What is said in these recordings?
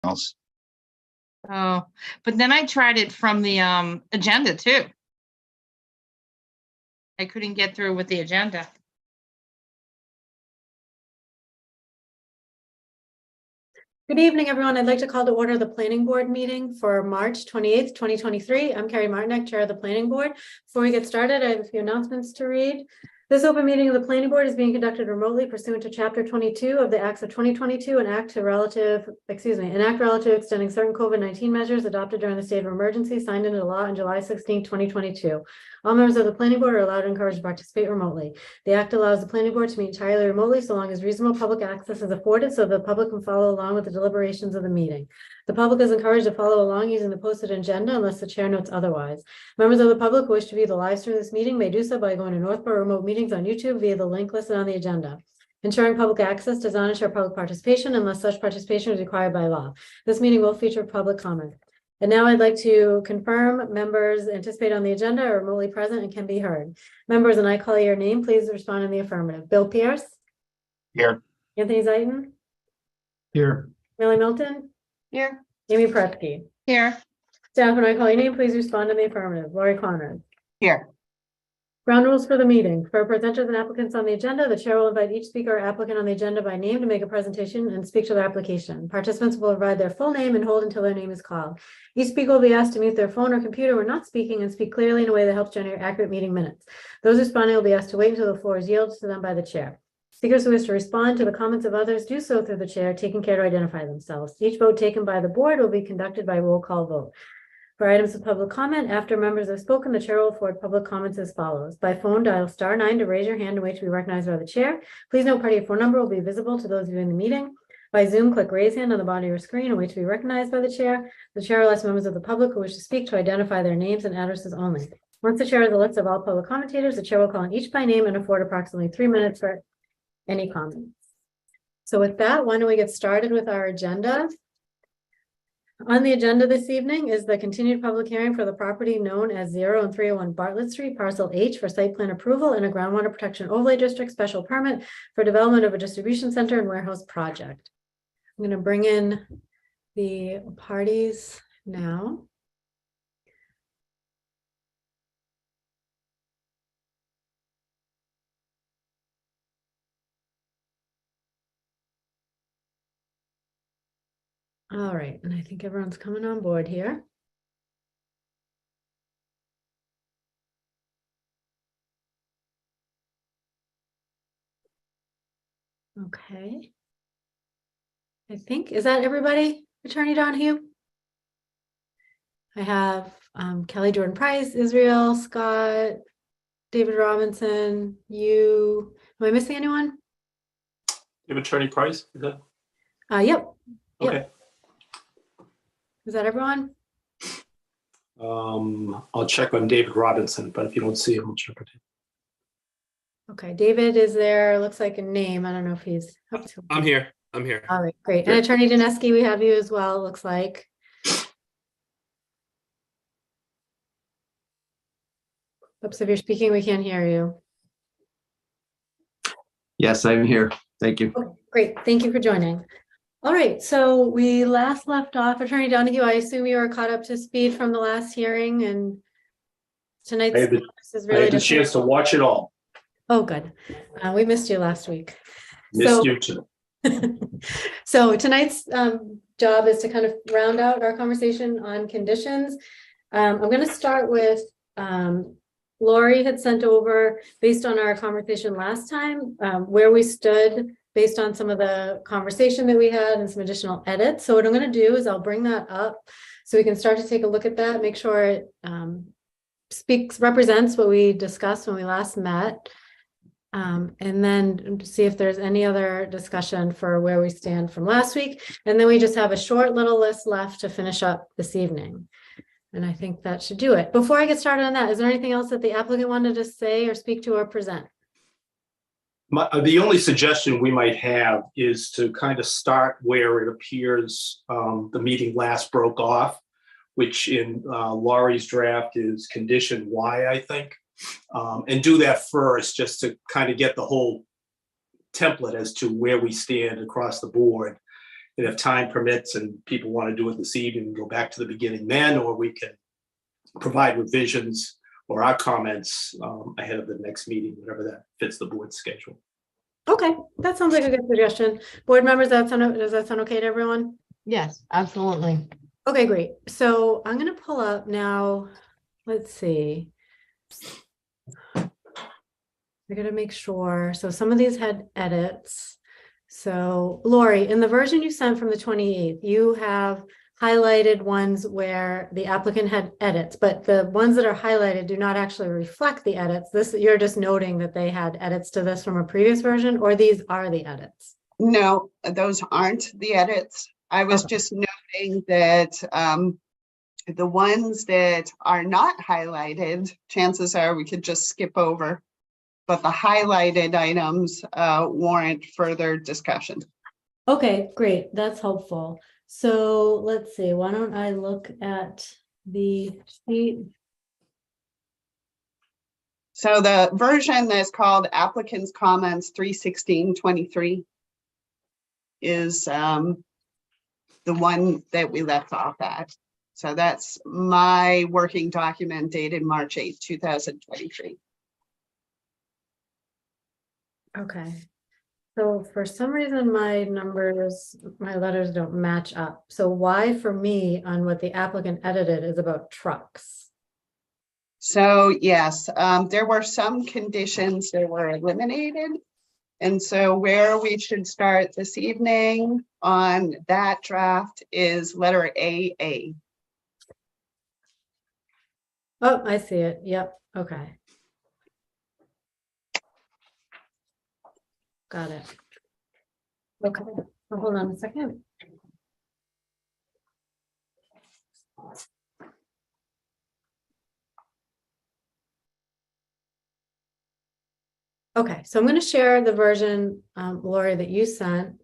else. Oh, but then I tried it from the agenda too. I couldn't get through with the agenda. Good evening, everyone. I'd like to call to order the planning board meeting for March 28th, 2023. I'm Carrie Martinek, Chair of the Planning Board. Before we get started, I have a few announcements to read. This open meeting of the Planning Board is being conducted remotely pursuant to Chapter 22 of the Acts of 2022, an act relative extending certain COVID-19 measures adopted during the state of emergency signed into law on July 16, 2022. All members of the Planning Board are allowed and encouraged to participate remotely. The act allows the Planning Board to meet entirely remotely so long as reasonable public access is afforded so the public can follow along with the deliberations of the meeting. The public is encouraged to follow along using the posted agenda unless the chair notes otherwise. Members of the public who wish to view the live stream of this meeting may do so by going to Northborough Remote Meetings on YouTube via the link listed on the agenda. Ensuring public access does not ensure public participation unless such participation is required by law. This meeting will feature public comment. And now I'd like to confirm members anticipate on the agenda are remotely present and can be heard. Members, and I call your name, please respond in the affirmative. Bill Pierce? Here. Anthony Zaitin? Here. Millie Milton? Here. Amy Pretsky? Here. Staff, when I call your name, please respond in the affirmative. Lori Connor? Here. Ground rules for the meeting. For presenters and applicants on the agenda, the chair will invite each speaker or applicant on the agenda by name to make a presentation and speak to their application. Participants will provide their full name and hold until their name is called. Each speaker will be asked to mute their phone or computer when not speaking and speak clearly in a way that helps generate accurate meeting minutes. Those responding will be asked to wait until the floor is yielded to them by the chair. Speakers who wish to respond to the comments of others do so through the chair, taking care to identify themselves. Each vote taken by the board will be conducted by roll call vote. For items of public comment, after members have spoken, the chair will forward public comments as follows. By phone, dial *9 to raise your hand and wait to be recognized by the chair. Please note party phone number will be visible to those viewing the meeting. By Zoom, click raise hand on the bottom of your screen and wait to be recognized by the chair. The chair will ask members of the public who wish to speak to identify their names and addresses only. Once the chair has a list of all public commentators, the chair will call on each by name and afford approximately 3 minutes for any comments. So with that, why don't we get started with our agenda? On the agenda this evening is the continued public hearing for the property known as 0 and 301 Bartlett Street, Parcel H, for site plan approval and a groundwater protection overlay district special permit for development of a distribution center and warehouse project. I'm going to bring in the parties now. All right, and I think everyone's coming on board here. Okay. I think, is that everybody? Attorney Donahue? I have Kelly Jordan Price, Israel, Scott, David Robinson, you. Am I missing anyone? You have Attorney Price? Is that? Yep. Okay. Yep. Is that everyone? I'll check on David Robinson, but if you don't see him, I'll check with him. Okay, David is there. Looks like a name. I don't know if he's. I'm here. I'm here. All right, great. And Attorney Dineski, we have you as well, looks like. Oops, if you're speaking, we can't hear you. Yes, I'm here. Thank you. Okay, great. Thank you for joining. All right, so we last left off, Attorney Donahue, I assume you are caught up to speed from the last hearing and tonight's I had the chance to watch it all. Oh, good. We missed you last week. Missed you too. So tonight's job is to kind of round out our conversation on conditions. I'm going to start with Lori had sent over, based on our conversation last time, where we stood based on some of the conversation that we had and some additional edits. So what I'm going to do is I'll bring that up so we can start to take a look at that, make sure it represents what we discussed when we last met. And then see if there's any other discussion for where we stand from last week. And then we just have a short little list left to finish up this evening. And I think that should do it. Before I get started on that, is there anything else that the applicant wanted to say or speak to or present? The only suggestion we might have is to kind of start where it appears the meeting last broke off, which in Laurie's draft is condition Y, I think. And do that first just to kind of get the whole template as to where we stand across the board. And if time permits and people want to do it this evening, go back to the beginning then, or we can provide revisions or our comments ahead of the next meeting, whatever that fits the board's schedule. Okay, that sounds like a good suggestion. Board members, does that sound okay to everyone? Yes, absolutely. Okay, great. So I'm gonna pull up now, let's see. I gotta make sure. So some of these had edits. So Lori, in the version you sent from the 28th, you have highlighted ones where the applicant had edits, but the ones that are highlighted do not actually reflect the edits. You're just noting that they had edits to this from a previous version, or these are the edits? No, those aren't the edits. I was Okay. just noting that the ones that are not highlighted, chances are we could just skip over. But the highlighted items warrant further discussion. Okay, great. That's helpful. So let's see, why don't I look at the sheet? So the version that's called applicant's comments 31623 is the one that we left off at. So that's my working document dated March 8th, 2023. Okay. So for some reason, my letters don't match up. So why for me on what the applicant edited is about trucks? So yes, there were some conditions that were eliminated. And so where we should start this evening on that draft is letter AA. Oh, I see it. Yep. Okay. Got it. Okay, well, hold on a second. Okay, so I'm going to share the version, Lori, that you sent.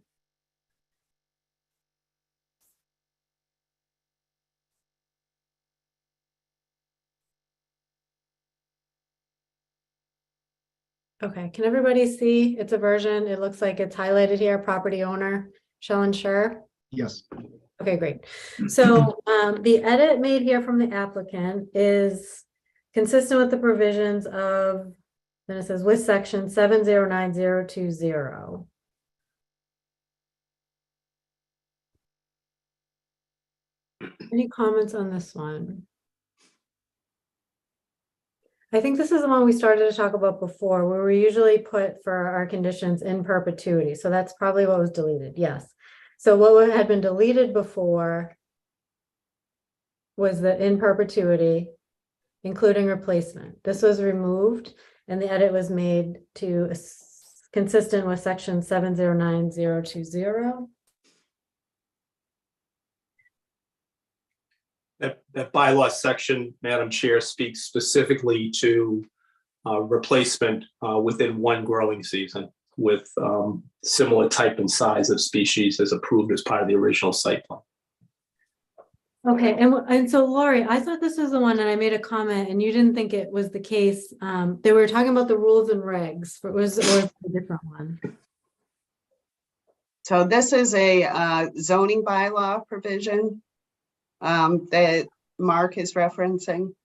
Okay, can everybody see? It's a version. It looks like it's highlighted here, property owner shall ensure. Yes. Okay, great. So the edit made here from the applicant is consistent with the provisions of, then it says with section 709020. Any comments on this one? I think this is the one we started to talk about before, where we usually put for our conditions in perpetuity. So that's probably what was deleted. Yes. So what had been deleted before was the in perpetuity, including replacement. This was removed and the edit was made to consistent with section 709020. That bylaw section, Madam Chair, speaks specifically to replacement within one growing season with similar type and size of species as approved as part of the original site plan. Okay, and so Lori, I thought this was the one, and I made a comment, and you didn't think it was the case. They were talking about the rules and regs, but was a different one. So this is a zoning bylaw provision that Mark is referencing.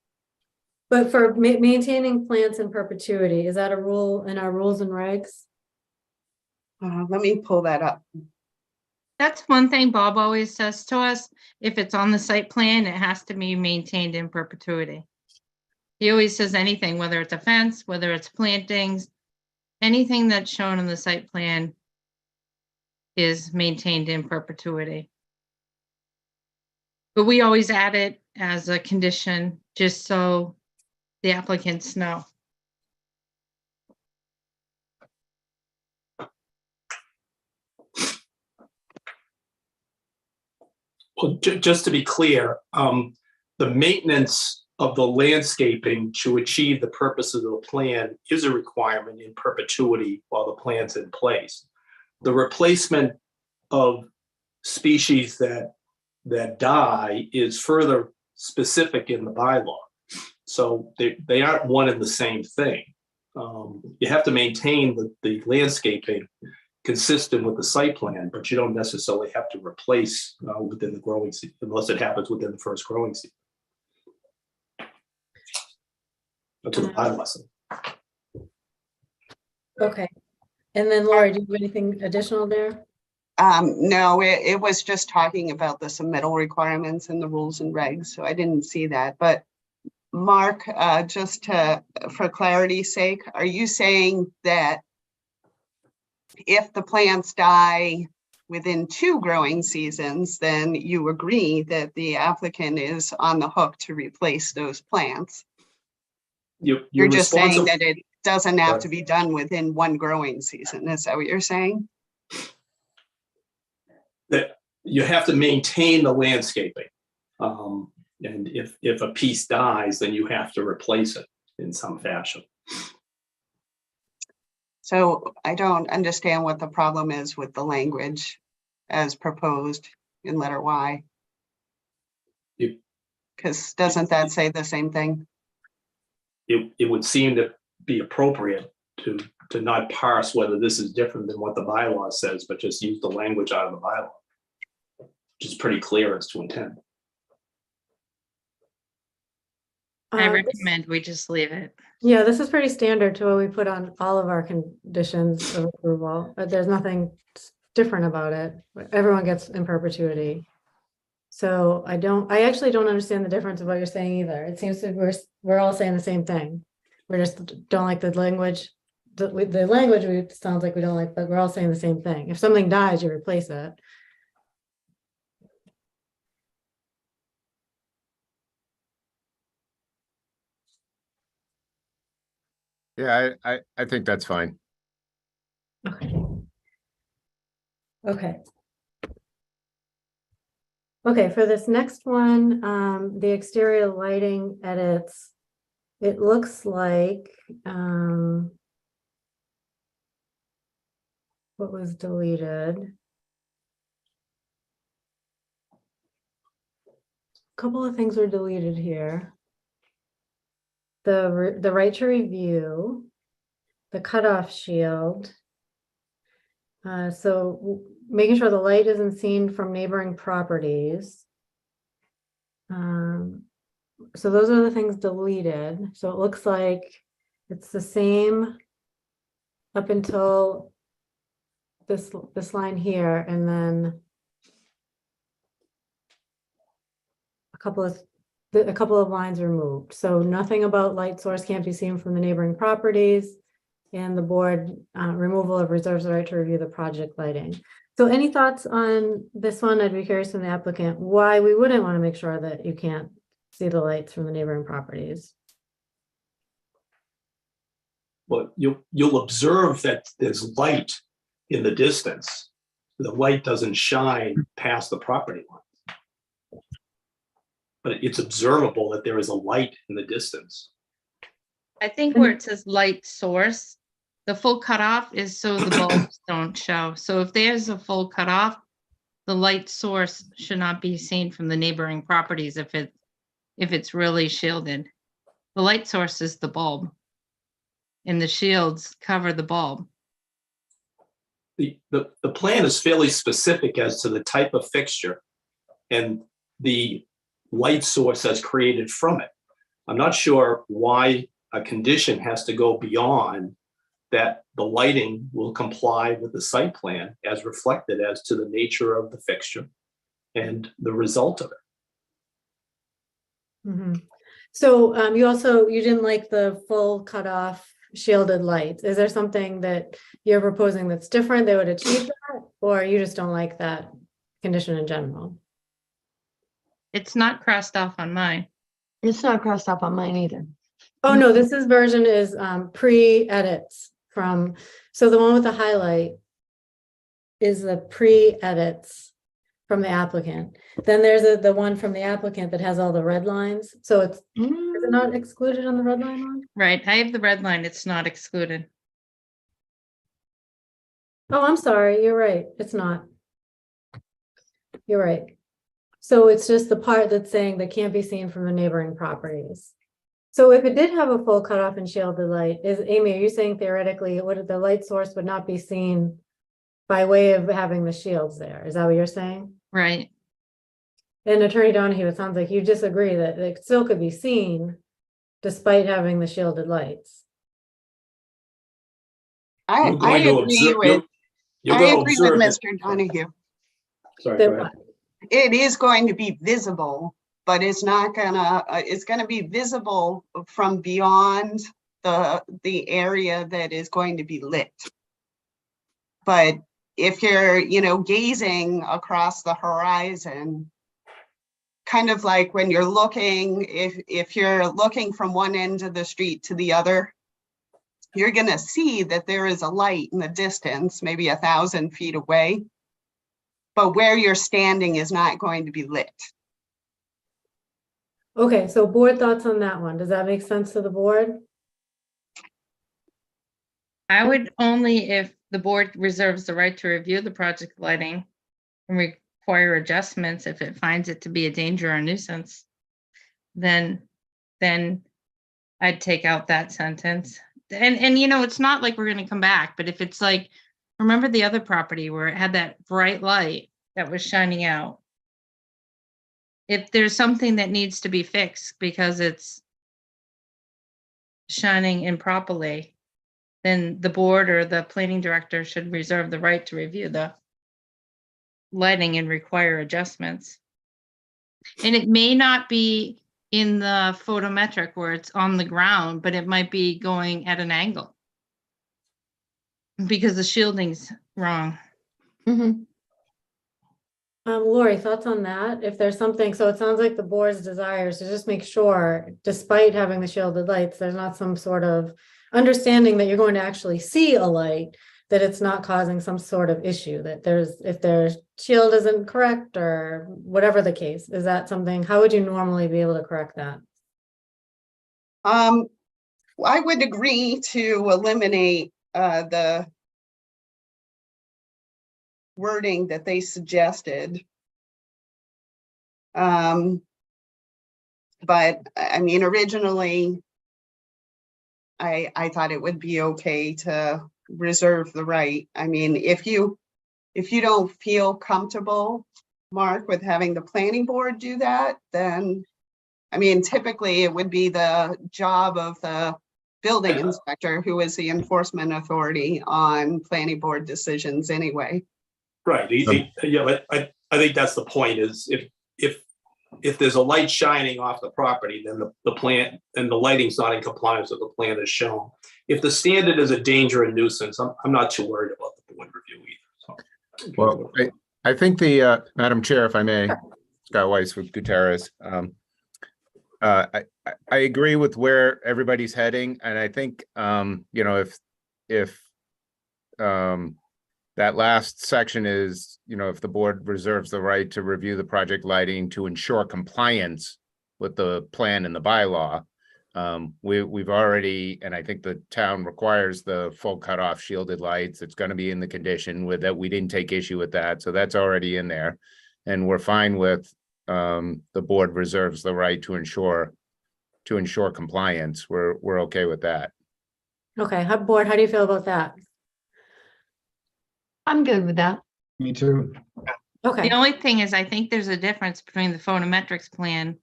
But for maintaining plants in perpetuity, is that a rule in our rules and regs? Let me pull that up. That's one thing Bob always says to us. If it's on the site plan, it has to be maintained in perpetuity. He always says anything, whether it's a fence, whether it's plantings, anything that's shown in the site plan is maintained in perpetuity. But we always add it as a condition, just so the applicants know. Well, just to be clear, the maintenance of the landscaping to achieve the purposes of the plan is a requirement in perpetuity while the plan's in place. The replacement of species that die is further specific in the bylaw. So they aren't one and the same thing. You have to maintain the landscaping consistent with the site plan, but you don't necessarily have to replace within the growing season unless it happens within the first growing season. That's what the bylaw says. Okay. And then Lori, do you have anything additional there? No, it was just talking about the submittal requirements and the rules and regs, so I didn't see that. But Mark, for clarity's sake, are you saying that if the plants die within 2 growing seasons, then you agree that the applicant is on the hook to replace those plants? You're just saying that it doesn't have to be done within 1 growing season. Is that what you're saying? That you have to maintain the landscaping. And if a piece dies, then you have to replace it in some fashion. So I don't understand what the problem is with the language as proposed in letter Y. Because doesn't that say the same thing? It would seem to be appropriate to not parse whether this is different than what the bylaw says, but just use the language out of the bylaw, which is pretty clear as to intent. I recommend we just leave it. Yeah, this is pretty standard to what we put on all of our conditions of approval. There's nothing different about it. Everyone gets in perpetuity. So I actually don't understand the difference of what you're saying either. It seems that we're all saying the same thing. We just don't like the language. The language sounds like we don't like, but we're all saying the same thing. If something dies, you replace it. Yeah, I think that's fine. Okay. Okay. Okay, for this next one, the exterior lighting edits, it looks like what was deleted. A couple of things were deleted here. The right to review, the cutoff shield. So making sure the light isn't seen from neighboring properties. So those are the things deleted. So it looks like it's the same up until this line here, and then a couple of lines removed. So nothing about light source can't be seen from the neighboring properties, and the board removal of reserves the right to review the project lighting. So any thoughts on this one? I'd be curious from the applicant why we wouldn't want to make sure that you can't see the lights from the neighboring properties. Well, you'll observe that there's light in the distance. The light doesn't shine past the property line, but it's observable that there is a light in the distance. I think where it says light source, the full cutoff is so the bulbs don't show. So if there's a full cutoff, the light source should not be seen from the neighboring properties if it's really shielded. The light source is the bulb, and the shields cover the bulb. The plan is fairly specific as to the type of fixture and the light source that's created from it. I'm not sure why a condition has to go beyond that. The lighting will comply with the site plan as reflected as to the nature of the fixture and the result of it. Mm-hmm. So you didn't like the full cutoff shielded lights. Is there something that you're proposing that's different that would achieve that, or you just don't like that condition in general? It's not crossed off on mine. It's not crossed off on mine either. Oh no, this version is pre-edits from, so the one with the highlight is the pre-edits from the applicant. Then there's the one from the applicant that has all the red lines. So is it not excluded on the red line one? Right, I have the red line, it's not excluded. Oh, I'm sorry, you're right, it's not. You're right. So it's just the part that's saying that can't be seen from the neighboring properties. So if it did have a full cutoff and shielded light, Amy, are you saying theoretically the light source would not be seen by way of having the shields there. Is that what you're saying? Right. And Attorney Donahue, it sounds like you disagree that it still could be seen despite having the shielded lights. I You're going to agree observe- with, You're I going to agree with observe it. Mr. Donahue. Sorry, That go ahead. It is going to be visible, but it's not gonna, it's gonna be visible from beyond the area that is going to be lit. But if you're, gazing across the horizon, kind of like when you're looking, if you're looking from one end of the street to the other, you're gonna see that there is a light in the distance, maybe 1,000 feet away. But where you're standing is not going to be lit. Okay, so board thoughts on that one. Does that make sense to the board? I would only if the board reserves the right to review the project lighting and require adjustments if it finds it to be a danger or nuisance, then I'd take out that sentence. And it's not like we're gonna come back, but if it's like, remember the other property where it had that bright light that was shining out? If there's something that needs to be fixed because it's shining improperly, then the board or the planning director should reserve the right to review the lighting and require adjustments. And it may not be in the photometric where it's on the ground, but it might be going at an angle because the shielding's wrong. Mhm. Lori, thoughts on that? If there's something, so it sounds like the board's desire is to just make sure, despite having the shielded lights, there's not some sort of understanding that you're going to actually see a light, that it's not causing some sort of issue, that if their shield isn't correct or whatever the case. Is that something, how would you normally be able to correct that? I would agree to eliminate the wording that they suggested. But I mean, originally, I thought it would be okay to reserve the right. I mean, if you don't feel comfortable, Mark, with having the planning board do that, then, I mean, typically it would be the job of the building inspector, who is the enforcement authority on planning board decisions anyway. Right, yeah, I think that's the point, is if there's a light shining off the property, then the plan, and the lighting's not in compliance with the plan as shown. If the standard is a danger and nuisance, I'm not too worried about the board review either, so. Well, I think Madam Chair, if I may, Scott Weiss with Gutierrez. I agree with where everybody's heading, and I think, if that last section is, if the board reserves the right to review the project lighting to ensure compliance with the plan and the bylaw, we've already, and I think the town requires the full cutoff shielded lights. It's going to be in the condition with that. We didn't take issue with that, so that's already in there, and we're fine with the board reserves the right to ensure compliance. We're okay with that. Okay, board, how do you feel about that? I'm good with that. Me too. Okay, The only thing is, I think there's a difference between the photometrics plan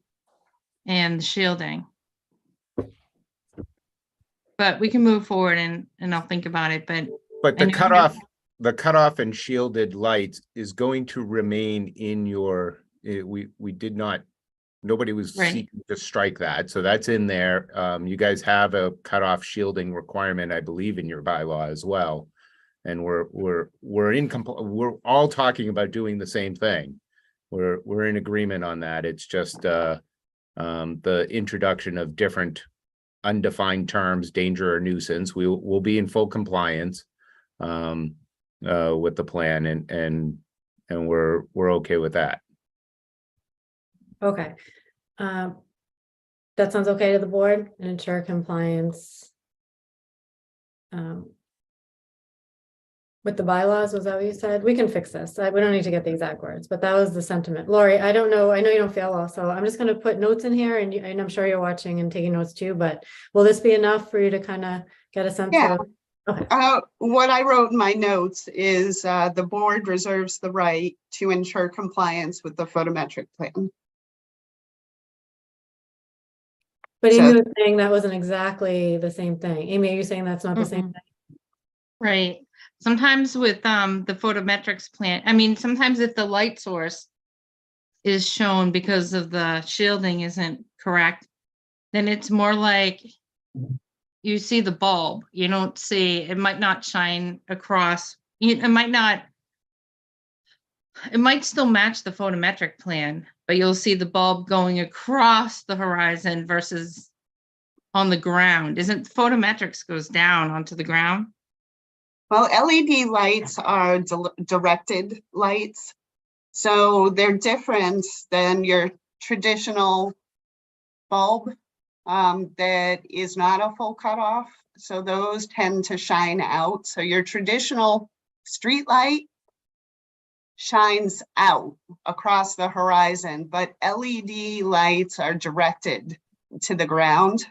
and the shielding. But we can move forward and I'll think about it, but But I the know- cutoff and shielded lights is going to remain in your, we did not, nobody was Right. seeking to strike that, so that's in there. You guys have a cutoff shielding requirement, I believe, in your bylaw as well. And we're all talking about doing the same thing. We're in agreement on that. It's just the introduction of different undefined terms, danger or nuisance. We'll be in full compliance with the plan, and we're okay with that. okay. That sounds okay to the board and ensure compliance. With the bylaws, was that what you said? We can fix this. We don't need to get the exact words, but that was the sentiment. Lori, I don't know. I know you don't feel well, so I'm just gonna put notes in here, and I'm sure you're watching and taking notes too, but will this be enough for you to kind of get a sense Yeah. of? What I wrote in my notes is the board reserves the right to ensure compliance with the photometric plan. But So- Amy was saying that wasn't exactly the same thing. Amy, are you saying that's not the same Mm-mm. thing? Right. Sometimes with the photometrics plan, I mean, sometimes if the light source is shown because of the shielding isn't correct, then it's more like you see the bulb. You don't see, it might not shine across, it might still match the photometric plan, but you'll see the bulb going across the horizon versus on the ground. Isn't photometrics goes down onto the ground? Well, LED lights are directed lights. So they're different than your traditional bulb that is not a full cutoff. So those tend to shine out. So your traditional street light shines out across the horizon, but LED lights are directed to the ground.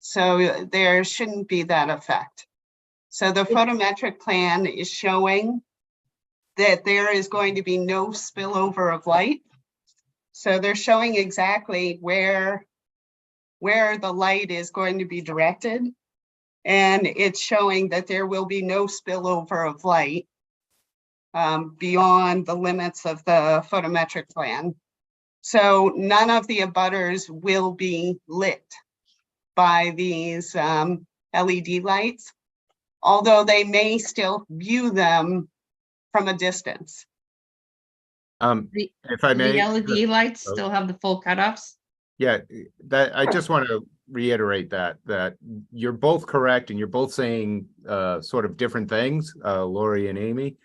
So there shouldn't be that effect. So the photometric plan is showing that there is going to be no spillover of light. So they're showing exactly where the light is going to be directed. And it's showing that there will be no spillover of light beyond the limits of the photometric plan. So none of the abutters will be lit by these LED lights, although they may still view them from a distance. If I The may. LED lights still have the full cutoffs? Yeah, that, I just want to reiterate that you're both correct and you're both saying sort of different things, Lori and Amy.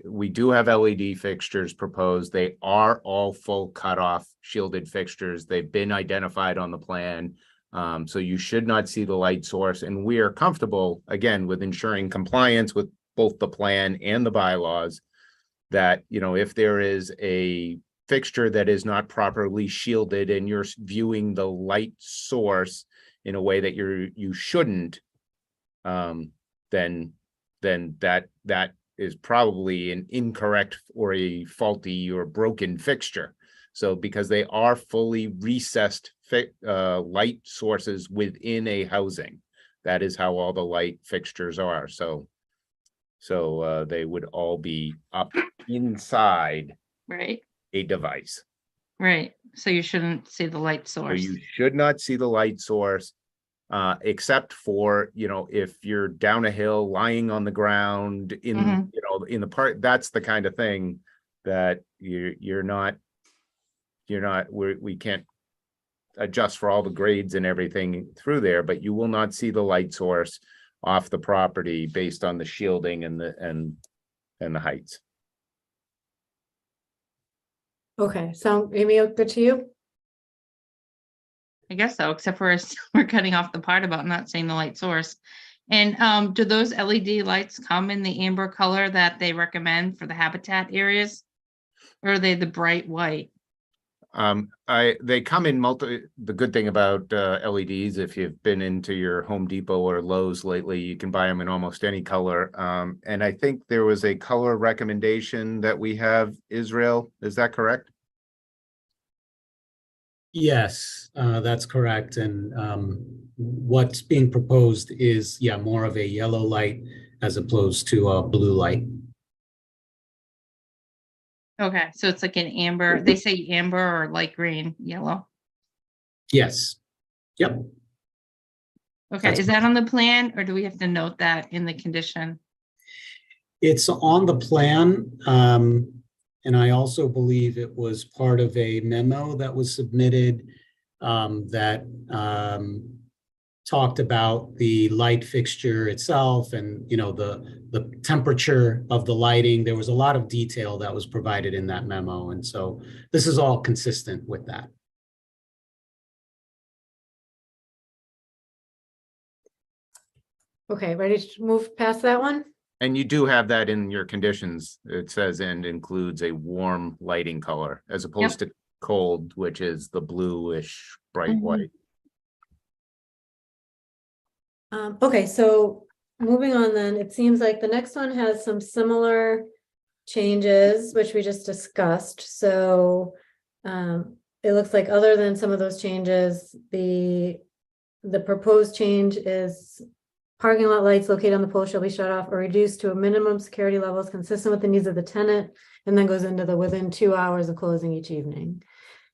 We do have LED fixtures proposed. They are all full cutoff shielded fixtures. They've been identified on the plan. So you should not see the light source, and we are comfortable, again, with ensuring compliance with both the plan and the bylaws, that, you know, if there is a fixture that is not properly shielded and you're viewing the light source in a way that you shouldn't, then that is probably an incorrect or a faulty or broken fixture. So because they are fully recessed light sources within a housing, that is how all the light fixtures are. So they would all be up inside Right, a device. right. So you shouldn't see the light So source. you should not see the light source, except for, you know, if you're down a hill, lying on the ground in, Mhm. you know, in the park, that's the kind of thing that we can't adjust for all the grades and everything through there, but you will not see the light source off the property based on the shielding and the heights. Okay, so Amy, good to you? I guess so, except for we're cutting off the part about not seeing the light source. And do those LED lights come in the amber color that they recommend for the habitat areas? Or are they the bright white? They come in the good thing about LEDs, if you've been into your Home Depot or Lowe's lately, you can buy them in almost any color. And I think there was a color recommendation that we have, Israel, is that correct? Yes, that's correct. And what's being proposed is, yeah, more of a yellow light as opposed to a blue light. Okay, so it's like an amber, they say amber or light green, yellow. Yes. Yep. Okay, That's is that on the plan or do we have to note that in the condition? It's on the plan. And I also believe it was part of a memo that was submitted that talked about the light fixture itself and, you know, the temperature of the lighting. There was a lot of detail that was provided in that memo. And so this is all consistent with that. Okay, ready to move past that one? And you do have that in your conditions. It says and includes a warm lighting color as opposed to cold, which is the bluish bright Mhm. white. Okay, so moving on then, it seems like the next one has some similar changes, which we just discussed. So it looks like other than some of those changes, the proposed change is parking lot lights located on the pole shall be shut off or reduced to a minimum security levels consistent with the needs of the tenant, and then goes into the within 2 hours of closing each evening.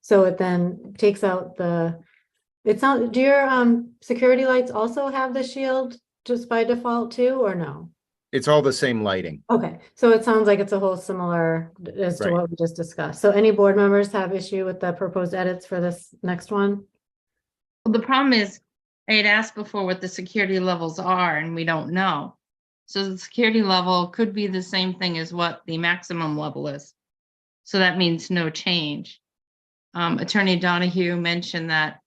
So it then takes out it's not, do your security lights also have the shield just by default too, or no? It's all the same lighting. Okay, so it sounds like it's a whole similar as to Right. what we just discussed. So any board members have issue with the proposed edits for this next one? Well, the problem is, I had asked before what the security levels are, and we don't know. So the security level could be the same thing as what the maximum level is. So that means no change. Attorney Donahue mentioned that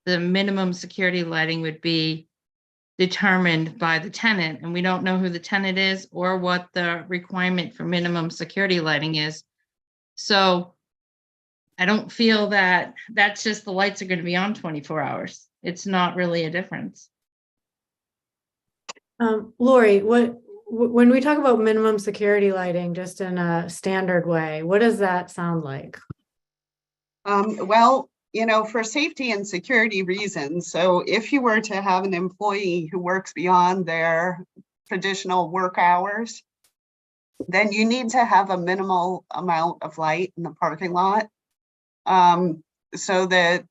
the minimum security lighting would be determined by the tenant, and we don't know who the tenant is or what the requirement for minimum security lighting is. So I don't feel that that's just the lights are going to be on 24 hours. It's not really a difference. Lori, when we talk about minimum security lighting, just in a standard way, what does that sound like? Well, for safety and security reasons, so if you were to have an employee who works beyond their traditional work hours, then you need to have a minimal amount of light in the parking lot. So that,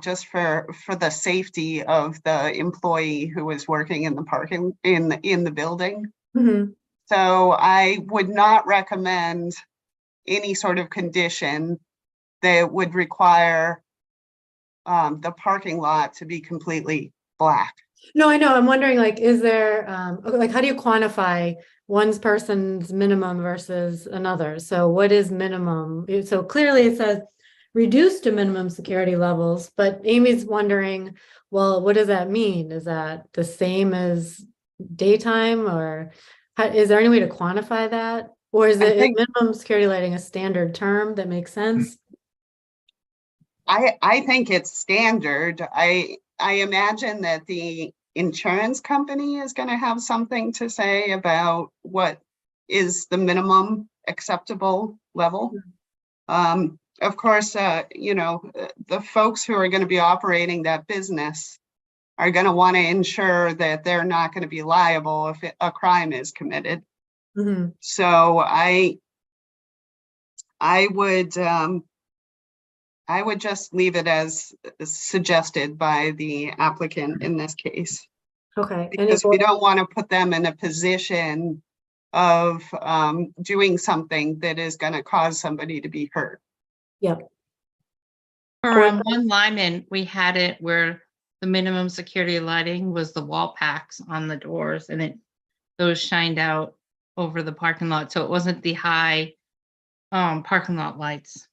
just for the safety of the employee who is working in the parking, in the building. Mhm. So I would not recommend any sort of condition that would require the parking lot to be completely black. No, I know. I'm wondering, like, is there, like, how do you quantify one person's minimum versus another? So what is minimum? So clearly it says reduced to minimum security levels, but Amy's wondering, well, what does that mean? Is that the same as daytime, or is there any way to quantify that? Or is I it think- minimum security lighting a standard term that makes sense? I think it's standard. I imagine that the insurance company is going to have something to say about what is the minimum acceptable level. Of course, the folks who are going to be operating that business are going to want to ensure that they're not going to be liable if a crime is committed. Mhm. So I would just leave it as suggested by the applicant in this case, Okay. because we don't want to put them in a position of doing something that is going to cause somebody to be hurt. Yep. For one Lyman, we had it where the minimum security lighting was the wall packs on the doors, and those shined out over the parking lot. So it wasn't the high parking lot lights.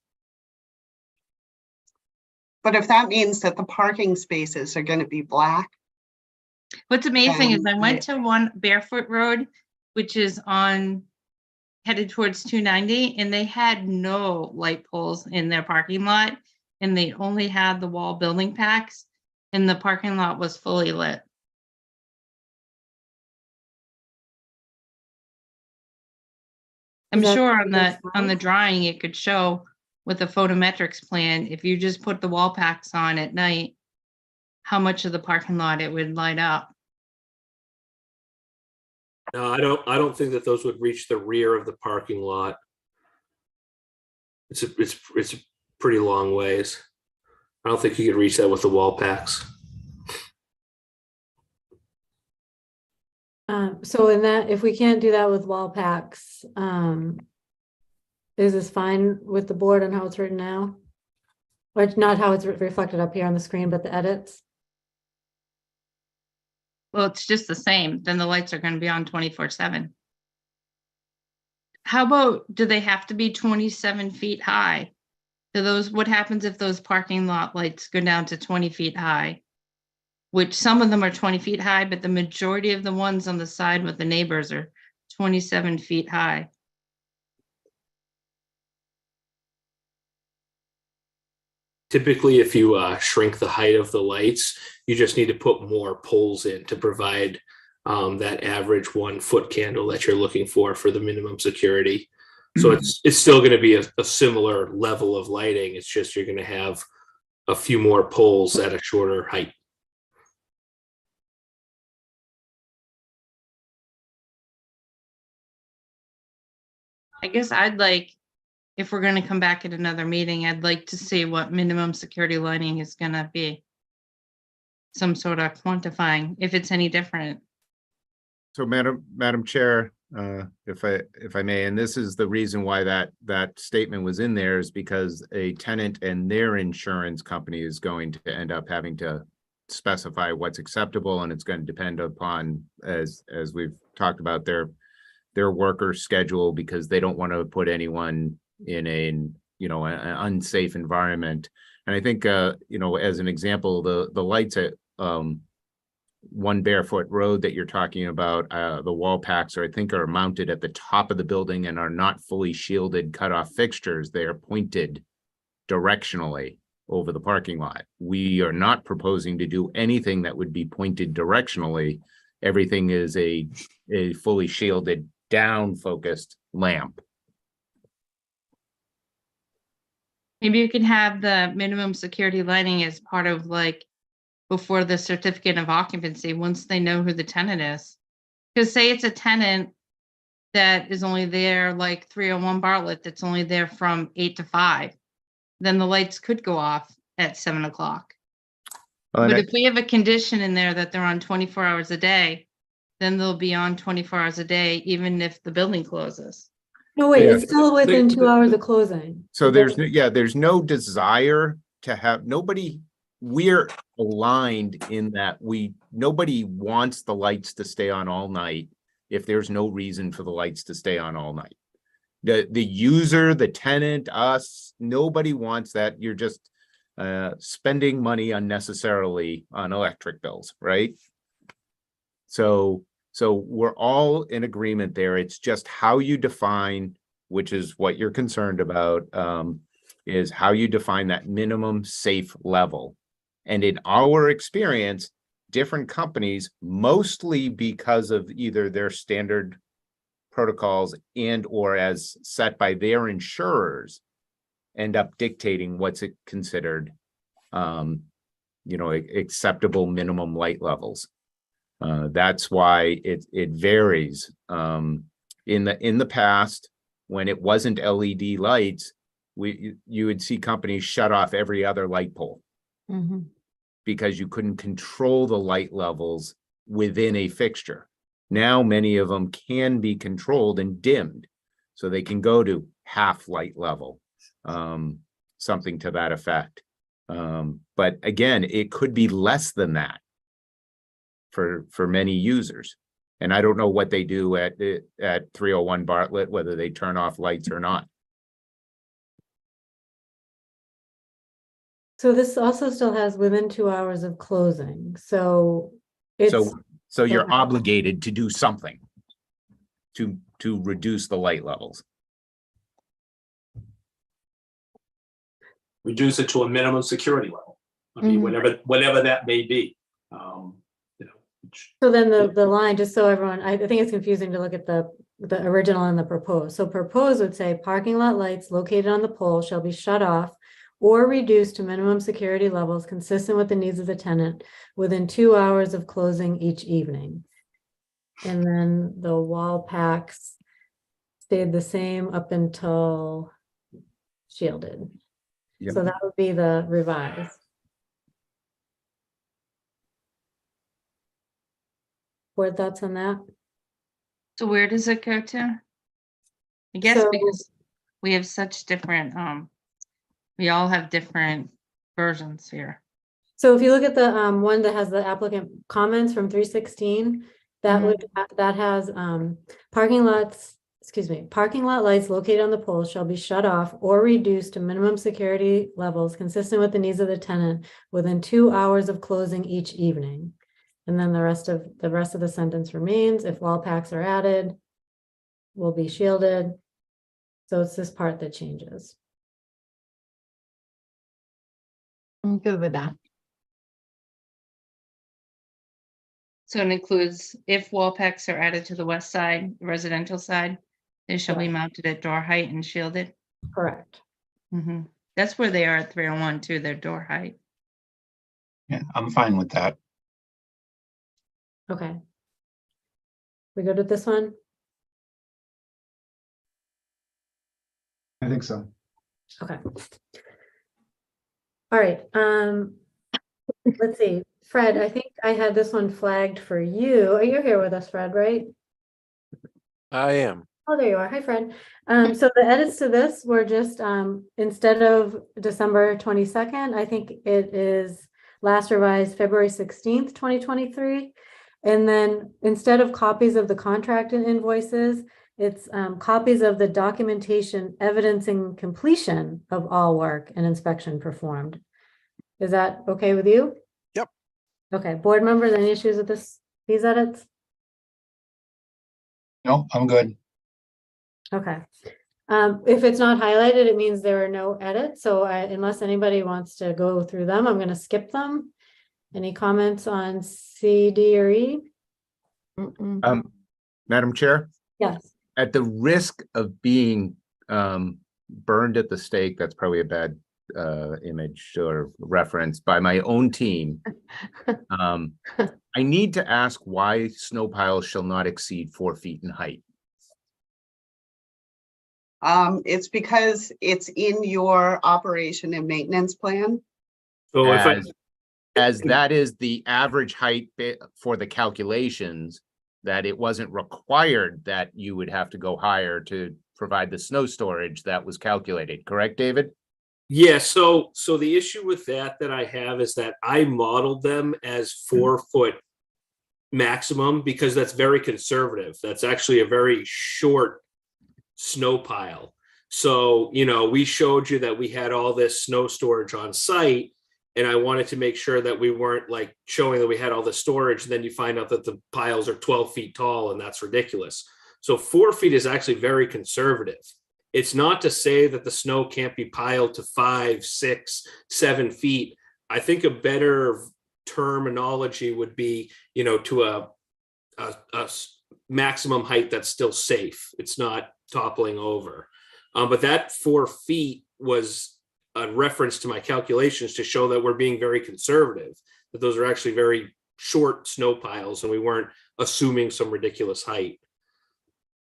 But if that means that the parking spaces are going to be black. What's amazing is I went to one Barefoot Road, which is headed towards 290, and they had no light poles in their parking lot, and they only had the wall building packs, and the parking lot was fully lit. I'm Is that sure what on the it's drawing, it could show with the photometrics plan, if you just put the wall packs on at night, how much of the parking lot it would light up. No, I don't think that those would reach the rear of the parking lot. It's a pretty long ways. I don't think you could reach that with the wall packs. So in that, if we can't do that with wall packs, is this fine with the board on how it's written now? Or not how it's reflected up here on the screen, but the edits? Well, it's just the same. Then the lights are going to be on 24/7. How about, do they have to be 27 feet high? What happens if those parking lot lights go down to 20 feet high? Which some of them are 20 feet high, but the majority of the ones on the side with the neighbors are 27 feet high. Typically, if you shrink the height of the lights, You just need to put more poles in to provide that average 1 foot candle that you're looking for the minimum security. So it's still going to be a similar level of lighting. It's just you're going to have a few more poles at a shorter height. I guess I'd like, if we're gonna come back at another meeting, I'd like to see what minimum security lighting is gonna be. Some sort of quantifying, if it's any different. So Madam Chair, if I may, and this is the reason why that statement was in there, is because a tenant and their insurance company is going to end up having to specify what's acceptable, and it's going to depend upon, as we've talked about, their worker schedule, because they don't want to put anyone in an unsafe environment. And I think as an example, the lights at One Barefoot Road that you're talking about, the wall packs I think are mounted at the top of the building and are not fully shielded cutoff fixtures. They are pointed directionally over the parking lot. We are not proposing to do anything that would be pointed directionally. Everything is a fully shielded, down focused lamp. Maybe you could have the minimum security lighting as part of like before the certificate of occupancy, once they know who the tenant is. Because say it's a tenant that is only there like 301 Bartlett, that's only there from 8 to 5, then the lights could go off at 7 o'clock. But if we have a condition in there that they're on 24 hours a day, then they'll be on 24 hours a day, even if the building closes. No, wait, Yeah. it's still within 2 hours of closing. So there's no desire to have, we're aligned in that nobody wants the lights to stay on all night if there's no reason for the lights to stay on all night. The user, the tenant, us, nobody wants that. You're just spending money unnecessarily on electric bills, right? So we're all in agreement there. It's just how you define, which is what you're concerned about, is how you define that minimum safe level. And in our experience, different companies, mostly because of either their standard protocols and or as set by their insurers, end up dictating what's considered acceptable minimum light levels. That's why it varies. In the past, when it wasn't LED lights, you would see companies shut off every other light pole because you couldn't control the light levels within a fixture. Now, many of them can be controlled and dimmed, so they can go to half light level, something to that effect. But again, it could be less than that for many users. And I don't know what they do at 301 Bartlett, whether they turn off lights or not. So this also still has within 2 hours of closing, so it's. So you're obligated to do something to reduce the light levels. Reduce it to a minimum security level. I mean, whatever that may be. So then the line, just so everyone, I think it's confusing to look at the original and the proposed. So proposed would say parking lot lights located on the pole shall be shut off or reduced to minimum security levels consistent with the needs of the tenant within 2 hours of closing each evening. And then the wall packs stayed the same up until shielded. Yep. So that would be the revised. Board thoughts on that? So where does it go to? I guess So- because we have such different, we all have different versions here. So if you look at the one that has the applicant comments from 316, that would that has parking lot lights located on the pole shall be shut off or reduced to minimum security levels consistent with the needs of the tenant within 2 hours of closing each evening. And then the rest of the sentence remains. If wall packs are added, will be shielded. So it's this part that changes. I'm good with that. So it includes if wall packs are added to the west side, residential side, they shall be Correct. mounted at door height and shielded. Correct. Mhm. That's where they are at 301 too, their door height. Yeah, I'm fine with that. Okay. We good with this one? I think so. Okay. All right, let's see, Fred, I think I had this one flagged for you. You're here with us, Fred, right? I am. Oh, there you are. Hi, Fred. So the edits to this were just, instead of December 22nd, I think it is last revised February 16th, 2023. And then instead of copies of the contract and invoices, it's copies of the documentation evidencing completion of all work and inspection performed. Is that okay with you? Yep. Okay, board members, any issues with these edits? No, I'm good. Okay. If it's not highlighted, it means there are no edits. So unless anybody wants to go through them, I'm going to skip them. Any comments on C, D, or E? Mm-mm. Madam Chair, Yes. at the risk of being burned at the stake, that's probably a bad image or reference by my own team. I need to ask why snow piles shall not exceed 4 feet in height. It's because it's in your operation and maintenance plan. So if I, As that is the average height for the calculations, that it wasn't required that you would have to go higher to provide the snow storage that was calculated, correct, David? yeah, so the issue with that I have is that I modeled them as 4-foot maximum because that's very conservative. That's actually a very short snow pile. So, you know, we showed you that we had all this snow storage on site, and I wanted to make sure that we weren't like showing that we had all the storage, and then you find out that the piles are 12 feet tall, and that's ridiculous. So 4 feet is actually very conservative. It's not to say that the snow can't be piled to 5, 6, 7 feet. I think a better terminology would be, you know, to a maximum height that's still safe. It's not toppling over. But that 4 feet was a reference to my calculations to show that we're being very conservative, that those are actually very short snow piles and we weren't assuming some ridiculous height.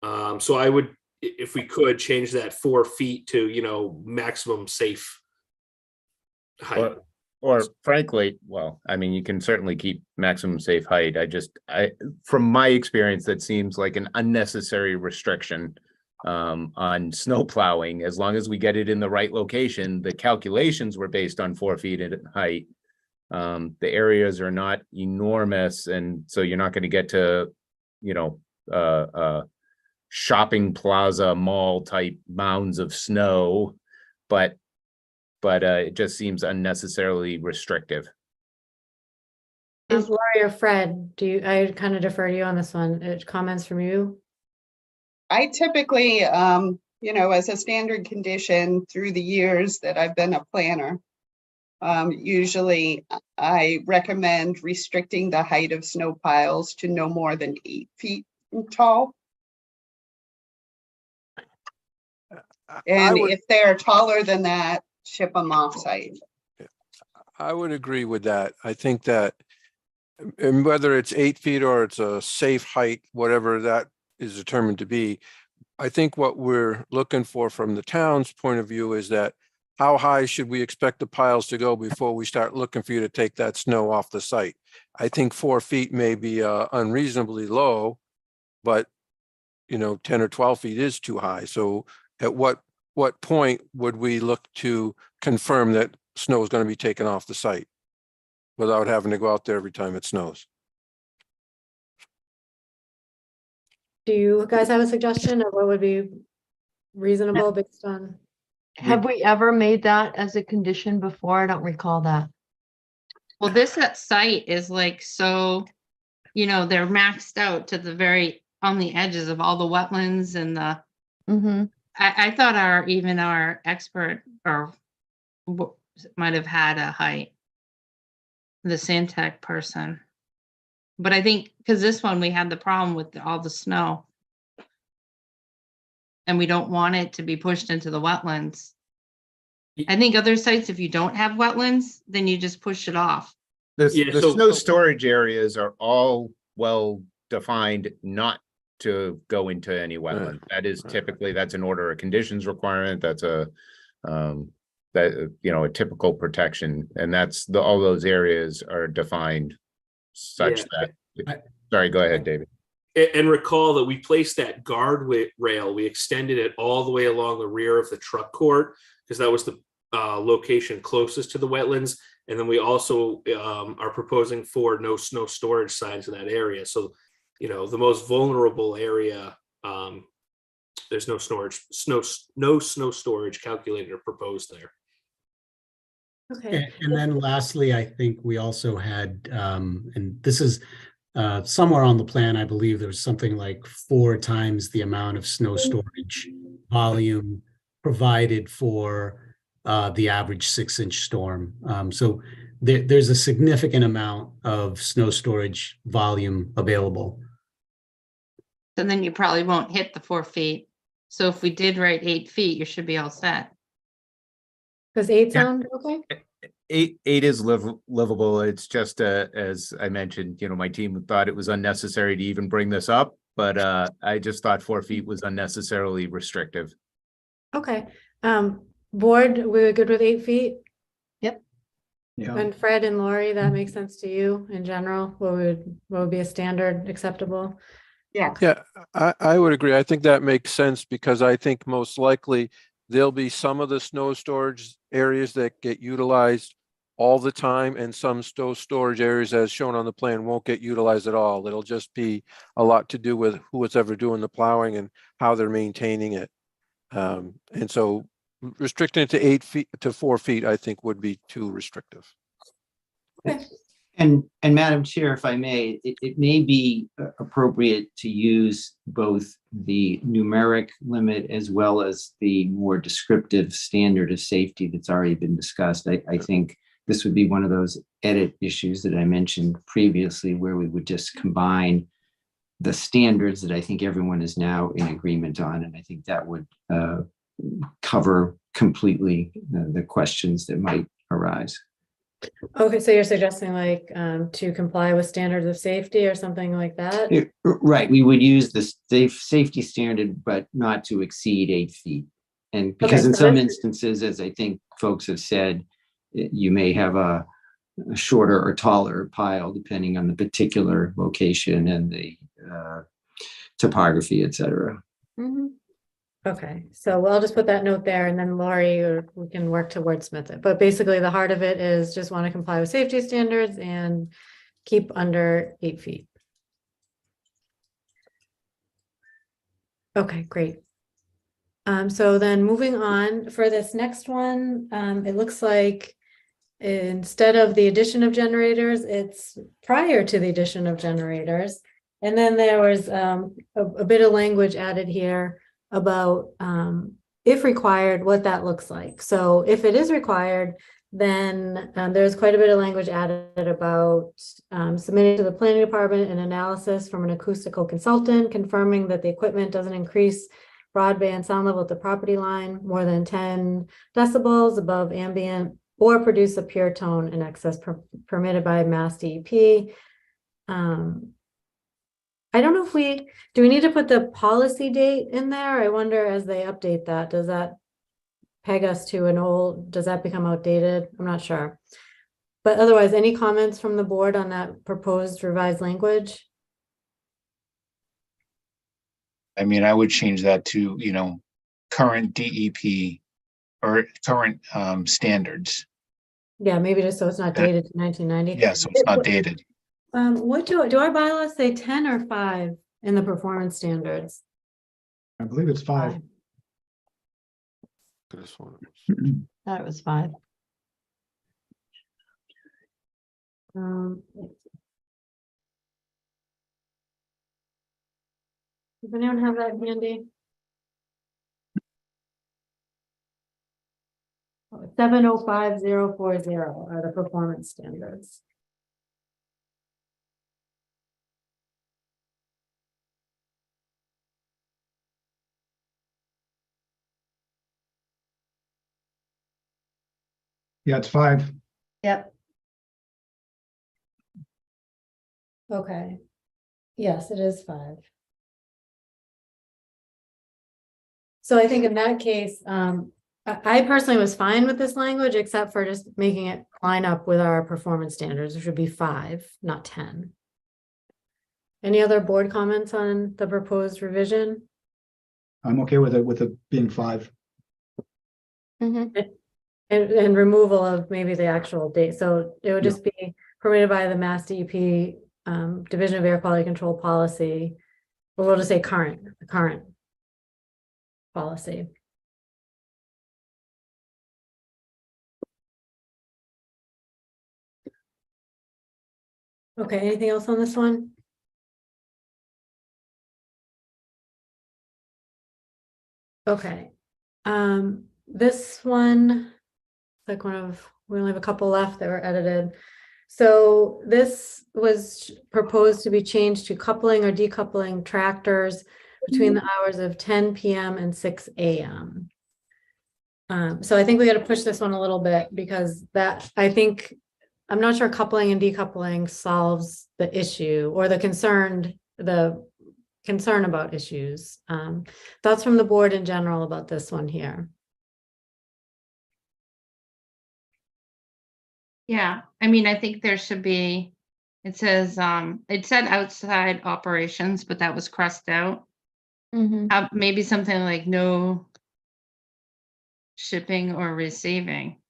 So I would, if we could, change that 4 feet to, you know, maximum safe height. Or frankly, well, I mean, you can certainly keep maximum safe height. From my experience, that seems like an unnecessary restriction on snow plowing. As long as we get it in the right location, the calculations were based on 4 feet in height. The areas are not enormous, and so you're not going to get to, you know, shopping plaza mall type mounds of snow, but it just seems unnecessarily restrictive. Lori or Fred, I kind of defer to you on this one. Comments from you? I typically, you know, as a standard condition through the years that I've been a planner, usually I recommend restricting the height of snow piles to no more than 8 feet tall. And if they're taller than that, ship them off site. I would agree with that. I think that, and whether it's 8 feet or it's a safe height, whatever that is determined to be, I think what we're looking for from the town's point of view is that how high should we expect the piles to go before we start looking for you to take that snow off the site? I think 4 feet may be unreasonably low, but you know, 10 or 12 feet is too high. So at what point would we look to confirm that snow is going to be taken off the site without having to go out there every time it snows? Do you guys have a suggestion of what would be reasonable based on? Have we ever made that as a condition before? I don't recall that. Well, this at site is like, so, you know, they're maxed out to the very, on the edges of all the wetlands and the, Mm-hmm. I thought our expert or might have had a height. The Sandtech person. But I think, because this one, we had the problem with all the snow. And we don't want it to be pushed into the wetlands. I think other sites, if you don't have wetlands, then you just push it off. Yeah, The so- snow storage areas are all well defined not to go into any wetland. That is right. typically, that's an order of conditions requirement. That's a, that, you know, a typical protection. And that's all those areas are defined such Yeah. that, sorry, go ahead, David. And recall that we placed that guard rail, we extended it all the way along the rear of the truck court, because that was the location closest to the wetlands. And then we also are proposing for no snow storage signs in that area. So, you know, the most vulnerable area, there's no snow storage calculated or proposed there. Okay. And then lastly, I think we also had, and this is somewhere on the plan, I believe there was something like 4 times the amount of snow storage volume provided for the average 6-inch storm. So there's a significant amount of snow storage volume available. And then you probably won't hit the 4 feet. So if we did write 8 feet, you should be all set. Does 8 sound okay? Eight is livable. It's just, as I mentioned, you know, my team thought it was unnecessary to even bring this up, but I just thought 4 feet was unnecessarily restrictive. Okay. Board, we're good with 8 feet? Yep. Yeah. And Fred and Lori, that makes sense to you in general? What would be a standard acceptable? Yes. Yeah, I would agree. I think that makes sense because I think most likely there'll be some of the snow storage areas that get utilized all the time and some snow storage areas as shown on the plan won't get utilized at all. It'll just be a lot to do with who is ever doing the plowing and how they're maintaining it. And so restricting it to 8 feet to 4 feet, I think would be too restrictive. And Madam Chair, if I may, it may be appropriate to use both the numeric limit as well as the more descriptive standard of safety that's already been discussed. I think this would be one of those edit issues that I mentioned previously, where we would just combine the standards that I think everyone is now in agreement on. And I think that would cover completely the questions that might arise. Okay, so you're suggesting like to comply with standards of safety or something like that? Right, we would use the safety standard, but not to exceed 8 feet. And because Okay, in so some this- instances, as I think folks have said, you may have a shorter or taller pile depending on the particular location and the topography, et cetera. Mhm. Okay, so I'll just put that note there and then Lori, or we can work to wordsmith it. But basically the heart of it is just want to comply with safety standards and keep under 8 feet. Okay, great. So then moving on for this next one, it looks like instead of the addition of generators, it's prior to the addition of generators. And then there was a bit of language added here about if required, what that looks like. So if it is required, then there's quite a bit of language added about submitting to the planning department an analysis from an acoustical consultant confirming that the equipment doesn't increase broadband sound level at the property line more than 10 decibels above ambient or produce a pure tone in excess permitted by Mass DEP. I don't know if do we need to put the policy date in there? I wonder as they update that, does that peg us to does that become outdated? I'm not sure. But otherwise, any comments from the board on that proposed revised language? I mean, I would change that to, you know, current DEP or current standards. Yeah, maybe just so it's not dated to 1990. Yeah, so it's not dated. What do our bylaws say, 10 or 5 in the performance standards? I believe it's 5. This one. Thought it was 5. Does anyone have that handy? 705040 are the performance standards. Yeah, it's 5. Yep. Okay. Yes, it is 5. So I think in that case, I personally was fine with this language, except for just making it line up with our performance standards, which would be 5, not 10. Any other board comments on the proposed revision? I'm okay with it being 5. Mhm. And removal of maybe the actual date, so it would Yeah. just be permitted by the Mass DEP, Division of Air Quality Control policy. Or we'll just say the current policy. Okay, anything else on this one? Okay, this one, like we only have a couple left that were edited. So this was proposed to be changed to coupling or decoupling tractors between the hours of 10 PM and 6 AM. So I think we got to push this one a little bit because I'm not sure coupling and decoupling solves the issue or the concern about issues. Thoughts from the board in general about this one here? Yeah, I mean, I think there should be, it says, it said outside operations, but that was crossed out. Mhm. Maybe something like no shipping or receiving.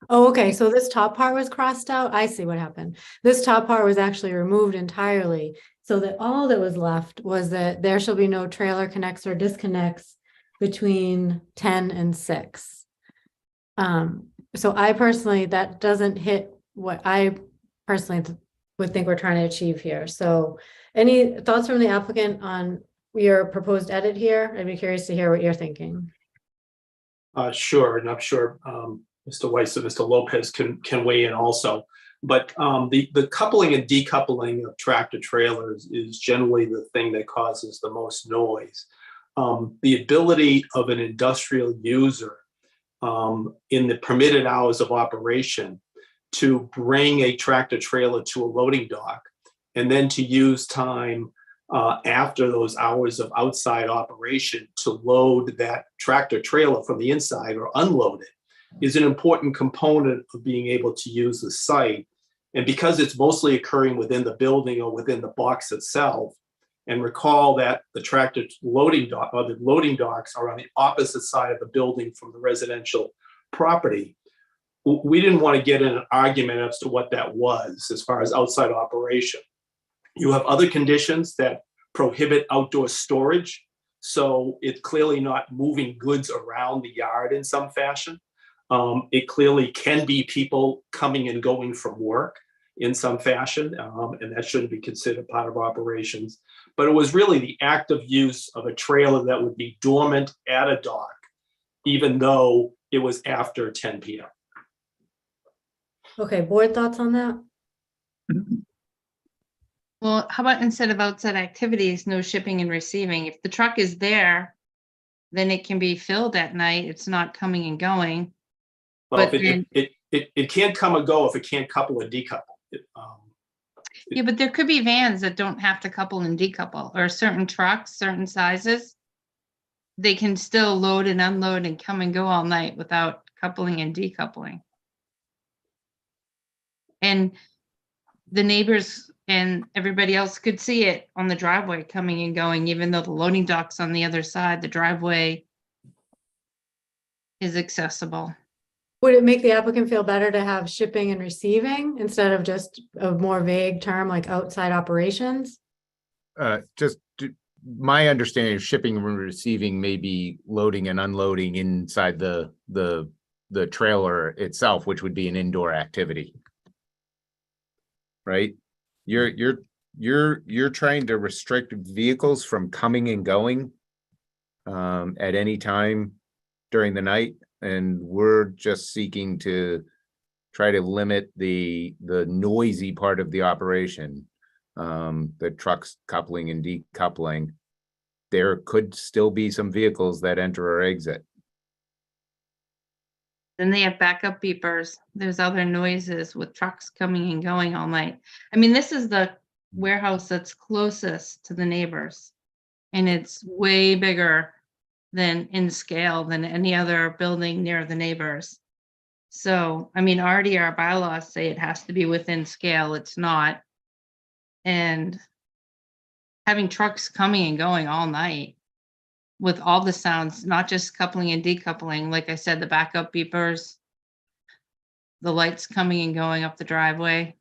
Oh, okay, so this top part was crossed out. I see what happened. This top part was actually removed entirely. So that all that was left was that there shall be no trailer connects or disconnects between 10 and 6. So I personally, that doesn't hit what I personally would think we're trying to achieve here. So any thoughts from the applicant on your proposed edit here? I'd be curious to hear what you're thinking. Sure, and I'm sure Mr. Weiss and Mr. Lopez can weigh in also. But the coupling and decoupling of tractor trailers is generally the thing that causes the most noise. The ability of an industrial user in the permitted hours of operation to bring a tractor trailer to a loading dock and then to use time after those hours of outside operation to load that tractor trailer from the inside or unload it is an important component of being able to use the site. And because it's mostly occurring within the building or within the box itself, and recall that the tractor loading dock or the loading docks are on the opposite side of the building from the residential property, we didn't want to get in an argument as to what that was as far as outside operation. You have other conditions that prohibit outdoor storage. So it's clearly not moving goods around the yard in some fashion. It clearly can be people coming and going from work in some fashion, and that shouldn't be considered part of operations. But it was really the active use of a trailer that would be dormant at a dock, even though it was after 10 PM. Okay, board thoughts on that? Well, how about instead of outside activities, no shipping and receiving? If the truck is there, then it can be filled at night. It's not coming and going. Well, But then- it can't come and go if it can't couple and decouple. Yeah, but there could be vans that don't have to couple and decouple, or certain trucks, certain sizes. They can still load and unload and come and go all night without coupling and decoupling. And the neighbors and everybody else could see it on the driveway coming and going, even though the loading dock's on the other side, the driveway is accessible. Would it make the applicant feel better to have shipping and receiving instead of just a more vague term like outside operations? My understanding of shipping and receiving may be loading and unloading inside the trailer itself, which would be an indoor activity. Right? You're trying to restrict vehicles from coming and going at any time during the night, and we're just seeking to try to limit the noisy part of the operation. The trucks coupling and decoupling. There could still be some vehicles that enter or exit. Then they have backup beepers. There's other noises with trucks coming and going all night. I mean, this is the warehouse that's closest to the neighbors. And it's way bigger than in scale than any other building near the neighbors. So, I mean, already our bylaws say it has to be within scale. It's not. And having trucks coming and going all night with all the sounds, not just coupling and decoupling, like I said, the backup beepers, the lights coming and going up the driveway.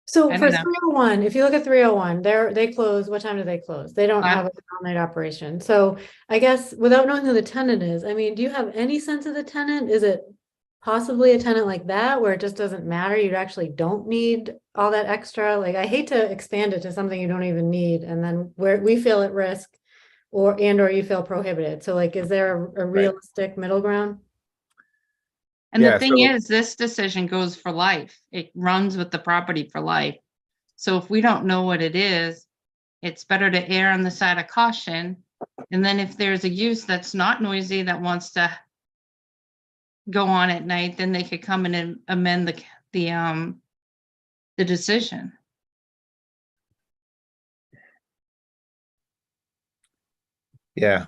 So I for don't know. 301, if you look at 301, they close, what time do they close? They don't have an all-night operation. So I guess without knowing who the tenant is, I mean, do you have any sense of the tenant? Is it possibly a tenant like that where it just doesn't matter? You actually don't need all that extra. Like, I hate to expand it to something you don't even need, and then where we feel at risk or you feel prohibited. So like, is there a realistic middle ground? And Yeah, the thing so- is, this decision goes for life. It runs with the property for life. So if we don't know what it is, it's better to err on the side of caution. And then if there's a use that's not noisy that wants to go on at night, then they could come in and amend the decision. Yeah,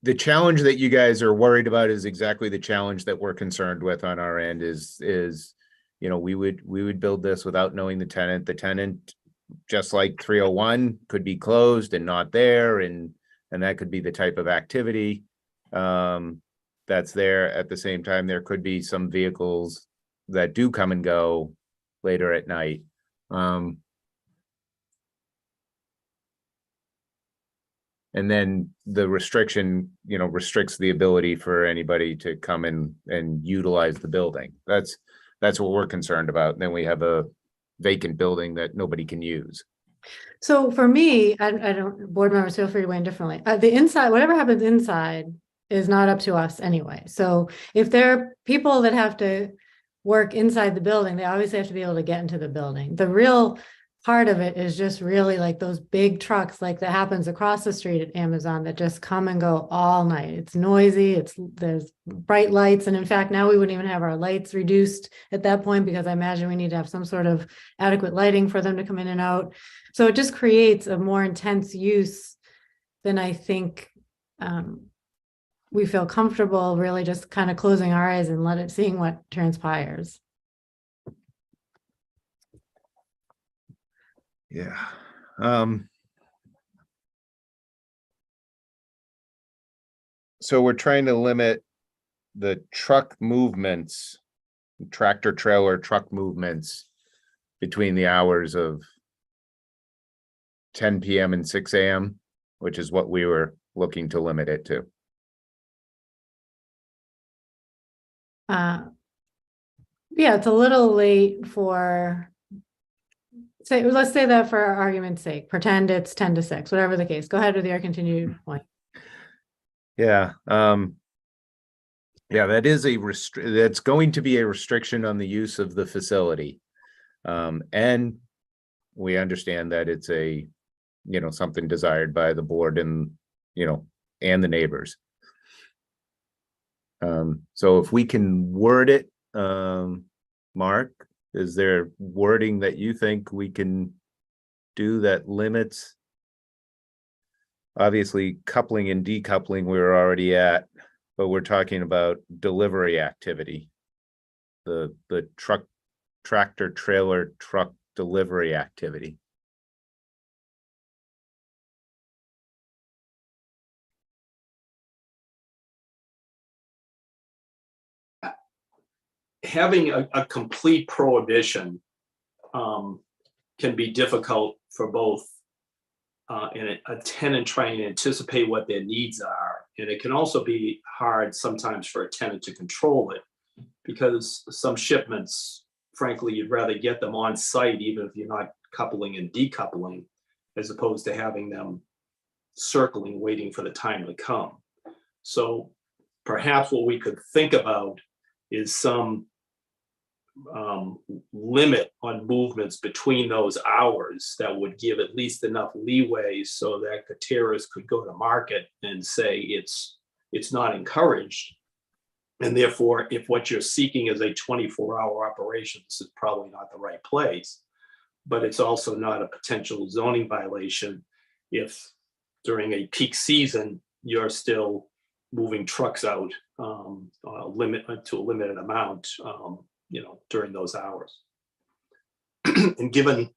the challenge that you guys are worried about is exactly the challenge that we're concerned with on our end is, you know, we would build this without knowing the tenant. The tenant, just like 301, could be closed and not there, and that could be the type of activity that's there. At the same time, there could be some vehicles that do come and go later at night. And then the restriction, you know, restricts the ability for anybody to come in and utilize the building. That's what we're concerned about. And then we have a vacant building that nobody can use. So for me, I don't, board members feel free to weigh in differently. The inside, whatever happens inside is not up to us anyway. So if there are people that have to work inside the building, they obviously have to be able to get into the building. The real part of it is just really like those big trucks like that happens across the street at Amazon that just come and go all night. It's noisy, there's bright lights, and in fact now we wouldn't even have our lights reduced at that point because I imagine we need to have some sort of adequate lighting for them to come in and out. So it just creates a more intense use than I think we feel comfortable really just kind of closing our eyes and seeing what transpires. Yeah. So we're trying to limit the truck movements, tractor trailer truck movements between the hours of 10 PM and 6 AM, which is what we were looking to limit it to. Yeah, it's a little late for, let's say that for argument's sake, pretend it's 10 to 6, whatever the case. Go ahead with your continued point. Yeah, yeah, that is that's going to be a restriction on the use of the facility. And we understand that it's a, you know, something desired by the board and, you know, and the neighbors. So if we can word it, Mark, is there wording that you think we can do that limits? Obviously, coupling and decoupling we're already at, but we're talking about delivery activity. The tractor trailer truck delivery activity. Having a complete prohibition can be difficult for both and a tenant trying to anticipate what their needs are. And it can also be hard sometimes for a tenant to control it because some shipments, frankly, you'd rather get them on site, even if you're not coupling and decoupling, as opposed to having them circling, waiting for the time to come. So perhaps what we could think about is some limit on movements between those hours that would give at least enough leeway so that Kateras could go to market and say it's it's not encouraged. And therefore, if what you're seeking is a 24-hour operation, this is probably not the right place. But it's also not a potential zoning violation if during a peak season, you're still moving trucks out on a limit to a limited amount, during those hours. And given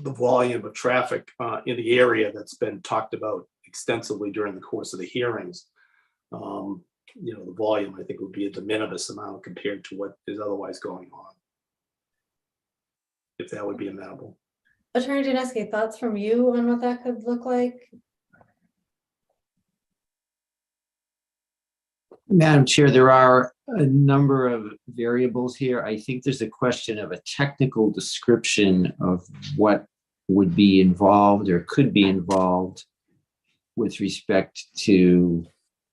the volume of traffic in the area that's been talked about extensively during the course of the hearings, the volume, I think, would be a de minimis amount compared to what is otherwise going on. If that would be amenable. Attorney Janeski, thoughts from you on what that could look like? Madam Chair, there are a number of variables here. I think there's a question of a technical description of what would be involved or could be involved with respect to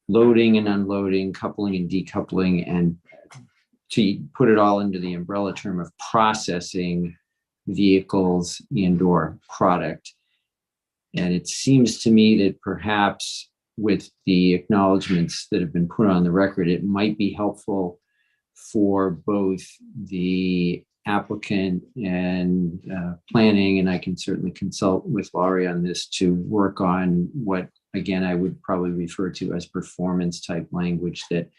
loading and unloading, coupling and decoupling, and to put it all into the umbrella term of processing vehicles and/or product. And it seems to me that perhaps with the acknowledgements that have been put on the record, it might be helpful for both the applicant and planning, and I can certainly consult with Laurie on this, to work on what, again, I would probably refer to as performance type language that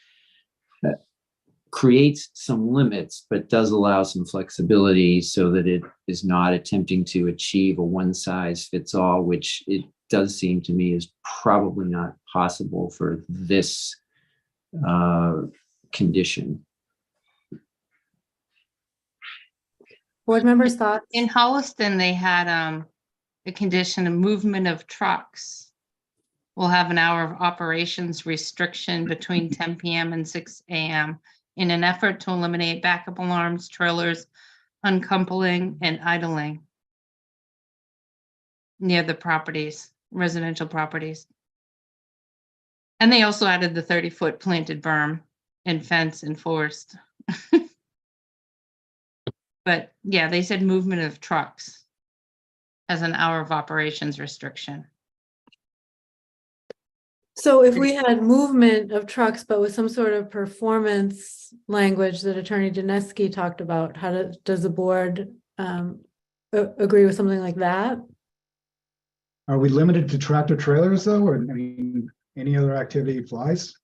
creates some limits, but does allow some flexibility so that it is not attempting to achieve a one size fits all, which it does seem to me is probably not possible for this condition. Board members' thoughts? In Holliston, they had a condition of movement of trucks. We'll have an hour of operations restriction between 10 p.m. and 6 a.m. in an effort to eliminate backup alarms, trailers, uncoupling, and idling near the properties, residential properties. And they also added the 30-foot planted berm and fence enforced. But yeah, they said movement of trucks as an hour of operations restriction. So if we had movement of trucks, but with some sort of performance language that Attorney Janeski talked about, how does the board agree with something like that? Are we limited to tractor trailers though, or any other activity applies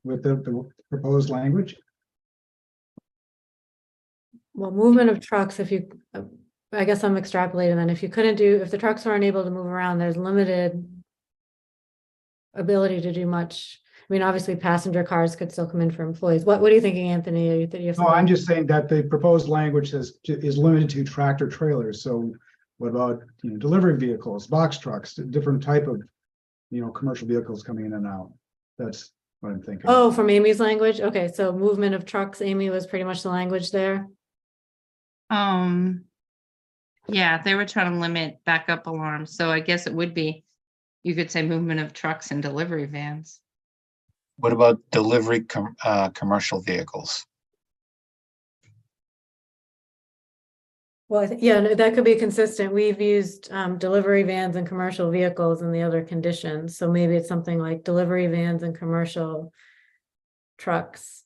with the proposed language? Well, movement of trucks, if you, I guess I'm extrapolating then, if the trucks aren't able to move around, there's limited ability to do much. I mean, obviously passenger cars could still come in for employees. What are you thinking, Anthony? No, I'm just saying that the proposed language is limited to tractor trailers. So what about, delivery vehicles, box trucks, different type of, commercial vehicles coming in and out? That's what I'm thinking. Oh, from Amy's language? Okay, so movement of trucks, Amy, was pretty much the language there. Yeah, they were trying to limit backup alarms, so I guess it would be, you could say movement of trucks and delivery vans. What about delivery commercial vehicles? Well, yeah, no, that could be consistent. We've used delivery vans and commercial vehicles in the other conditions. So maybe it's something like delivery vans and commercial trucks.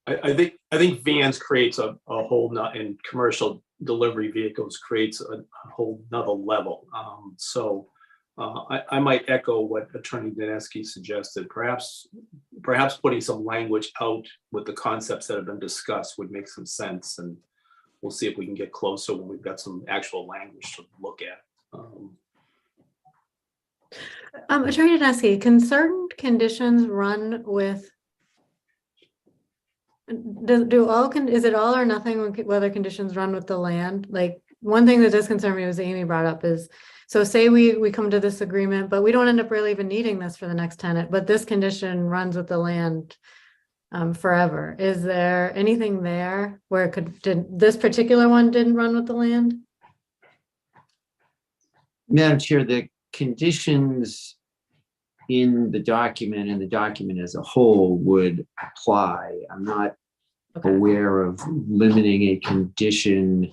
I think vans creates a whole nut, and commercial delivery vehicles creates a whole nother level. I might echo what Attorney Janeski suggested. Perhaps putting some language out with the concepts that have been discussed would make some sense, and we'll see if we can get closer when we've got some actual language to look at. Attorney Janeski, can certain conditions run with? Is it all or nothing when weather conditions run with the land? Like, one thing that does concern me was Amy brought up is, so say we come to this agreement, but we don't end up really even needing this for the next tenant, but this condition runs with the land forever. Is there anything there where this particular one didn't run with the land? Madam Chair, the conditions in the document and the document as a whole would apply. I'm not Okay. aware of limiting a condition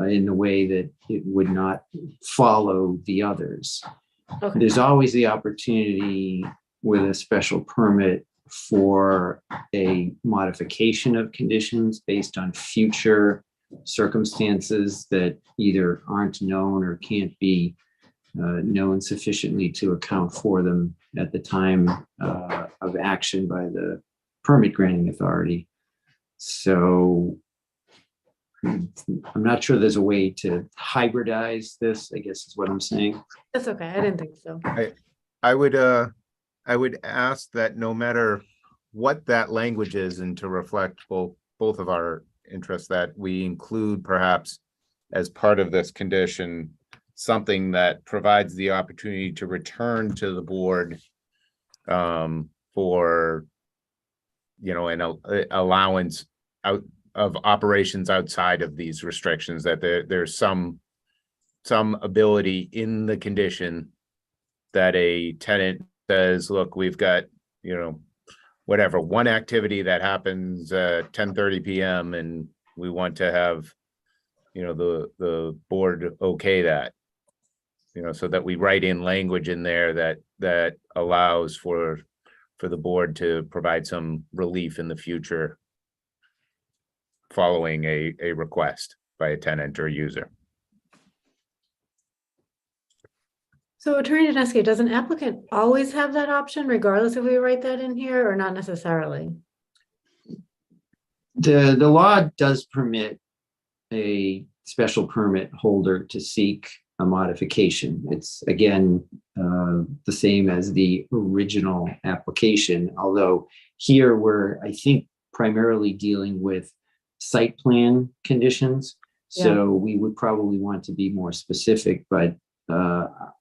in the way that it would not follow the others. Okay. There's always the opportunity with a special permit for a modification of conditions based on future circumstances that either aren't known or can't be known sufficiently to account for them at the time of action by the permit granting authority. So I'm not sure there's a way to hybridize this, I guess is what I'm saying. That's okay. I didn't think so. I would ask that no matter what that language is, and to reflect both of our interests, that we include perhaps as part of this condition, something that provides the opportunity to return to the board for, you know, an allowance out of operations outside of these restrictions, that there's some ability in the condition that a tenant says, look, we've got, you know, whatever, one activity that happens at 10:30 PM and we want to have, you know, the board okay that, you know, so that we write in language in there that allows for the board to provide some relief in the future following a request by a tenant or user. So Attorney Dineski, does an applicant always have that option regardless if we write that in here or not necessarily? The law does permit a special permit holder to seek a modification. It's again the same as the original application, although here we're, I think, primarily dealing with site plan conditions. So we would probably want to be more specific, but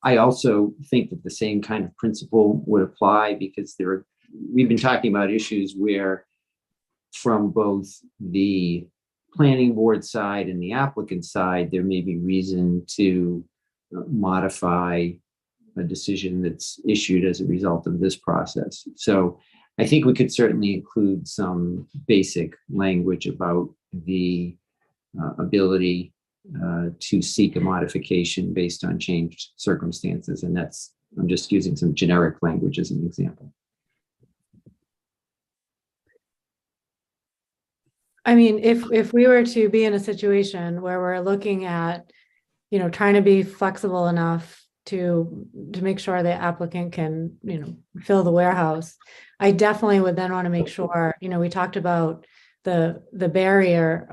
I also think that the same kind of principle would apply, because we've been talking about issues where from both the planning board side and the applicant side, there may be reason to modify a decision that's issued as a result of this process. So I think we could certainly include some basic language about the ability to seek a modification based on changed circumstances. And I'm just using some generic language as an example. I mean, if we were to be in a situation where we're looking at, you know, trying to be flexible enough to make sure the applicant can, you know, fill the warehouse, I definitely would then want to make sure, you know, we talked about the barrier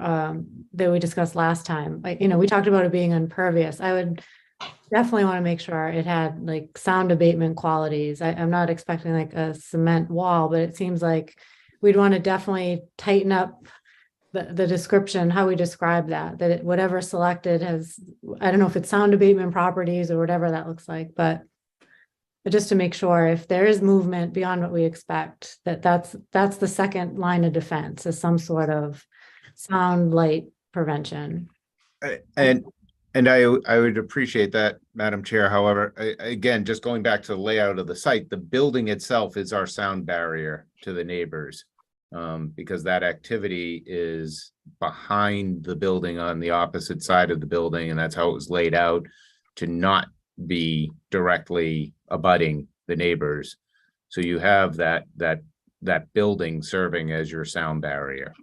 that we discussed last time. Like, you know, we talked about it being impervious. I would definitely want to make sure it had like sound abatement qualities. I'm not expecting like a cement wall, but it seems like we'd want to definitely tighten up the description, how we describe that whatever selected has, I don't know if it's sound abatement properties or whatever that looks like, but just to make sure if there is movement beyond what we expect, that's the second line of defense, is some sort of sound light prevention. And I would appreciate that, Madam Chair. However, again, just going back to the layout of the site, the building itself is our sound barrier to the neighbors. Because that activity is behind the building on the opposite side of the building, and that's how it was laid out to not be directly abutting the neighbors. So you have that building serving as your sound barrier.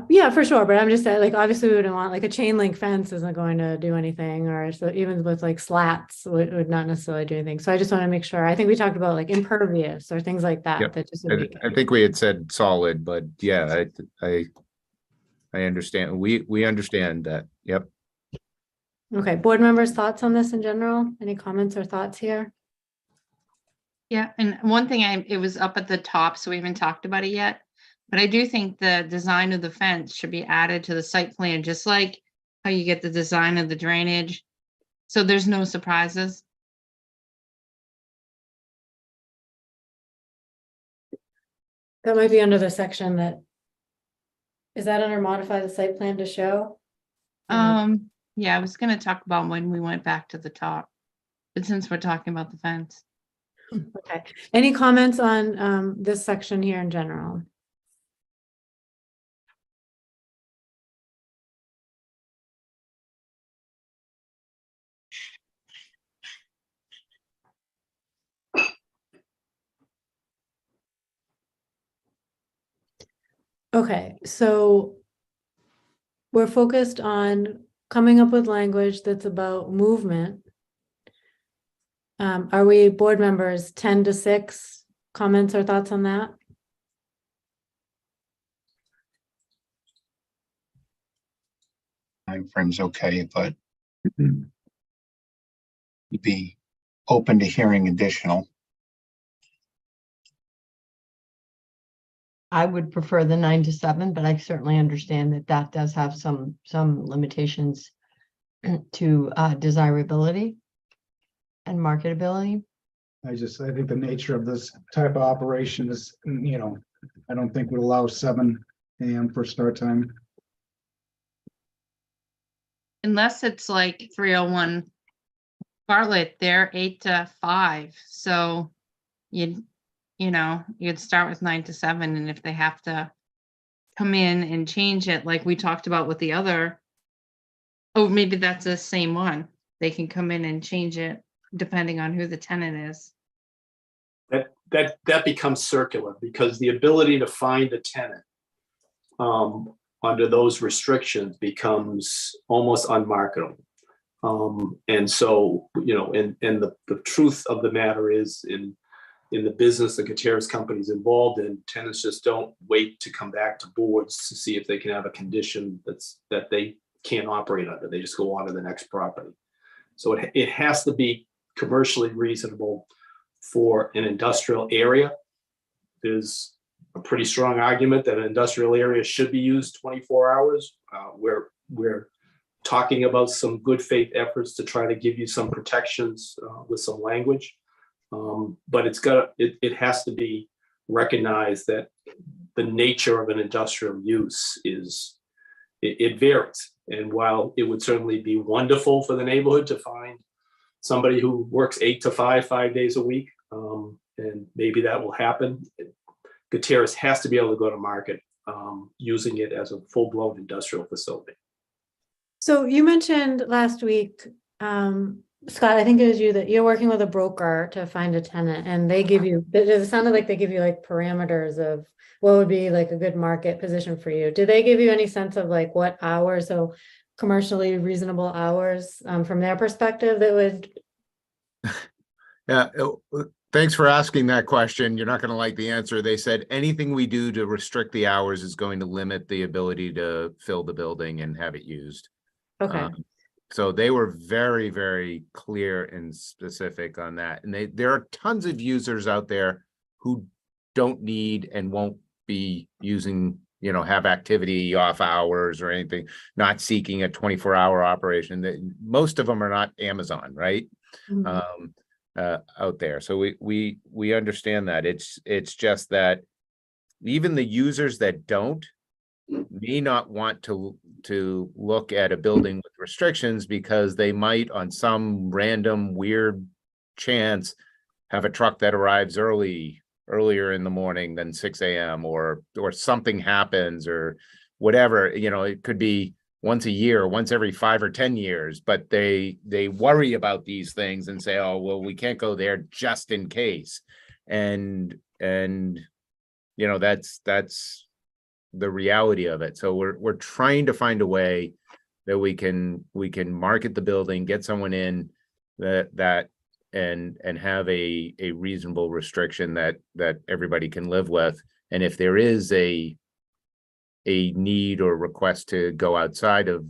Yeah, for sure. But I'm just saying, like, obviously we wouldn't want, like, a chain link fence isn't going to do anything, or so even with like slats would not necessarily do anything. So I just want to make sure. I think we talked about like impervious or things like that. Yep. That just would I think we had said solid, but yeah, I understand. We understand that. Yep. Okay, board members' thoughts on this in general? Any comments or thoughts here? Yeah, and one thing, it was up at the top, so we haven't talked about it yet. But I do think the design of the fence should be added to the site plan, just like how you get the design of the drainage. So there's no surprises. That might be under the section that, is that under modify the site plan to show? Yeah, I was gonna talk about when we went back to the top. But since we're talking about the fence. Okay, any comments on this section here in general? Okay, so we're focused on coming up with language that's about movement. Are we board members 10 to 6 comments or thoughts on that? Time frame's okay, but you'd be open to hearing additional. I would prefer the 9 to 7, but I certainly understand that that does have some limitations to desirability and marketability. I think the nature of this type of operation is, I don't think would allow 7 AM for start time. Unless it's like 301 Bartlett, they're 8 to 5. So you'd start with 9 to 7. And if they have to come in and change it, like we talked about with the other, oh, maybe that's the same one. They can come in and change it depending on who the tenant is. That becomes circular, because the ability to find a tenant under those restrictions becomes almost unmarketable. And so, and the truth of the matter is, in the business that Gutierrez Company's involved in, tenants just don't wait to come back to boards to see if they can have a condition that they can't operate under. They just go on to the next property. So it has to be commercially reasonable for an industrial area. There's a pretty strong argument that an industrial area should be used 24 hours. We're talking about some good faith efforts to try to give you some protections with some language. But it has to be recognized that the nature of an industrial use it varies. And while it would certainly be wonderful for the neighborhood to find somebody who works 8 to 5, 5 days a week, and maybe that will happen, Gutierrez has to be able to go to market using it as a full-blown industrial facility. So you mentioned last week, Scott, I think it was you, that you're working with a broker to find a tenant, and they give you, it sounded like they give you like parameters of what would be like a good market position for you. Did they give you any sense of like what hours, so commercially reasonable hours from their perspective that would? Yeah, thanks for asking that question. You're not going to like the answer. They said anything we do to restrict the hours is going to limit the ability to fill the building and have it used. Okay. So they were very, very clear and specific on that. And there are tons of users out there who don't need and won't be using, have activity off hours or anything, not seeking a 24-hour operation. Most of them are not Amazon, right? Mm-hmm. Out there. So we understand that. It's just that even the users that don't may not want to look at a building with restrictions, because they might, on some random weird chance, have a truck that arrives earlier in the morning than 6 AM, or something happens, or whatever. It could be once a year, once every 5 or 10 years, but they worry about these things and say, oh, well, we can't go there just in case. And that's the reality of it. So we're trying to find a way that we can market the building, get someone in that and have a reasonable restriction that everybody can live with. And if there is a need or request to go outside of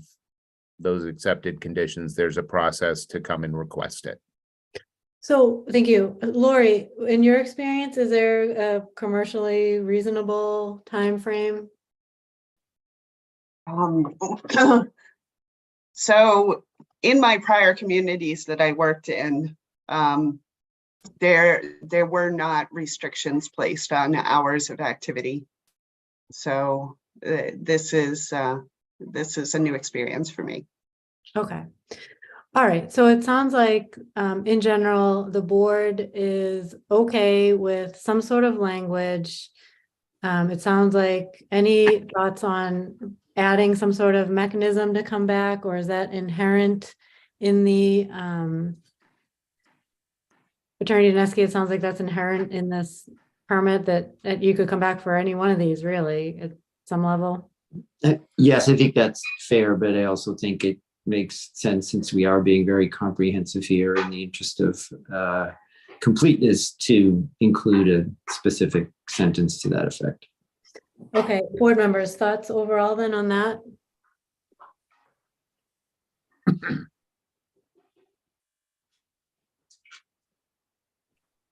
those accepted conditions, there's a process to come and request it. So thank you. Lori, in your experience, is there a commercially reasonable time frame? So in my prior communities that I worked in, there were not restrictions placed on hours of activity. So this is a new experience for me. Okay. All right, so it sounds like, in general, the board is okay with some sort of language. It sounds like any thoughts on adding some sort of mechanism to come back, or is that inherent in the, Attorney Dineski, it sounds like that's inherent in this permit that you could come back for any one of these, really, at some level? Yes, I think that's fair, but I also think it makes sense, since we are being very comprehensive here in the interest of completeness, to include a specific sentence to that effect. Okay, board members, thoughts overall then on that?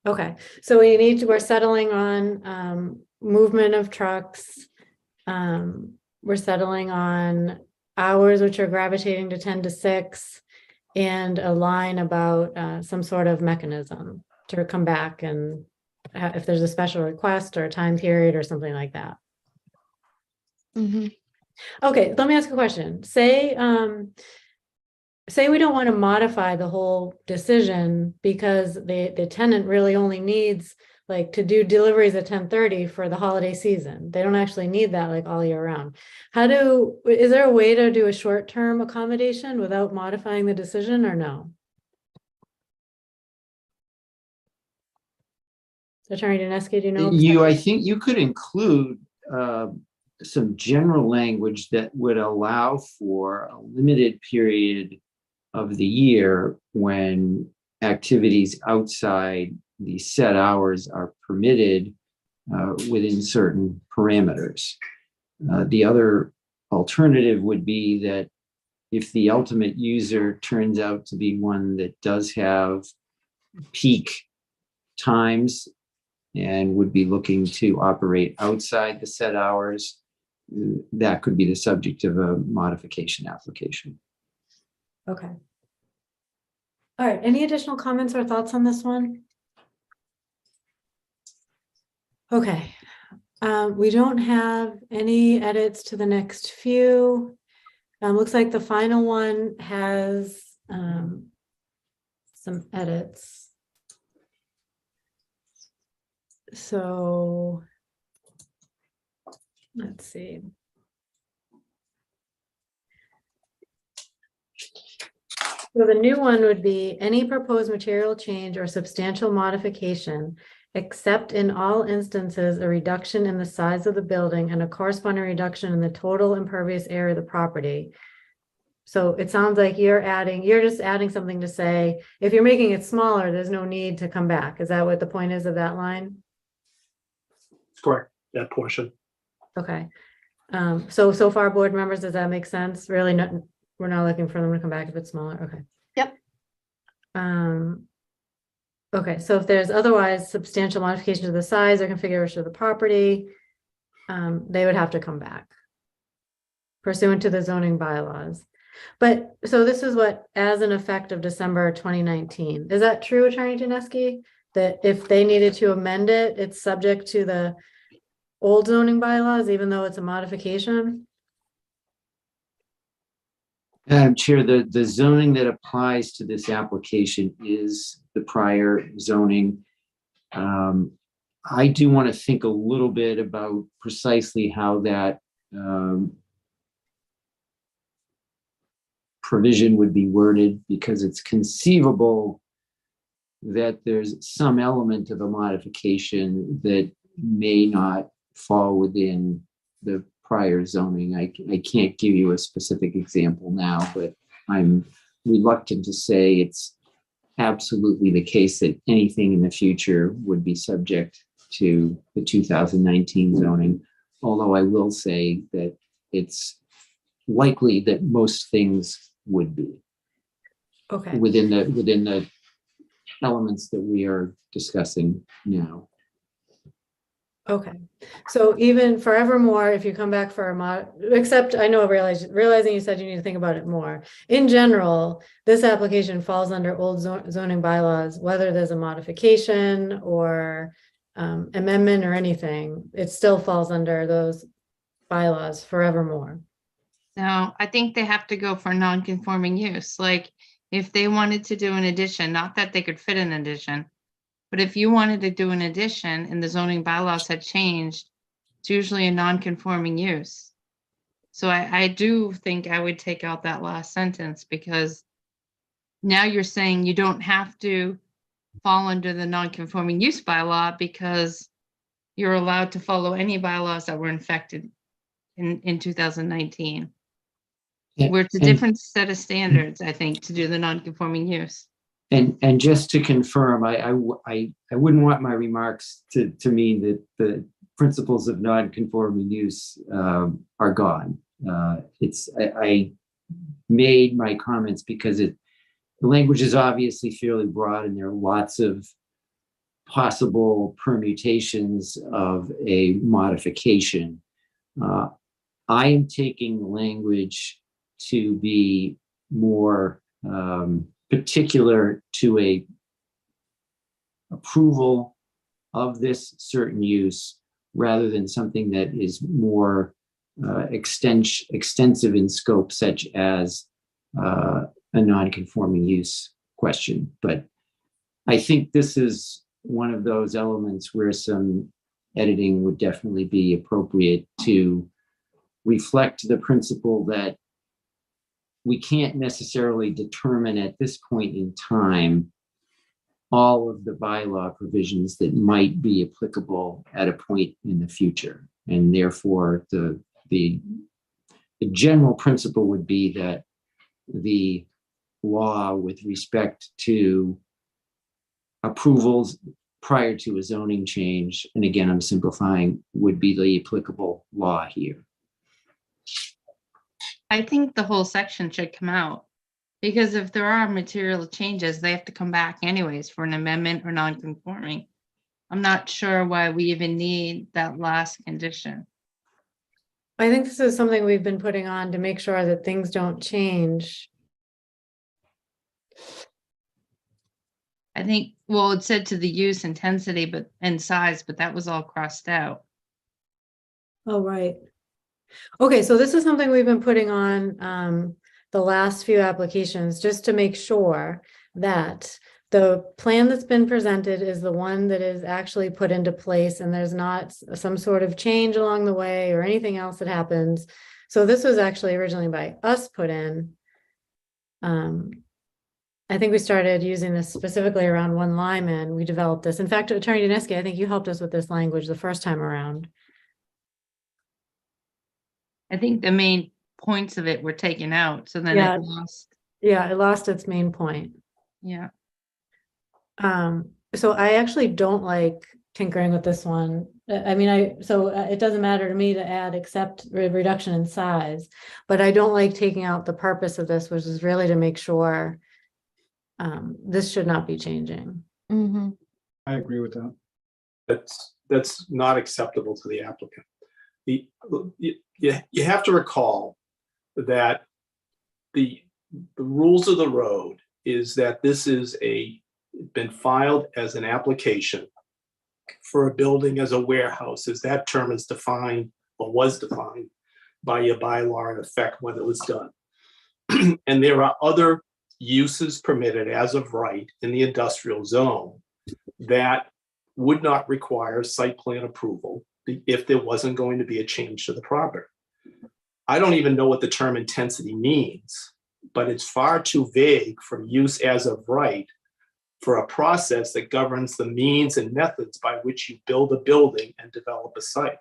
Okay, so we're settling on movement of trucks. We're settling on hours which are gravitating to 10 to 6, and a line about some sort of mechanism to come back and if there's a special request or a time period or something like that. Mhm. Okay, let me ask a question. Say we don't want to modify the whole decision because the tenant really only needs like to do deliveries at 10:30 for the holiday season. They don't actually need that like all year round. Is there a way to do a short-term accommodation without modifying the decision, or no? Attorney Dineski, do you know? I think you could include some general language that would allow for a limited period of the year when activities outside the set hours are permitted within certain parameters. The other alternative would be that if the ultimate user turns out to be one that does have peak times and would be looking to operate outside the set hours, that could be the subject of a modification application. Okay. All right, any additional comments or thoughts on this one? Okay, we don't have any edits to the next few. Looks like the final one has some edits. So let's see. So the new one would be any proposed material change or substantial modification, except in all instances, a reduction in the size of the building and a corresponding reduction in the total impervious area of the property. So it sounds like you're just adding something to say, if you're making it smaller, there's no need to come back. Is that what the point is of that line? Correct, that portion. Okay. So far, board members, does that make sense? Really, we're not looking for them to come back if it's smaller. Okay. Yep. Okay, so if there's otherwise substantial modification to the size or configuration of the property, they would have to come back pursuant to the zoning bylaws. But so this is what, as an effect of December 2019. Is that true, Attorney Dineski? That if they needed to amend it, it's subject to the old zoning bylaws, even though it's a modification? Chair, the zoning that applies to this application is the prior zoning. I do want to think a little bit about precisely how that provision would be worded, because it's conceivable that there's some element of a modification that may not fall within the prior zoning. I can't give you a specific example now, but I'm reluctant to say it's absolutely the case that anything in the future would be subject to the 2019 zoning. Although I will say that it's likely that most things would be Okay. within the elements that we are discussing now. Okay, so even forevermore, if you come back for a except I know realizing you said you need to think about it more. In general, this application falls under old zoning bylaws, whether there's a modification or amendment or anything, it still falls under those bylaws forevermore. No, I think they have to go for non-conforming use. Like, if they wanted to do an addition, not that they could fit an addition, but if you wanted to do an addition and the zoning bylaws had changed, it's usually a non-conforming use. So I do think I would take out that last sentence, because now you're saying you don't have to fall under the non-conforming use bylaw because you're allowed to follow any bylaws that were infected in 2019. Yeah, Where it's a and- different set of standards, I think, to do the non-conforming use. And just to confirm, I wouldn't want my remarks to mean that the principles of non-conforming use are gone. I made my comments because the language is obviously fairly broad, and there are lots of possible permutations of a modification. I am taking the language to be more particular to a approval of this certain use, rather than something that is more extensive in scope, such as a non-conforming use question. But I think this is one of those elements where some editing would definitely be appropriate to reflect the principle that we can't necessarily determine at this point in time all of the bylaw provisions that might be applicable at a point in the future. And therefore, the general principle would be that the law with respect to approvals prior to a zoning change, and again, I'm simplifying, would be the applicable law here. I think the whole section should come out, because if there are material changes, they have to come back anyways for an amendment or non-conforming. I'm not sure why we even need that last condition. I think this is something we've been putting on to make sure that things don't change. I think, well, it said to the use intensity, and size, but that was all crossed out. Oh, right. Okay, so this is something we've been putting on the last few applications, just to make sure that the plan that's been presented is the one that is actually put into place, and there's not some sort of change along the way or anything else that happens. So this was actually originally by us put in. I think we started using this specifically around One Lyman. We developed this. In fact, Attorney Daneski, I think you helped us with this language the first time around. I think the main points of it were taken out, so then Yeah. it lost. Yeah, it lost its main point. Yeah. So I actually don't like tinkering with this one. I mean, it doesn't matter to me to add except reduction in size, but I don't like taking out the purpose of this, which is really to make sure this should not be changing. Mhm. I agree with that. That's not acceptable to the applicant. You have to recall that the rules of the road is that this is been filed as an application for a building as a warehouse, as that term is defined or was defined by your bylaw in effect when it was done. And there are other uses permitted as of right in the industrial zone that would not require site plan approval if there wasn't going to be a change to the property. I don't even know what the term intensity means, but it's far too vague from use as of right for a process that governs the means and methods by which you build a building and develop a site.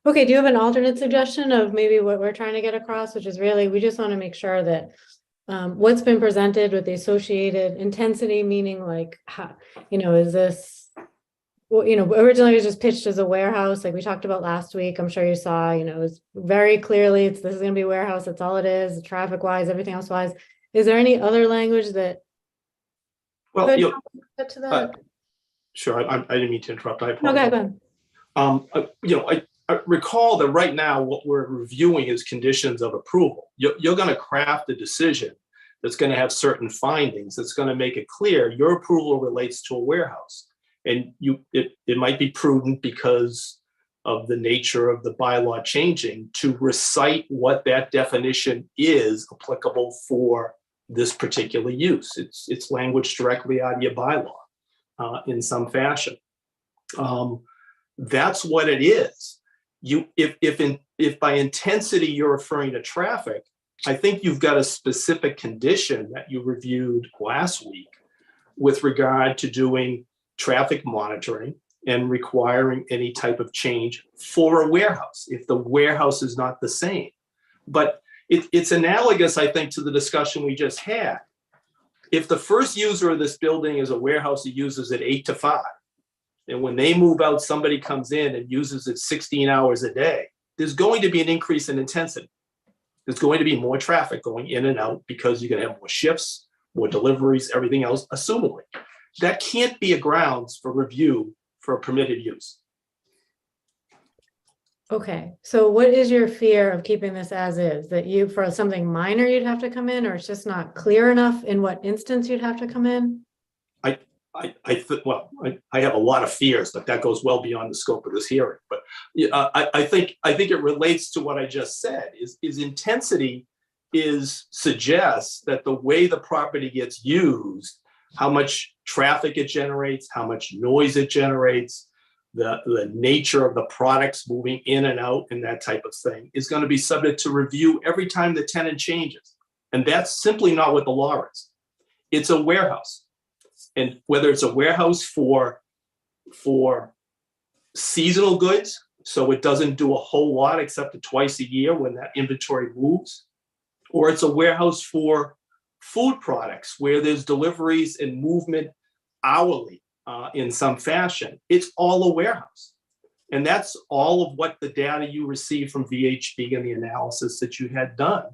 Okay, do you have an alternate suggestion of maybe what we're trying to get across, which is really, we just want to make sure that what's been presented with the associated intensity, meaning like, how, is this, well, originally it was just pitched as a warehouse, like we talked about last week. I'm sure you saw, it was very clearly, this is going to be a warehouse. That's all it is, traffic wise, everything else wise. Is there any other language that? Well, could you get to that? sure, I didn't mean to interrupt. I Okay, apologize. go ahead. I recall that right now what we're reviewing is conditions of approval. You're going to craft a decision that's going to have certain findings, that's going to make it clear your approval relates to a warehouse. And it might be prudent because of the nature of the bylaw changing to recite what that definition is applicable for this particular use. It's language directly out of your bylaw in some fashion. That's what it is. If by intensity you're referring to traffic, I think you've got a specific condition that you reviewed last week with regard to doing traffic monitoring and requiring any type of change for a warehouse if the warehouse is not the same. But it's analogous, I think, to the discussion we just had. If the first user of this building is a warehouse that uses it 8 to 5, and when they move out, somebody comes in and uses it 16 hours a day, there's going to be an increase in intensity. There's going to be more traffic going in and out because you're going to have more shifts, more deliveries, everything else, assumably. That can't be a grounds for review for a permitted use. Okay, so what is your fear of keeping this as is? That you, for something minor, you'd have to come in, or it's just not clear enough in what instance you'd have to come in? I have a lot of fears, but that goes well beyond the scope of this hearing. But I think it relates to what I just said. Is intensity suggests that the way the property gets used, how much traffic it generates, how much noise it generates, the nature of the products moving in and out, and that type of thing is going to be subject to review every time the tenant changes. And that's simply not what the law is. It's a warehouse. And whether it's a warehouse for seasonal goods, so it doesn't do a whole lot except twice a year when that inventory moves, or it's a warehouse for food products where there's deliveries and movement hourly in some fashion, it's all a warehouse. And that's all of what the data you received from VHB and the analysis that you had done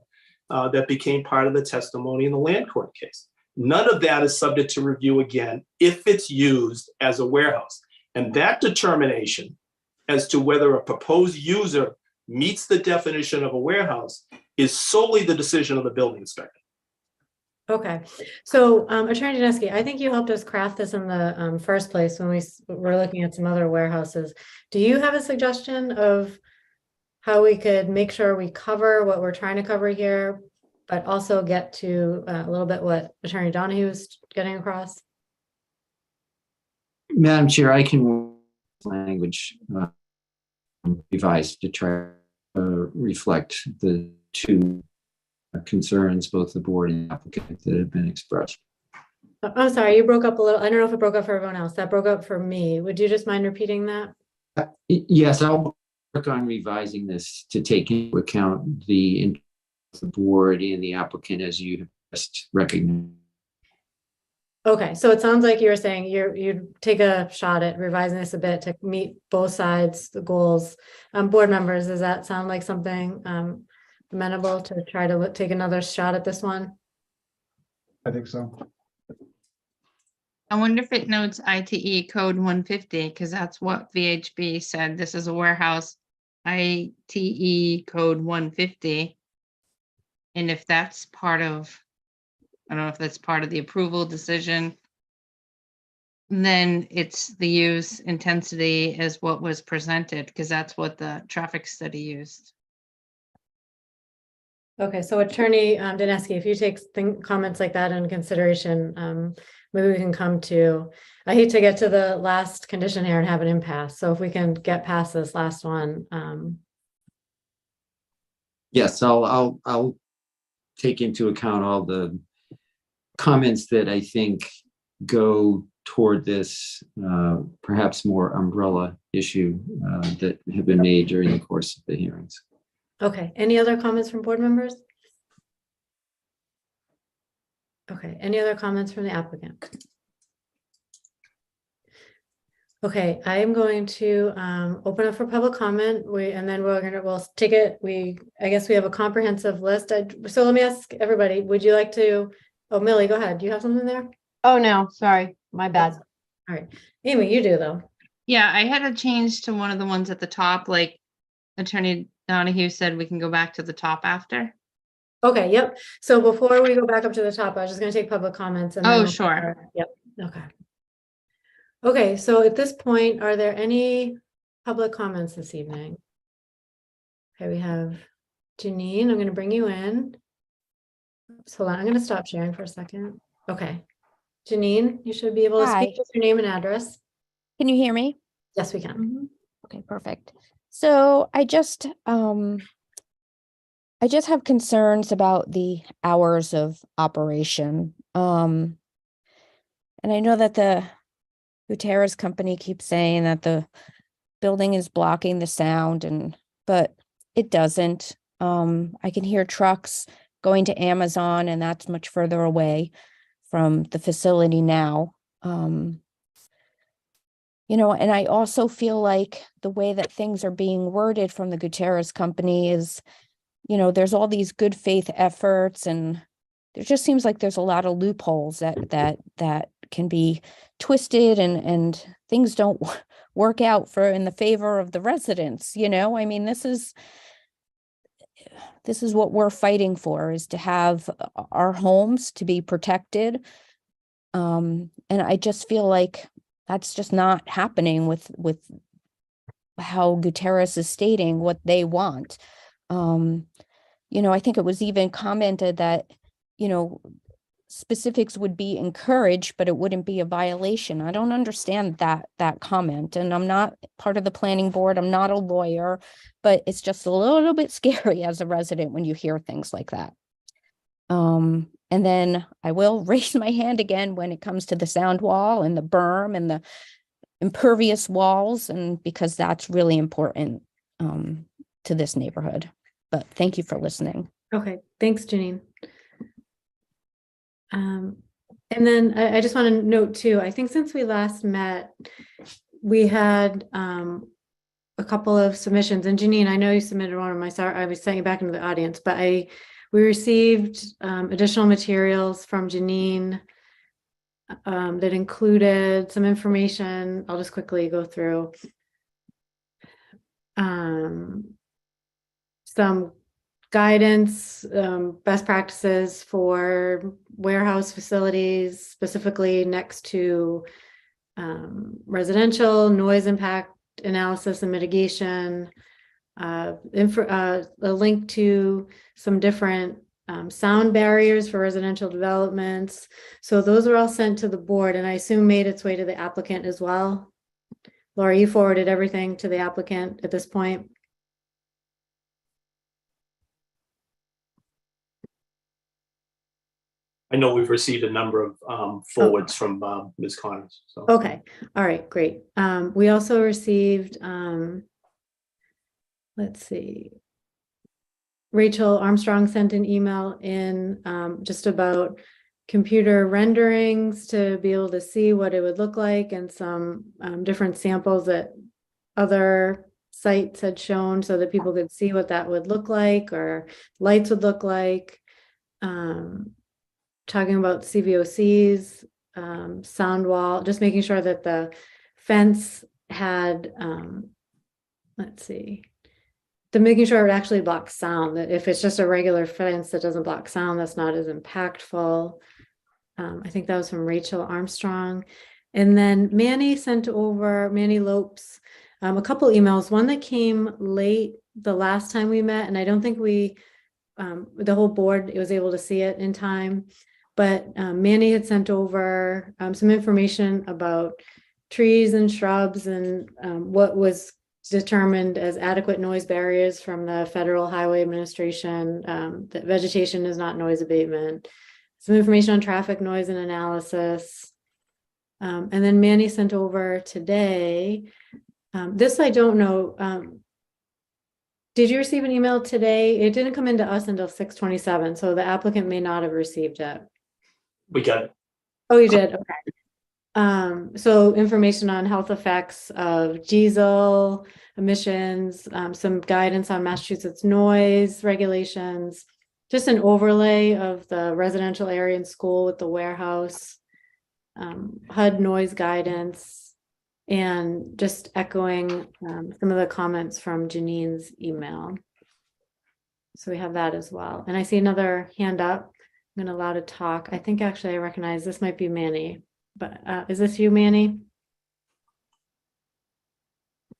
that became part of the testimony in the land court case. None of that is subject to review again if it's used as a warehouse. And that determination as to whether a proposed user meets the definition of a warehouse is solely the decision of the building inspector. Okay, so Attorney Janeski, I think you helped us craft this in the first place when we were looking at some other warehouses. Do you have a suggestion of how we could make sure we cover what we're trying to cover here, but also get to a little bit what Attorney Donahue is getting across? Madam Chair, I can language revised to try to reflect the two concerns, both the board and the applicant, that have been expressed. I'm sorry, you broke up a little. I don't know if it broke up for everyone else. That broke up for me. Would you just mind repeating that? Yes, I'll work on revising this to take into account the board and the applicant as you have just recognized. Okay, so it sounds like you were saying you'd take a shot at revising this a bit to meet both sides, the goals. Board members, does that sound like something amenable to try to take another shot at this one? I think so. I wonder if it notes ITE code 150, because that's what VHB said. This is a warehouse, ITE code 150. And if that's part of, I don't know if that's part of the approval decision, then it's the use intensity as what was presented, because that's what the traffic study used. Okay, so Attorney Janeski, if you take comments like that into consideration, maybe we can come to, I hate to get to the last condition here and have an impasse. So if we can get past this last one. Yes, I'll take into account all the comments that I think go toward this perhaps more umbrella issue that have been made during the course of the hearings. Okay, any other comments from board members? Okay, any other comments from the applicant? Okay, I am going to open up for public comment. We'll take it. I guess we have a comprehensive list. So let me ask everybody, would you like to, oh, Millie, go ahead. Do you have something there? Oh, no, sorry, my bad. All right, Amy, you do though. Yeah, I had a change to one of the ones at the top, like Attorney Donahue said, we can go back to the top after. Okay, yep. So before we go back up to the top, I was just going to take public comments. And Oh, sure. Yep. Okay. Okay, so at this point, are there any public comments this evening? Okay, we have Janine, I'm gonna bring you in. Oops, hold on, I'm gonna stop sharing for a second. Okay. Janine, you should be able to speak Hi. with your name and address. Can you hear me? Yes, we can. Okay, perfect. So I just have concerns about the hours of operation. And I know that the Gutierrez company keeps saying that the building is blocking the sound, but it doesn't. I can hear trucks going to Amazon, and that's much further away from the facility now. You know, and I also feel like the way that things are being worded from the Gutierrez company is, you know, there's all these good faith efforts, and there just seems like there's a lot of loopholes that can be twisted, and things don't work out in the favor of the residents. You know, I mean, this is what we're fighting for, is to have our homes to be protected. And I just feel like that's just not happening with how Gutierrez is stating what they want. You know, I think it was even commented that, you know, specifics would be encouraged, but it wouldn't be a violation. I don't understand that comment, and I'm not part of the planning board. I'm not a lawyer, but it's just a little bit scary as a resident when you hear things like that. And then I will raise my hand again when it comes to the sound wall and the berm and the impervious walls, and because that's really important to this neighborhood. But thank you for listening. Okay, thanks, Janine. And then I just want to note too, I think since we last met, we had a couple of submissions, and Janine, I know you submitted one of my, sorry, I was sending you back into the audience, but we received additional materials from Janine that included some information. I'll just quickly go through some guidance, best practices for warehouse facilities, specifically next to residential, noise impact analysis and mitigation, a link to some different sound barriers for residential developments. So those are all sent to the board, and I assume made its way to the applicant as well. Laura, you forwarded everything to the applicant at this point? I know we've received a number of forwards from Ms. Connors. So. Okay, all right, great. We also received, let's see, Rachel Armstrong sent an email in just about computer renderings to be able to see what it would look like, and some different samples that other sites had shown so that people could see what that would look like or lights would look like. Talking about CVOCs, sound wall, just making sure that the fence had, let's see, making sure it actually blocks sound, that if it's just a regular fence that doesn't block sound, that's not as impactful. I think that was from Rachel Armstrong. And then Manny Lopes, a couple emails, one that came late the last time we met, and I don't think the whole board was able to see it in time. But Manny had sent over some information about trees and shrubs and what was determined as adequate noise barriers from the Federal Highway Administration, that vegetation is not noise abatement, some information on traffic noise and analysis. And then Manny sent over today, this I don't know, did you receive an email today? It didn't come into us until 6:27, so the applicant may not have received it. We got it. Oh, you did? Okay. So information on health effects of diesel emissions, some guidance on Massachusetts noise regulations, just an overlay of the residential area and school with the warehouse, HUD noise guidance, and just echoing some of the comments from Janine's email. So we have that as well. And I see another hand up. I'm going to allow to talk. I think actually I recognize this might be Manny, but is this you, Manny?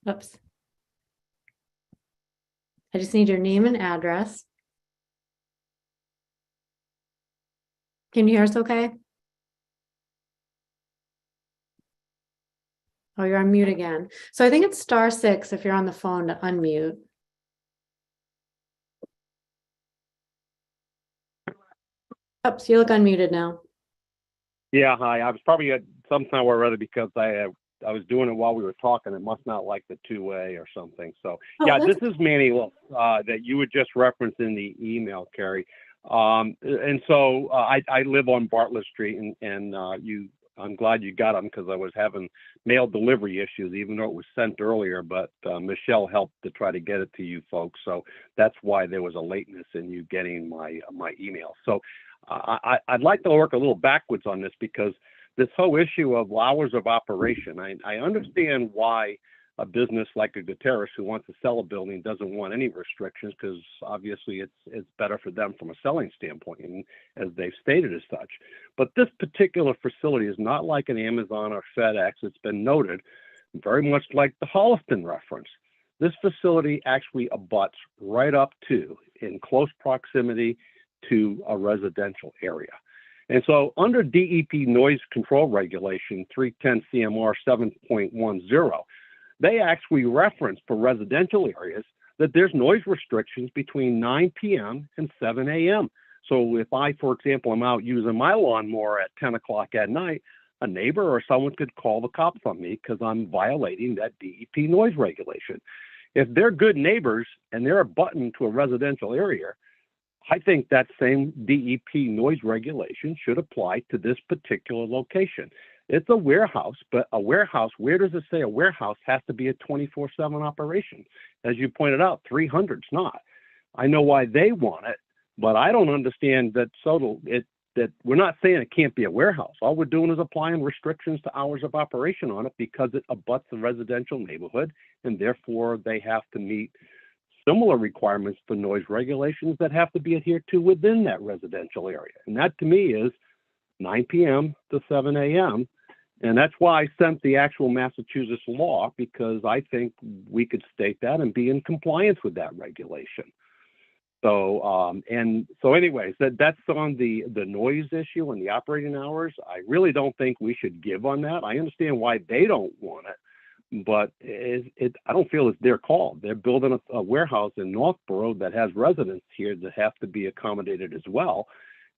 Oops. I just need your name and address. Can you hear us okay? Oh, you're on mute again. So I think it's *6 if you're on the phone to unmute. Oh, so you look unmuted now. Yeah, hi. I was probably at sometime or other because I was doing it while we were talking. It must not like the two-way or something. So Oh, yeah, that's- this is Manny that you would just reference in the email, Carrie. And so I live on Bartlett Street, and I'm glad you got them because I was having mail delivery issues, even though it was sent earlier. But Michelle helped to try to get it to you folks, so that's why there was a lateness in you getting my email. So I'd like to work a little backwards on this because this whole issue of hours of operation, I understand why a business like a Gutierrez who wants to sell a building doesn't want any restrictions because obviously it's better for them from a selling standpoint, and as they've stated as such. But this particular facility is not like an Amazon or FedEx. It's been noted, very much like the Holliston reference. This facility actually abuts right up to, in close proximity to, a residential area. And so under DEP noise control regulation 310 CMR 7.10, they actually reference for residential areas that there's noise restrictions between 9 p.m. and 7 a.m. So if I, for example, am out using my lawnmower at 10 o'clock at night, a neighbor or someone could call the cops on me because I'm violating that DEP noise regulation. If they're good neighbors and they're abutting to a residential area, I think that same DEP noise regulation should apply to this particular location. It's a warehouse, but a warehouse, where does it say a warehouse has to be a 24/7 operation? As you pointed out, 300's not. I know why they want it, but I don't understand that that we're not saying it can't be a warehouse. All we're doing is applying restrictions to hours of operation on it because it abuts the residential neighborhood, and therefore they have to meet similar requirements for noise regulations that have to be adhered to within that residential area. And that to me is 9 p.m. to 7 a.m. And that's why I sent the actual Massachusetts law, because I think we could state that and be in compliance with that regulation. So, anyways, that's on the noise issue and the operating hours. I really don't think we should give on that. I understand why they don't want it, but I don't feel it's their call. They're building a warehouse in Northborough that has residents here that have to be accommodated as well.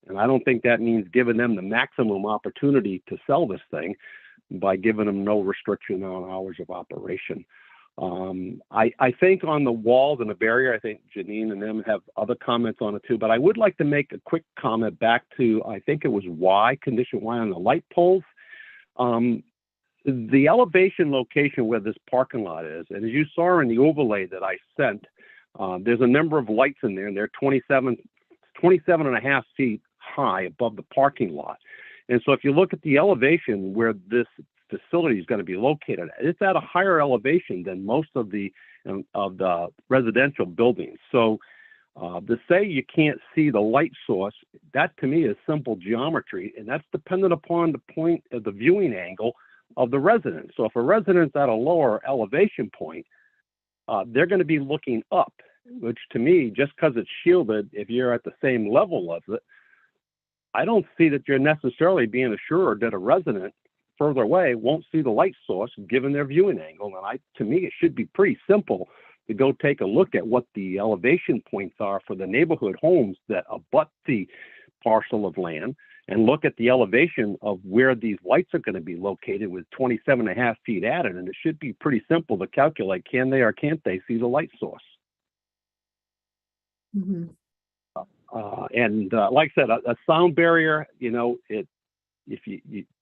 And I don't think that means giving them the maximum opportunity to sell this thing by giving them no restriction on hours of operation. I think on the walls and the barrier, I think Janine and them have other comments on it too, but I would like to make a quick comment back to, I think it was condition Y on the light poles. The elevation location where this parking lot is, and as you saw in the overlay that I sent, there's a number of lights in there, and they're 27 and a half feet high above the parking lot. And so if you look at the elevation where this facility is going to be located, it's at a higher elevation than most of the residential buildings. So to say you can't see the light source, that to me is simple geometry, and that's dependent upon the point of the viewing angle of the resident. So if a resident's at a lower elevation point, they're going to be looking up, which to me, just because it's shielded, if you're at the same level of it, I don't see that you're necessarily being assured that a resident further away won't see the light source given their viewing angle. And to me, it should be pretty simple to go take a look at what the elevation points are for the neighborhood homes that abut the parcel of land and look at the elevation of where these lights are going to be located with 27 and a half feet added. And it should be pretty simple to calculate, can they or can't they see the light source? Mhm. Like I said, a sound barrier,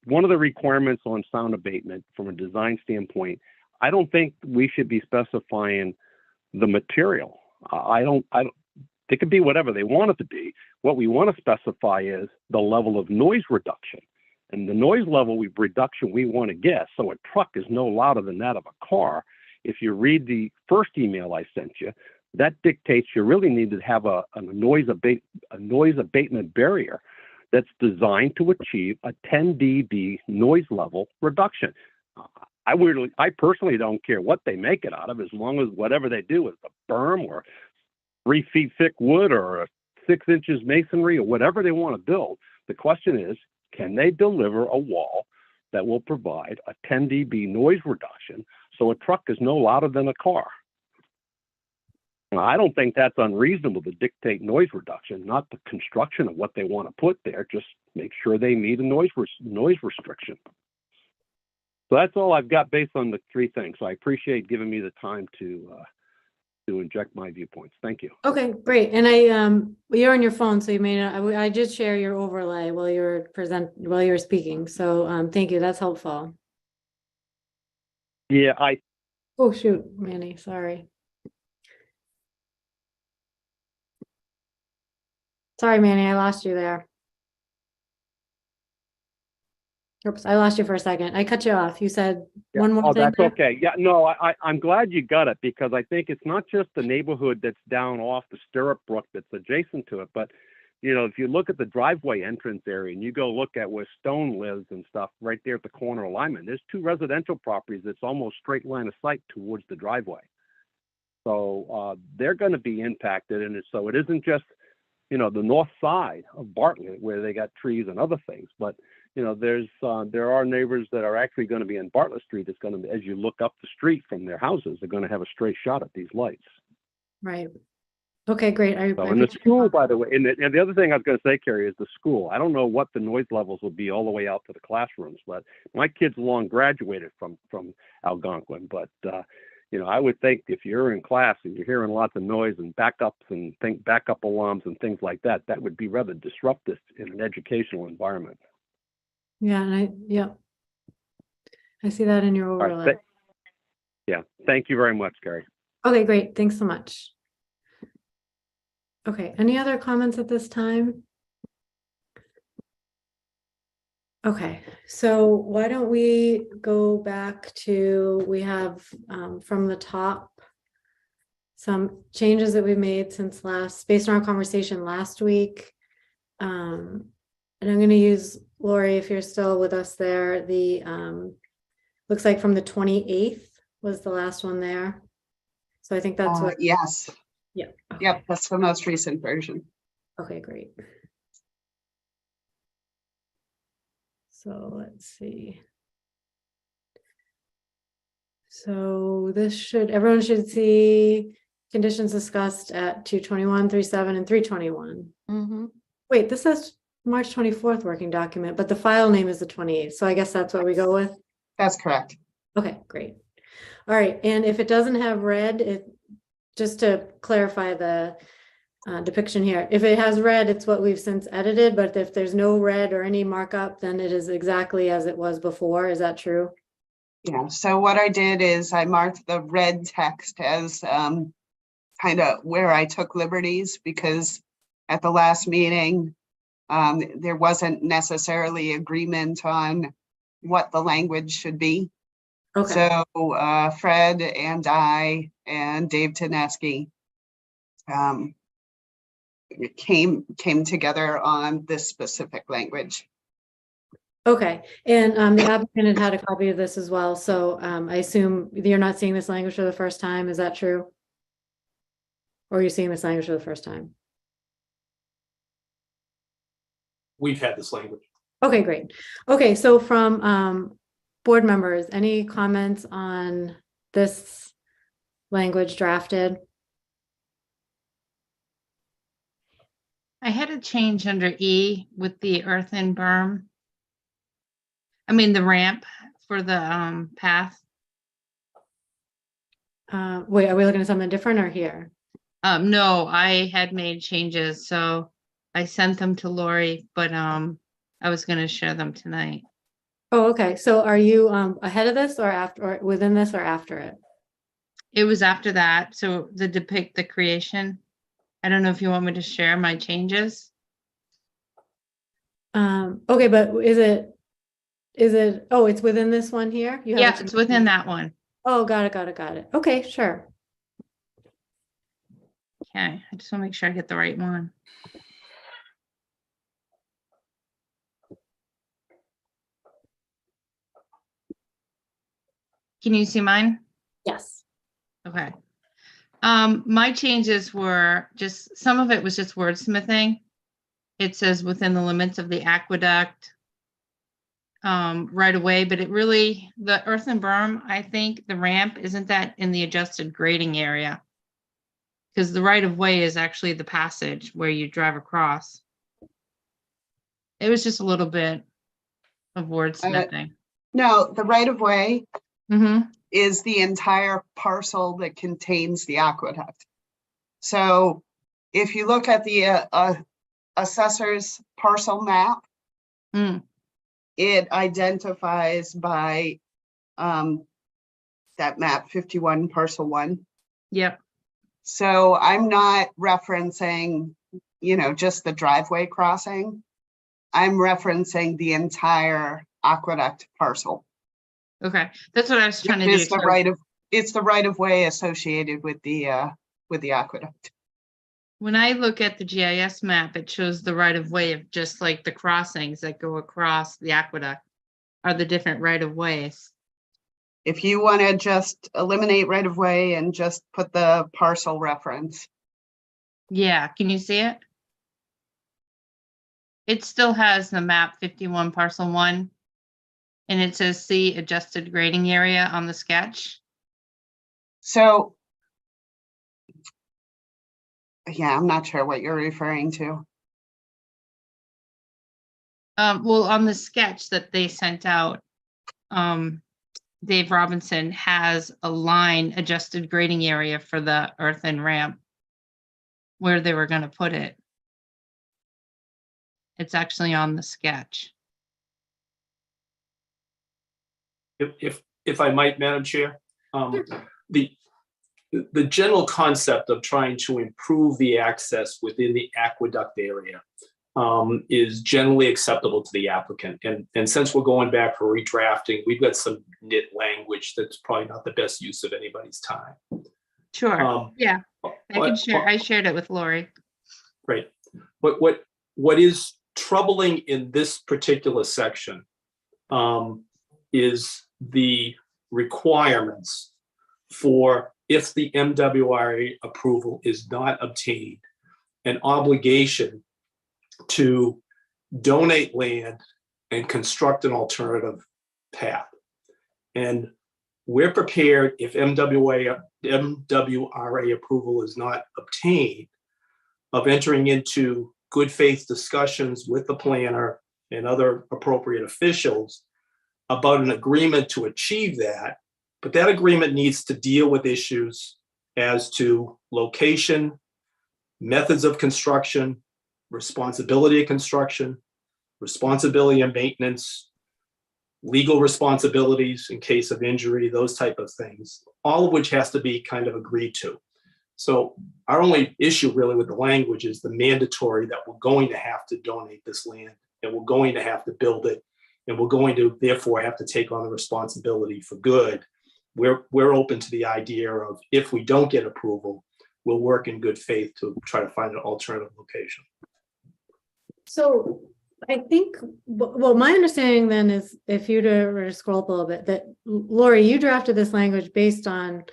one of the requirements on sound abatement from a design standpoint, I don't think we should be specifying the material. It could be whatever they want it to be. What we want to specify is the level of noise reduction. And the noise level reduction we want to get, so a truck is no louder than that of a car. If you read the first email I sent you, that dictates you really need to have a noise abatement barrier that's designed to achieve a 10 dB noise level reduction. I personally don't care what they make it out of, as long as whatever they do is a berm or 3 feet thick wood or 6 inches masonry or whatever they want to build. The question is, can they deliver a wall that will provide a 10 dB noise reduction so a truck is no louder than a car? Now, I don't think that's unreasonable to dictate noise reduction, not the construction of what they want to put there. Just make sure they meet a noise restriction. So that's all I've got based on the 3 things. So I appreciate giving me the time to inject my viewpoints. Thank you. Okay, great. And you're on your phone, so you may not, I did share your overlay while you were speaking. So, thank you. That's helpful. Yeah, Oh, shoot, Manny, sorry. Sorry, Manny, I lost you there. Oops, I lost you for a second. I cut you off. You said one more oh, thing. that's there? okay. Yeah, no, I'm glad you got it, because I think it's not just the neighborhood that's down off the Stirrup Brook that's adjacent to it, but you know, if you look at the driveway entrance area and you go look at where Stone lives and stuff right there at the corner alignment, there's 2 residential properties that's almost straight line of sight towards the driveway. So they're going to be impacted, and so it isn't just, you know, the north side of Bartlett where they got trees and other things, but you know, there are neighbors that are actually going to be in Bartlett Street. It's going to, as you look up the street from their houses, they're going to have a straight shot at these lights. Right. Okay, great. So, and the school, by the way, and the other thing I was going to say, Carrie, is the school. I don't know what the noise levels will be all the way out to the classrooms, but my kids long graduated from Algonquin. But you know, I would think if you're in class and you're hearing lots of noise and backups and backup alarms and things like that, that would be rather disruptive in an educational environment. Yeah, and I see that in your All right, overlay. yeah, thank you very much, Carrie. Okay, great. Thanks so much. Okay, any other comments at this time? Okay, so why don't we go back to, we have from the top some changes that we made since based on our conversation last week. And I'm going to use, Lori, if you're still with us there, looks like from the 28th was the last one there. So I think that's what. Yes. Yeah. Okay. Yep, that's the most recent version. Okay, great. So let's see. So everyone should see conditions discussed at 221, 37, and 321. Mm-hmm. Wait, this says March 24th working document, but the file name is the 28th. So I guess that's what we go with. That's correct. Okay, great. All right, and if it doesn't have red, just to clarify the depiction here, if it has red, it's what we've since edited, but if there's no red or any markup, then it is exactly as it was before. Is that true? Yeah, so what I did is I marked the red text as kind of where I took liberties, because at the last meeting, there wasn't necessarily agreement on what the language should be. Okay. So Fred and I and Dave Teneski came together on this specific language. Okay, and the applicant had a copy of this as well, so I assume you're not seeing this language for the first time, is that true? Or are you seeing this language for the first time? We've had this language. Okay, great. Okay, so from board members, any comments on this language drafted? I had a change under E with the earthen berm. I mean, the ramp for the path. Wait, are we looking at something different or here? No, I had made changes, so I sent them to Lori, but I was gonna share them tonight. Oh, okay. So are you ahead of this or after, or within this or after it? It was after that, so to depict the creation. I don't know if you want me to share my changes. Okay, but is it, oh, it's within this one here? You have Yeah, it- it's within that one. Oh, got it. Okay, sure. Okay, I just want to make sure I get the right one. Can you see mine? Yes. Okay. My changes were just, some of it was just wordsmithing. It says within the limits of the aqueduct right away, but it really, the earth and berm, I think the ramp, isn't that in the adjusted grading area? Because the right of way is actually the passage where you drive across. It was just a little bit of wordsmithing. No, the right of way Mm-hmm. is the entire parcel that contains the aqueduct. So if you look at the assessor's parcel map, Mm. it identifies by that map 51 parcel 1. Yep. So I'm not referencing, just the driveway crossing. I'm referencing the entire aqueduct parcel. Okay, that's what I was trying to do. It's the So it's the right of way associated with the aqueduct. when I look at the GIS map, it shows the right of way of just like the crossings that go across the aqueduct are the different right of ways. If you want to just eliminate right of way and just put the parcel reference. Yeah, can you see it? It still has the map 51 parcel 1. And it says see adjusted grading area on the sketch. So, yeah, I'm not sure what you're referring to. Well, on the sketch that they sent out, Dave Robinson has a line adjusted grading area for the earthen ramp where they were going to put it. It's actually on the sketch. If I might, Madam Chair, the general concept of trying to improve the access within the aqueduct area is generally acceptable to the applicant. And since we're going back for redrafting, we've got some knit language that's probably not the best use of anybody's time. Sure. Yeah, I can share. I shared it with Lori. Great. What is troubling in this particular section is the requirements for, if the MWRA approval is not obtained, an obligation to donate land and construct an alternative path. And we're prepared, if MWRA approval is not obtained, of entering into good faith discussions with the planner and other appropriate officials about an agreement to achieve that. But that agreement needs to deal with issues as to location, methods of construction, responsibility of construction, responsibility and maintenance, legal responsibilities in case of injury, those type of things, all of which has to be kind of agreed to. So our only issue really with the language is the mandatory that we're going to have to donate this land and we're going to have to build it and we're going to therefore have to take on the responsibility for good. We're open to the idea of, if we don't get approval, we'll work in good faith to try to find an alternative location. So I think, well, my understanding then is, if you were to scroll up a little bit, that Lori, you drafted this language based on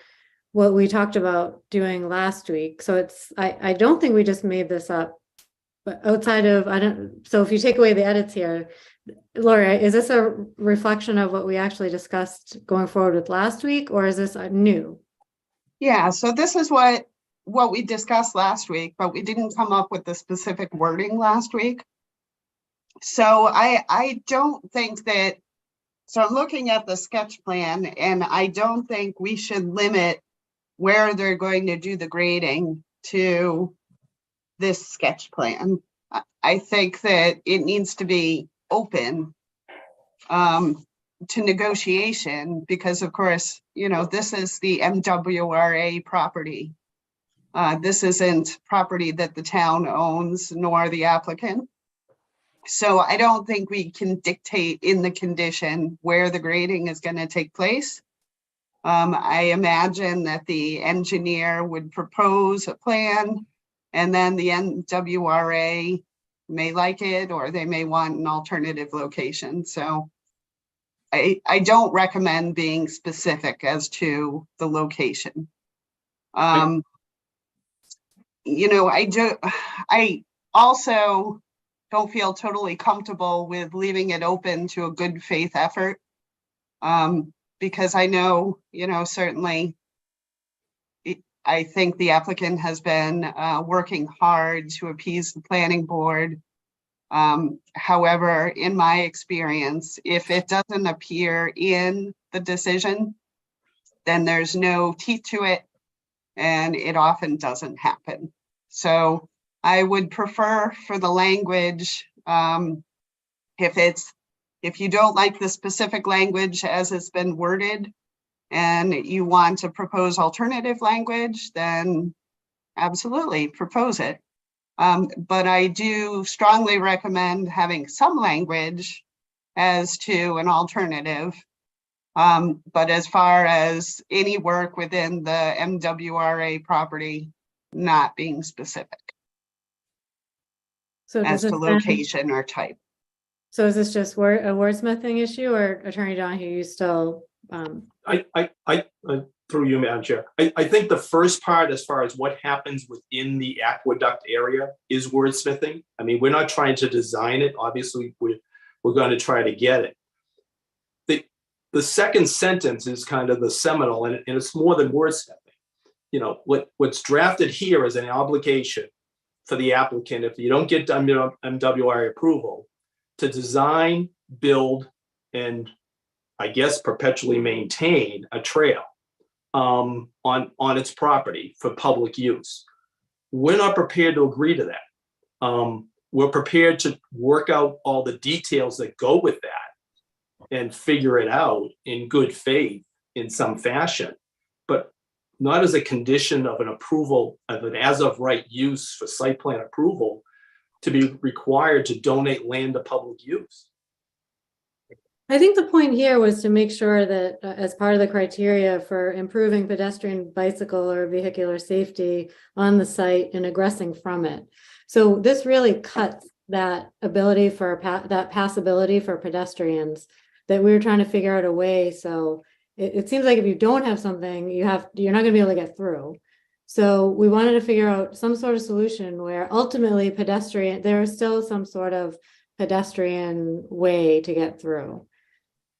what we talked about doing last week. So it's, I don't think we just made this up, but outside of, so if you take away the edits here, Lori, is this a reflection of what we actually discussed going forward with last week, or is this new? Yeah, so this is what we discussed last week, but we didn't come up with the specific wording last week. So I don't think that, so I'm looking at the sketch plan and I don't think we should limit where they're going to do the grading to this sketch plan. I think that it needs to be open to negotiation, because of course, this is the MWRA property. This isn't property that the town owns, nor the applicant. So I don't think we can dictate in the condition where the grading is going to take place. I imagine that the engineer would propose a plan, and then the MWRA may like it, or they may want an alternative location. So I don't recommend being specific as to the location. I also don't feel totally comfortable with leaving it open to a good faith effort. Because I know, certainly I think the applicant has been working hard to appease the planning board. However, in my experience, if it doesn't appear in the decision, then there's no teeth to it, and it often doesn't happen. So I would prefer for the language, if you don't like the specific language as it's been worded, and you want to propose alternative language, then absolutely propose it. But I do strongly recommend having some language as to an alternative. But as far as any work within the MWRA property, not being specific So as does to this then- location or type. So is this just a wordsmithing issue, or Attorney Donahue, you still, Through you, Madam Chair. I think the first part, as far as what happens within the aqueduct area, is wordsmithing. I mean, we're not trying to design it. Obviously, we're going to try to get it. The second sentence is kind of the seminal, and it's more than wordsmithing. What's drafted here is an obligation for the applicant, if you don't get MWRA approval, to design, build, and I guess perpetually maintain a trail on its property for public use. We're not prepared to agree to that. We're prepared to work out all the details that go with that and figure it out in good faith in some fashion, but not as a condition of an approval of an as of right use for site plan approval to be required to donate land to public use. I think the point here was to make sure that as part of the criteria for improving pedestrian, bicycle, or vehicular safety on the site and aggressing from it. So this really cuts that ability for that passability for pedestrians that we were trying to figure out a way. So it seems like if you don't have something, you're not going to be able to get through. So we wanted to figure out some sort of solution where ultimately there is still some sort of pedestrian way to get through.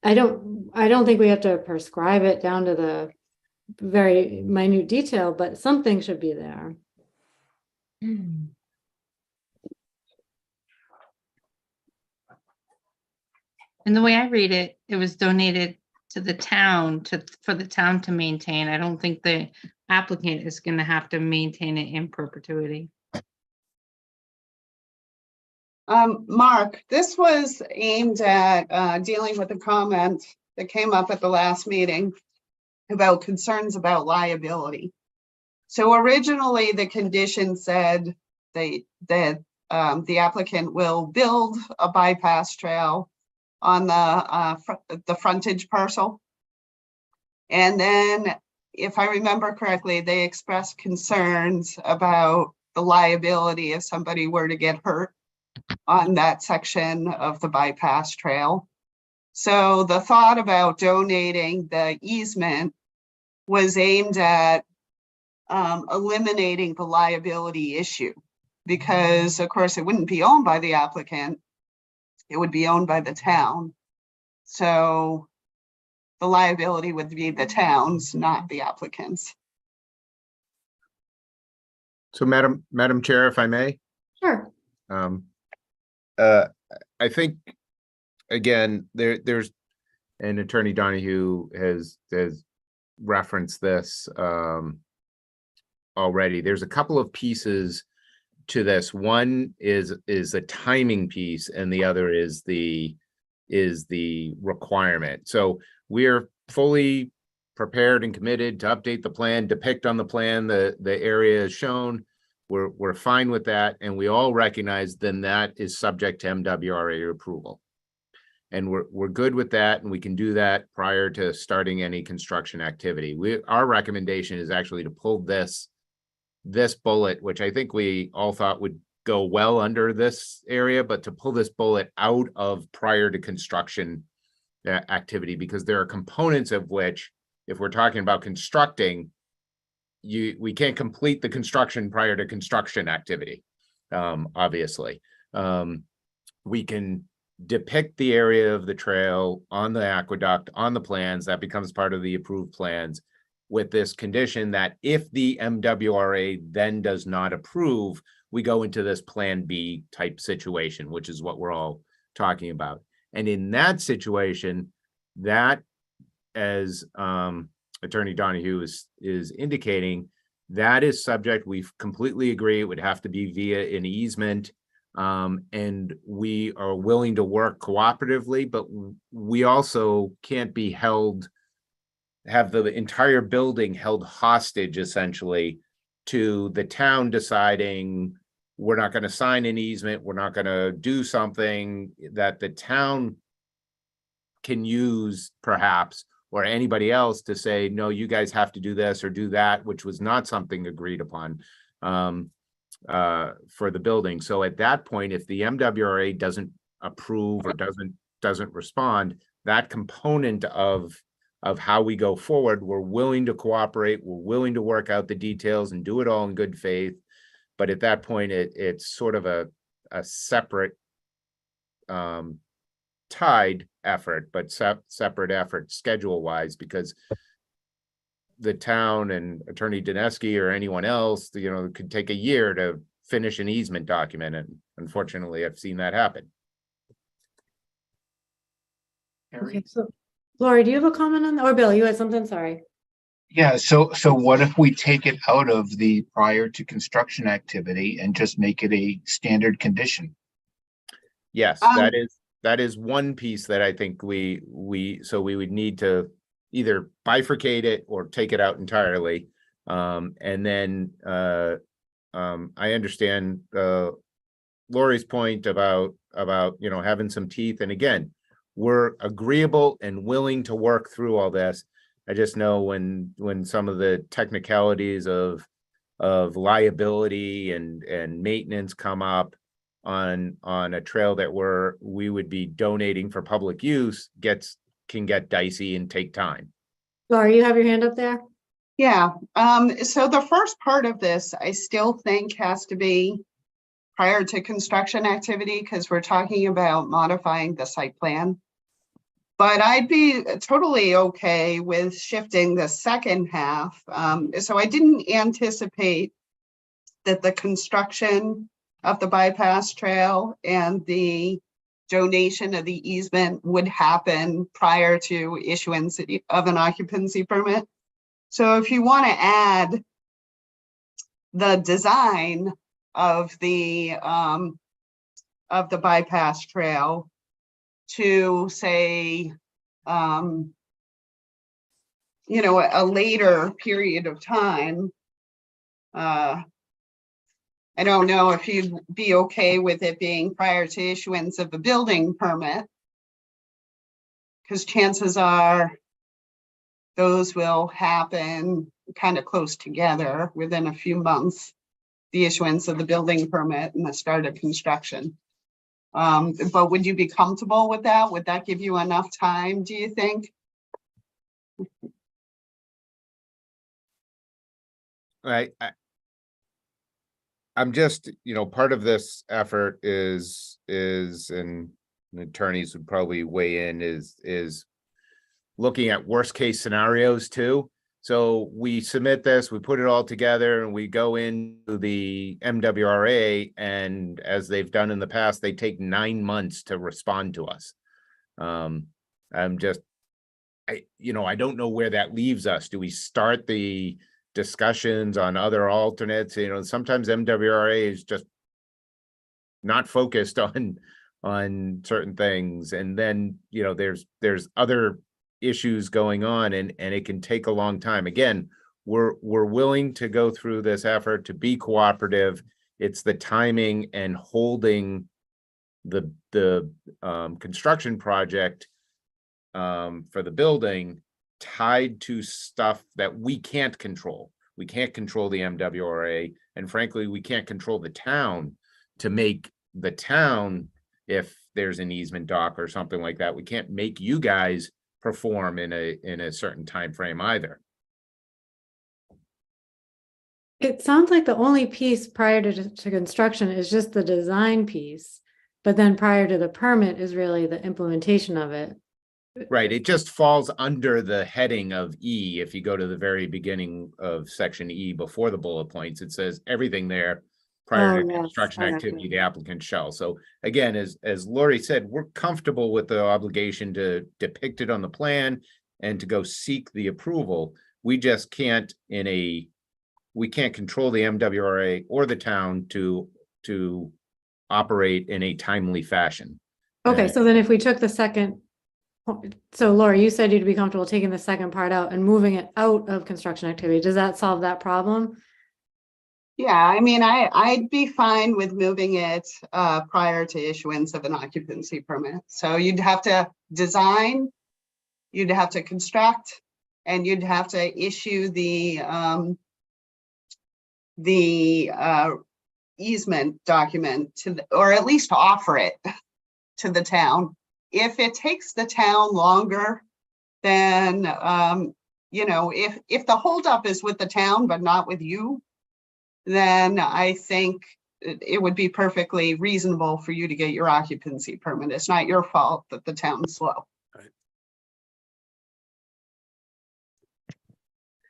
I don't think we have to prescribe it down to the very minute detail, but something should be there. And the way I read it, it was donated to the town for the town to maintain. I don't think the applicant is going to have to maintain it in perpetuity. Mark, this was aimed at dealing with a comment that came up at the last meeting about concerns about liability. So originally the condition said that the applicant will build a bypass trail on the frontage parcel. And then, if I remember correctly, they expressed concerns about the liability if somebody were to get hurt on that section of the bypass trail. So the thought about donating the easement was aimed at eliminating the liability issue, because of course it wouldn't be owned by the applicant, it would be owned by the town. So the liability would be the town's, not the applicant's. So Madam Chair, if I may? Sure. I think, again, there's, and Attorney Donahue has referenced this already. There's a couple of pieces to this. One is a timing piece, and the other is the requirement. So we're fully prepared and committed to update the plan, depict on the plan the area is shown. We're fine with that, and we all recognize then that is subject to MWRA approval. And we're good with that, and we can do that prior to starting any construction activity. Our recommendation is actually to pull this bullet, which I think we all thought would go well under this area, but to pull this bullet out of prior to construction activity, because there are components of which, if we're talking about constructing, we can't complete the construction prior to construction activity, obviously. We can depict the area of the trail on the aqueduct, on the plans, that becomes part of the approved plans, with this condition that if the MWRA then does not approve, we go into this Plan B type situation, which is what we're all talking about. And in that situation, that, as Attorney Donahue is indicating, that is subject, we completely agree, it would have to be via an easement. And we are willing to work cooperatively, but we also can't be have the entire building held hostage essentially to the town deciding we're not going to sign an easement, we're not going to do something that the town can use perhaps, or anybody else to say, no, you guys have to do this or do that, which was not something agreed upon for the building. So at that point, if the MWRA doesn't approve or doesn't respond, that component of how we go forward, we're willing to cooperate, we're willing to work out the details and do it all in good faith. But at that point, it's sort of a separate tied effort, but separate effort schedule wise, because the town and Attorney Dineski or anyone else, could take a year to finish an easement document. And unfortunately, I've seen that happen. Okay, so Laurie, do you have a comment on that? Or Bill, you had something? Sorry. Yeah, so what if we take it out of the prior to construction activity and just make it a standard condition? Yes, that is one piece that I think we would need to either bifurcate it or take it out entirely. And then I understand Lori's point about having some teeth. And again, we're agreeable and willing to work through all this. I just know when some of the technicalities of liability and maintenance come up on a trail that we would be donating for public use can get dicey and take time. Laurie, you have your hand up there? Yeah, so the first part of this, I still think has to be prior to construction activity, because we're talking about modifying the site plan. But I'd be totally okay with shifting the second half. So I didn't anticipate that the construction of the bypass trail and the donation of the easement would happen prior to issuance of an occupancy permit. So if you want to add the design of the bypass trail to say, a later period of time, I don't know if you'd be okay with it being prior to issuance of a building permit, because chances are those will happen kind of close together within a few months, the issuance of the building permit and the start of construction. But would you be comfortable with that? Would that give you enough time, do you think? I'm just, part of this effort is, and the attorneys would probably weigh in, is looking at worst case scenarios too. So we submit this, we put it all together, and we go into the MWRA, and as they've done in the past, they take 9 months to respond to us. I don't know where that leaves us. Do we start the discussions on other alternates? Sometimes MWRA is just not focused on certain things, and then there's other issues going on, and it can take a long time. Again, we're willing to go through this effort to be cooperative. It's the timing and holding the construction project for the building tied to stuff that we can't control. We can't control the MWRA, and frankly, we can't control the town to make the town, if there's an easement dock or something like that, we can't make you guys perform in a certain time frame either. It sounds like the only piece prior to construction is just the design piece, but then prior to the permit is really the implementation of it. Right, it just falls under the heading of E. If you go to the very beginning of section E before the bullet points, it says everything there prior Oh, to yes, construction I got activity, you. the applicant shall. So again, as Lori said, we're comfortable with the obligation to depict it on the plan and to go seek the approval. We just can't we can't control the MWRA or the town to operate in a timely fashion. Okay, And- so then if we took the second, so Laura, you said you'd be comfortable taking the second part out and moving it out of construction activity. Does that solve that problem? Yeah, I mean, I'd be fine with moving it prior to issuance of an occupancy permit. So you'd have to design, you'd have to construct, and you'd have to issue the easement document to, or at least offer it to the town. If it takes the town longer, then, you know, if the holdup is with the town but not with you, then I think it would be perfectly reasonable for you to get your occupancy permit. It's not your fault that the town's slow.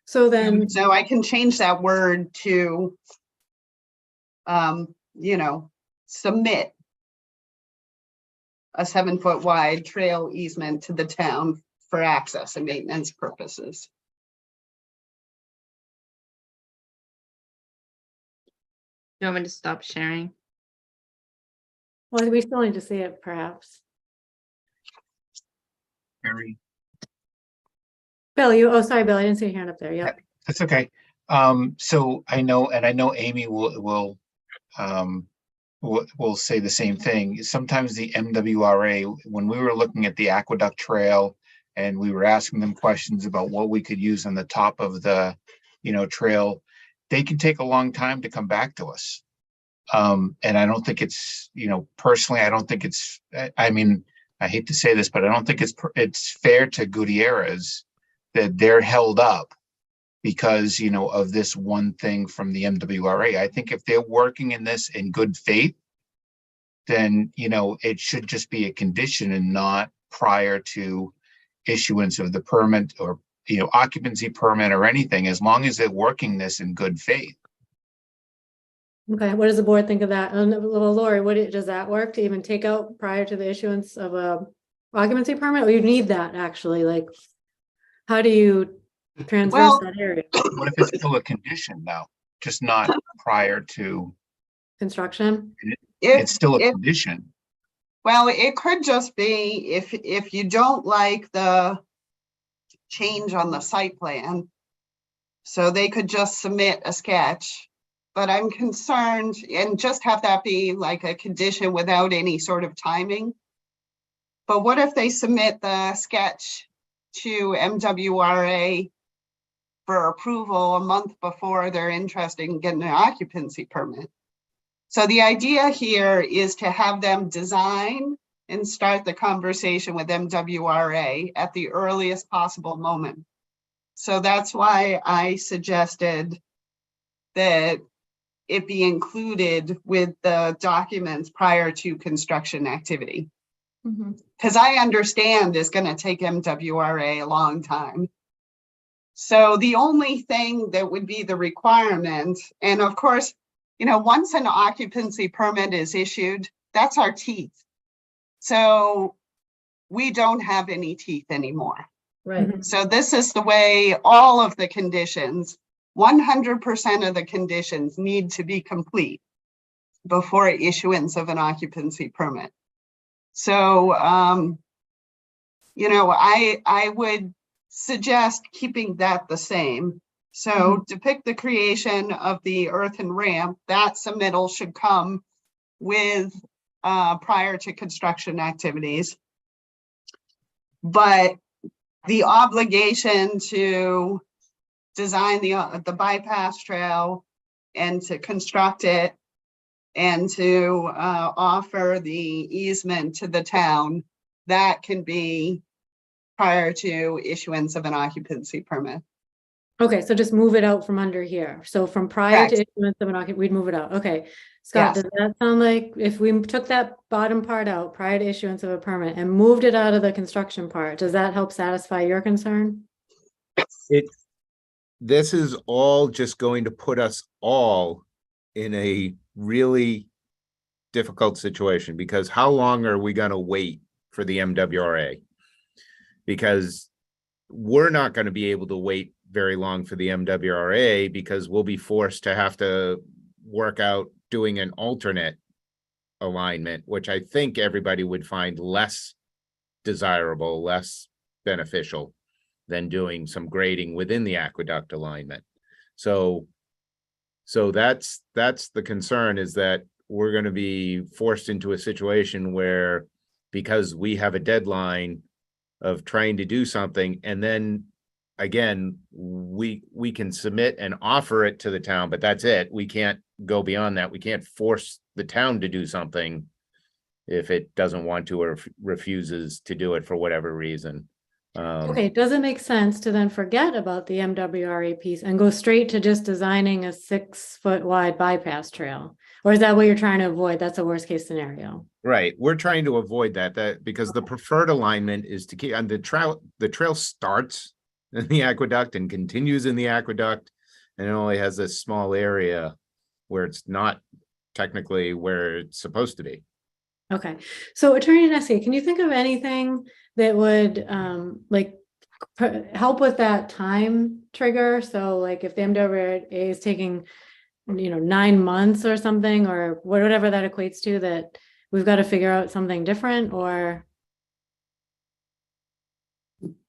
So then, So I can change that word to, you know, submit a 7-foot wide trail easement to the town for access and maintenance purposes. You want me to stop sharing? well, we still need to see it perhaps. Very, Bill, sorry, Bill, I didn't see your hand up there. Yep. that's okay. So I know Amy will say the same thing. Sometimes the MWRA, when we were looking at the Aqueduct Trail and we were asking them questions about what we could use on the top of the, trail, they can take a long time to come back to us. And I don't think it's, personally, I don't think it's, I mean, I hate to say this, but I don't think it's fair to Gutierrez that they're held up because, of this one thing from the MWRA. I think if they're working in this in good faith, then, it should just be a condition and not prior to issuance of the permit or, occupancy permit or anything, as long as they're working this in good faith. Okay, what does the board think of that? Well, Lori, does that work to even take out prior to the issuance of a occupancy permit? Or you need that actually, like, how do you transverse Well, that area? What if it's still a condition though, just not prior to, Construction? it's still a if- condition. Well, it could just be if you don't like the change on the site plan, so they could just submit a sketch. But I'm concerned and just have that be like a condition without any sort of timing. But what if they submit the sketch to MWRA for approval a month before they're interested in getting an occupancy permit? So the idea here is to have them design and start the conversation with MWRA at the earliest possible moment. So that's why I suggested that it be included with the documents prior to construction activity. Because I understand it's going to take MWRA a long time. So the only thing that would be the requirement, and of course, once an occupancy permit is issued, that's our teeth. So we don't have any teeth anymore. Right. So this is the way all of the conditions, 100% of the conditions need to be complete before issuance of an occupancy permit. So, I would suggest keeping that the same. So depict the creation of the earthen ramp, that submittal should come with prior to construction activities. But the obligation to design the bypass trail and to construct it and to offer the easement to the town, that can be prior to issuance of an occupancy permit. Okay, so just move it out from under here. So from prior to Correct. issuance of an occup, we'd move it out. Okay. Scott, Yes. does that sound like if we took that bottom part out prior to issuance of a permit and moved it out of the construction part, does that help satisfy your concern? This is all just going to put us all in a really difficult situation, because how long are we gonna wait for the MWRA? Because we're not gonna be able to wait very long for the MWRA, because we'll be forced to have to work out doing an alternate alignment, which I think everybody would find less desirable, less beneficial than doing some grading within the aqueduct alignment. So that's the concern, is that we're going to be forced into a situation where, because we have a deadline of trying to do something, and then again, we can submit and offer it to the town, but that's it. We can't go beyond that. We can't force the town to do something if it doesn't want to or refuses to do it for whatever reason. Okay, does it make sense to then forget about the MWRA piece and go straight to just designing a 6-foot wide bypass trail? Or is that what you're trying to avoid? That's a worst case scenario. Right, we're trying to avoid that because the preferred alignment is to keep, and the trail starts in the aqueduct and continues in the aqueduct, and it only has this small area where it's not technically where it's supposed to be. Okay, so Attorney Neske, can you think of anything that would like help with that time trigger? So like if the MWRA is taking, 9 months or something, or whatever that equates to, that we've got to figure out something different, or?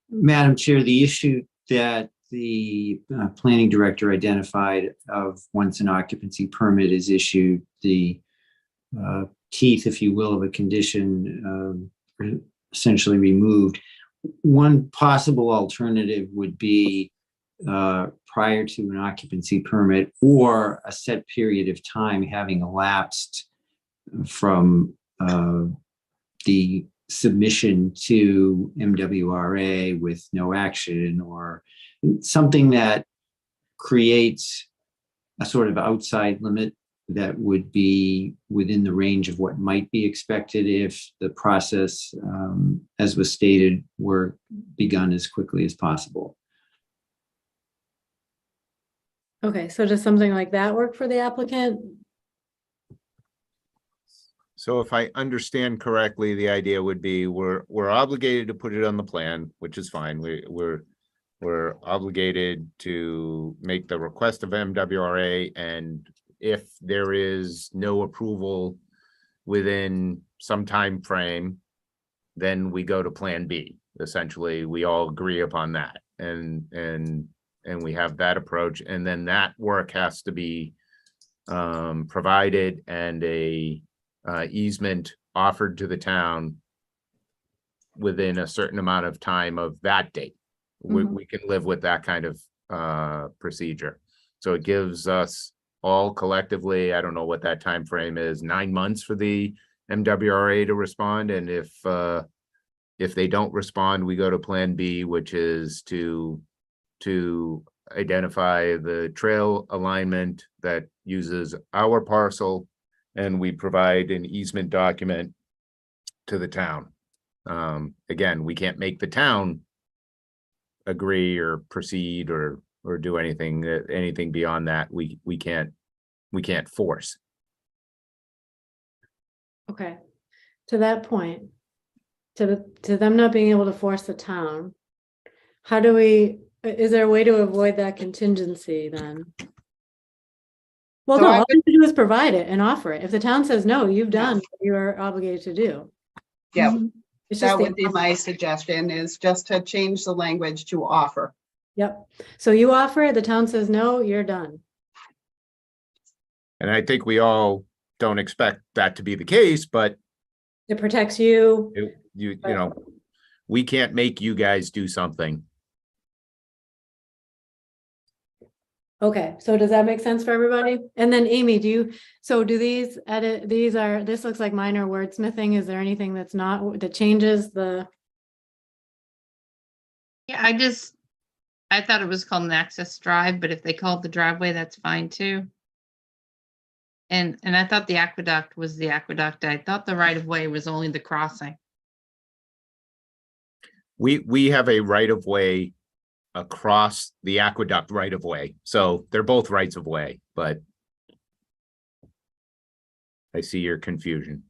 Madam Chair, the issue that the planning director identified of once an occupancy permit is issued, the teeth, if you will, of a condition essentially removed. One possible alternative would be prior to an occupancy permit, or a set period of time having elapsed from the submission to MWRA with no action, or something that creates a sort of outside limit that would be within the range of what might be expected if the process, as was stated, were begun as quickly as possible. Okay, so does something like that work for the applicant? So if I understand correctly, the idea would be we're obligated to put it on the plan, which is fine. We're obligated to make the request of MWRA, and if there is no approval within some time frame, then we go to Plan B. Essentially, we all agree upon that, and we have that approach, and then that work has to be provided, and a easement offered to the town within a certain amount of time of that date. We can live with that kind of procedure. So it gives us all collectively, I don't know what that time frame is, 9 months for the MWRA to respond. And if they don't respond, we go to Plan B, which is to identify the trail alignment that uses our parcel, and we provide an easement document to the town. Again, we can't make the town agree or proceed or do anything beyond that. We can't force. Okay, to that point, to them not being able to force the town, how do we, is there a way to avoid that contingency then? Well, So no, I all we have to do is provide it and offer it. If the town says no, you've done what you are obligated to do. Yeah, It's just that the would be my suggestion, is just to change the language to offer. Yep. So you offer it, the town says no, you're done. And I think we all don't expect that to be the case, but It protects you. you know, we can't make you guys do something. Okay, so does that make sense for everybody? And then Amy, do these this looks like minor wordsmithing. Is there anything that's not, that changes the? Yeah, I thought it was called an access drive, but if they call it the driveway, that's fine too. And I thought the aqueduct was the aqueduct. I thought the right of way was only the crossing. We have a right of way across the aqueduct right of way. So they're both rights of way, but I see your confusion.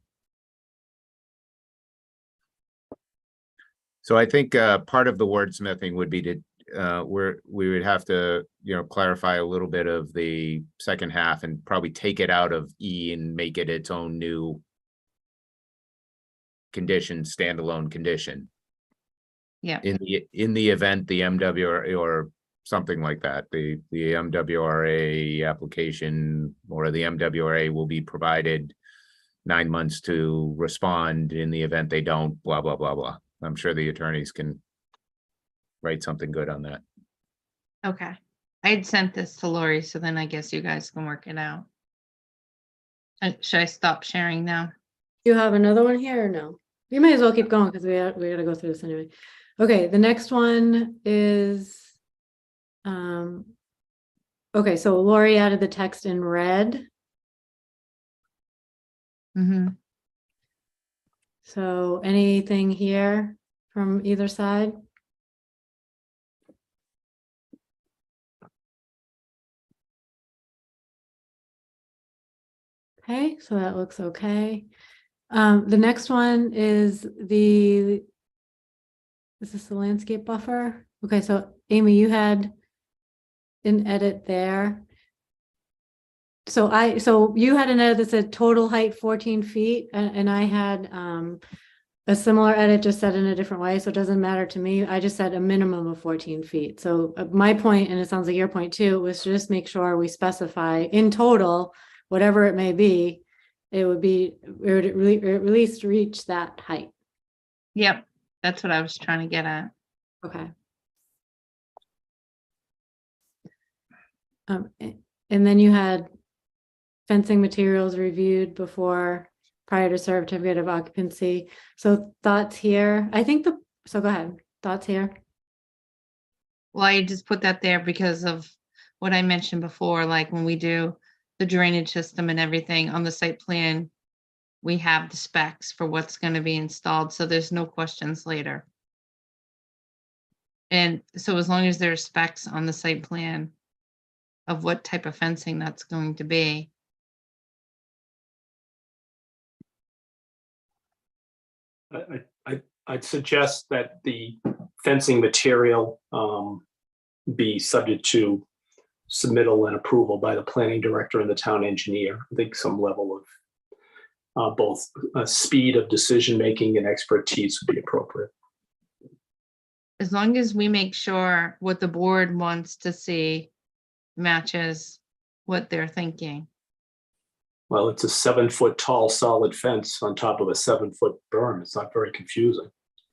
So I think part of the wordsmithing would be to we would have to, clarify a little bit of the second half and probably take it out of E and make it its own new condition, standalone condition. Yeah. In the event the MWRA or something like that, the MWRA application or the MWRA will be provided 9 months to respond in the event they don't, blah, blah, blah, blah. I'm sure the attorneys can write something good on that. Okay. I had sent this to Lori, so then I guess you guys can work it out. Should I stop sharing now? You have another one here or no? You may as well keep going because we gotta go through this anyway. Okay, the next one is, okay, so Lori added the text in red. Mm-hmm. So anything here from either side? Okay, so that looks okay. The next one is is this the landscape buffer? Okay, so Amy, you had an edit there. So you had an edit that said total height 14 feet and I had a similar edit just said in a different way. So it doesn't matter to me. I just said a minimum of 14 feet. So my point, and it sounds like your point too, was to just make sure we specify in total, whatever it may be, it would at least reach that height. Yep. That's what I was trying to get at. Okay. And then you had fencing materials reviewed prior to certificate of occupancy. So thoughts here, so go ahead, thoughts here. Well, I just put that there because of what I mentioned before, like when we do the drainage system and everything on the site plan, we have the specs for what's going to be installed, so there's no questions later. And so as long as there's specs on the site plan of what type of fencing that's going to be. I'd suggest that the fencing material be subject to submittal and approval by the planning director and the town engineer. I think some level of both speed of decision-making and expertise would be appropriate. As long as we make sure what the board wants to see matches what they're thinking. Well, it's a 7-foot tall solid fence on top of a 7-foot berm. It's not very confusing.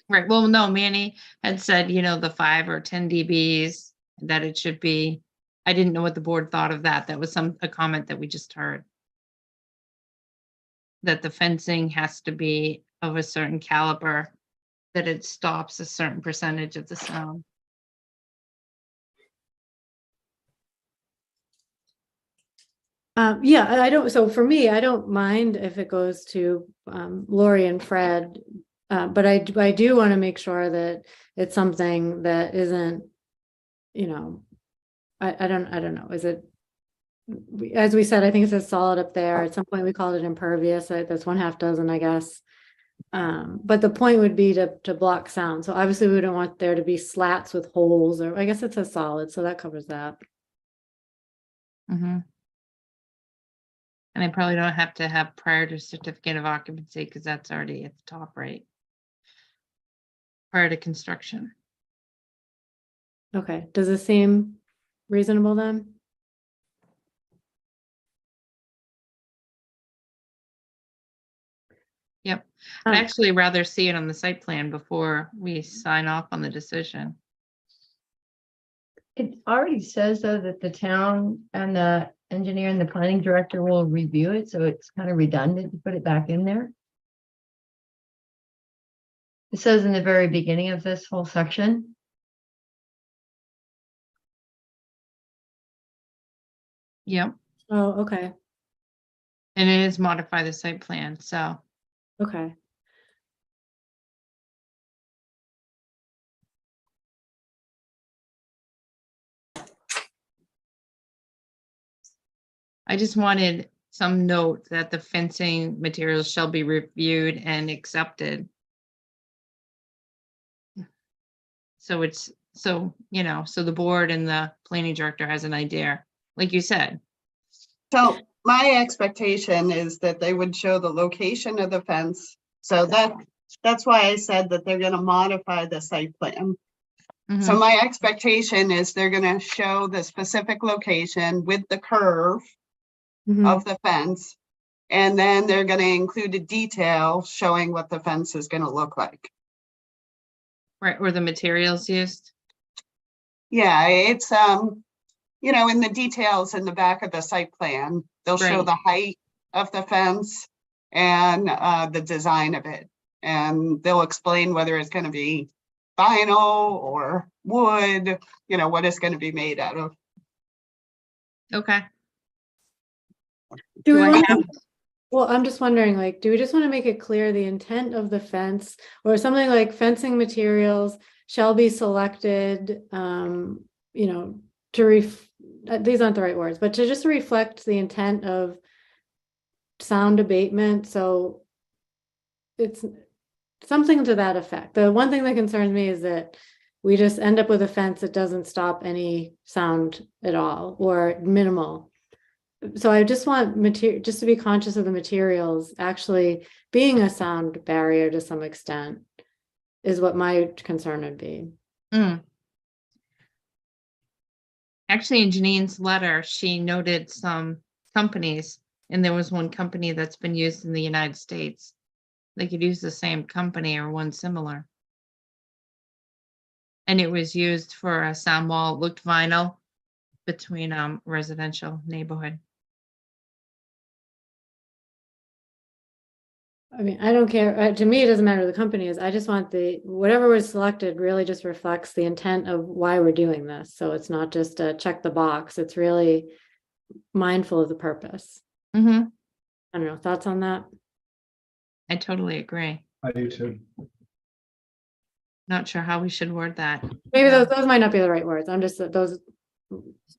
Right, well, no, Manny had said, the 5 or 10 dBs, that it should be. I didn't know what the board thought of that. That was a comment that we just heard. That the fencing has to be of a certain caliber, that it stops a certain percentage of the sound. Yeah, so for me, I don't mind if it goes to Lori and Fred, but I do want to make sure that it's something that isn't, I don't know, is it, as we said, I think it says solid up there. At some point we called it impervious. That's 1/2 dozen, I guess. But the point would be to block sound. So obviously we don't want there to be slats with holes, or I guess it says solid, so that covers that. Mm-hmm. And I probably don't have to have prior to certificate of occupancy because that's already at the top, right? Prior to construction. Okay, does this seem reasonable then? Yep. I'd actually rather see it on the site plan before we sign off on the decision. It already says though that the town and the engineer and the planning director will review it, so it's kind of redundant to put it back in there. It says in the very beginning of this whole section. Yep, Oh, okay, and it is modify the site plan, so. okay. I just wanted some note that the fencing materials shall be reviewed and accepted. So it's, so, you know, so the board and the planning director has an idea, like you said. So my expectation is that they would show the location of the fence. So that's why I said that they're gonna modify the site plan. So Mhm. my expectation is they're gonna show the specific location with the curve Mhm. of the fence. And then they're gonna include a detail showing what the fence is gonna look like. Right, or the materials used. Yeah, it's, you know, in the details in the back of the site plan, they'll show Right. the height of the fence and the design of it. And they'll explain whether it's gonna be vinyl or wood, you know, what it's gonna be made out of. Okay. Do we Do I want, have- well, I'm just wondering, like, do we just want to make it clear the intent of the fence or something like fencing materials shall be selected, you know, these aren't the right words, but to just reflect the intent of sound abatement, so it's something to that effect. The one thing that concerns me is that we just end up with a fence that doesn't stop any sound at all or minimal. So I just want just to be conscious of the materials actually being a sound barrier to some extent is what my concern would be. Mm. Actually, in Janine's letter, she noted some companies, and there was one company that's been used in the United States. They could use the same company or one similar. And it was used for a sound wall, it looked vinyl between residential neighborhood. I mean, I don't care. To me, it doesn't matter who the company is. I just want whatever was selected really just reflects the intent of why we're doing this. So it's not just a check the box. It's really mindful of the purpose. Mm-hmm. I don't know, thoughts on that? I totally agree. I do too. Not sure how we should word that. Maybe those might not be the right words. I'm just,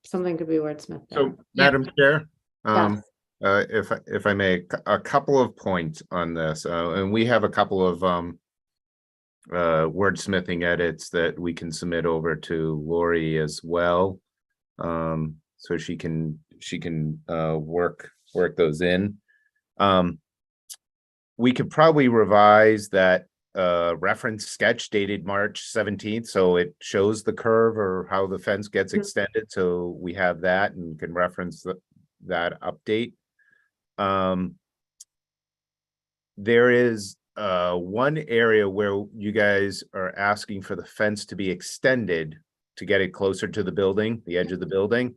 something could be wordsmithed there. So, Madam Chair, Yes. if I may, a couple of points on this, and we have a couple of wordsmithing edits that we can submit over to Lori as well. So she can work those in. We could probably revise that reference sketch dated March 17th, so it shows the curve or how the fence gets extended, so we have that and can reference that update. There is one area where you guys are asking for the fence to be extended to get it closer to the building, the edge of the building,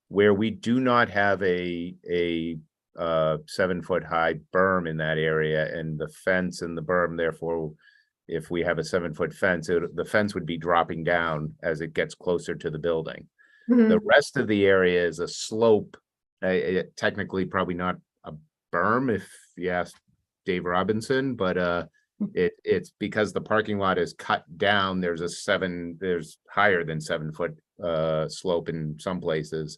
where we do not have a 7-foot high berm in that area, and the fence and the berm, therefore, if we have a 7-foot fence, the fence would be dropping down as it gets closer to the building. The rest of the area is a slope, technically probably not a berm if you ask Dave Robinson, but it's because the parking lot is cut down. There's higher than 7-foot slope in some places.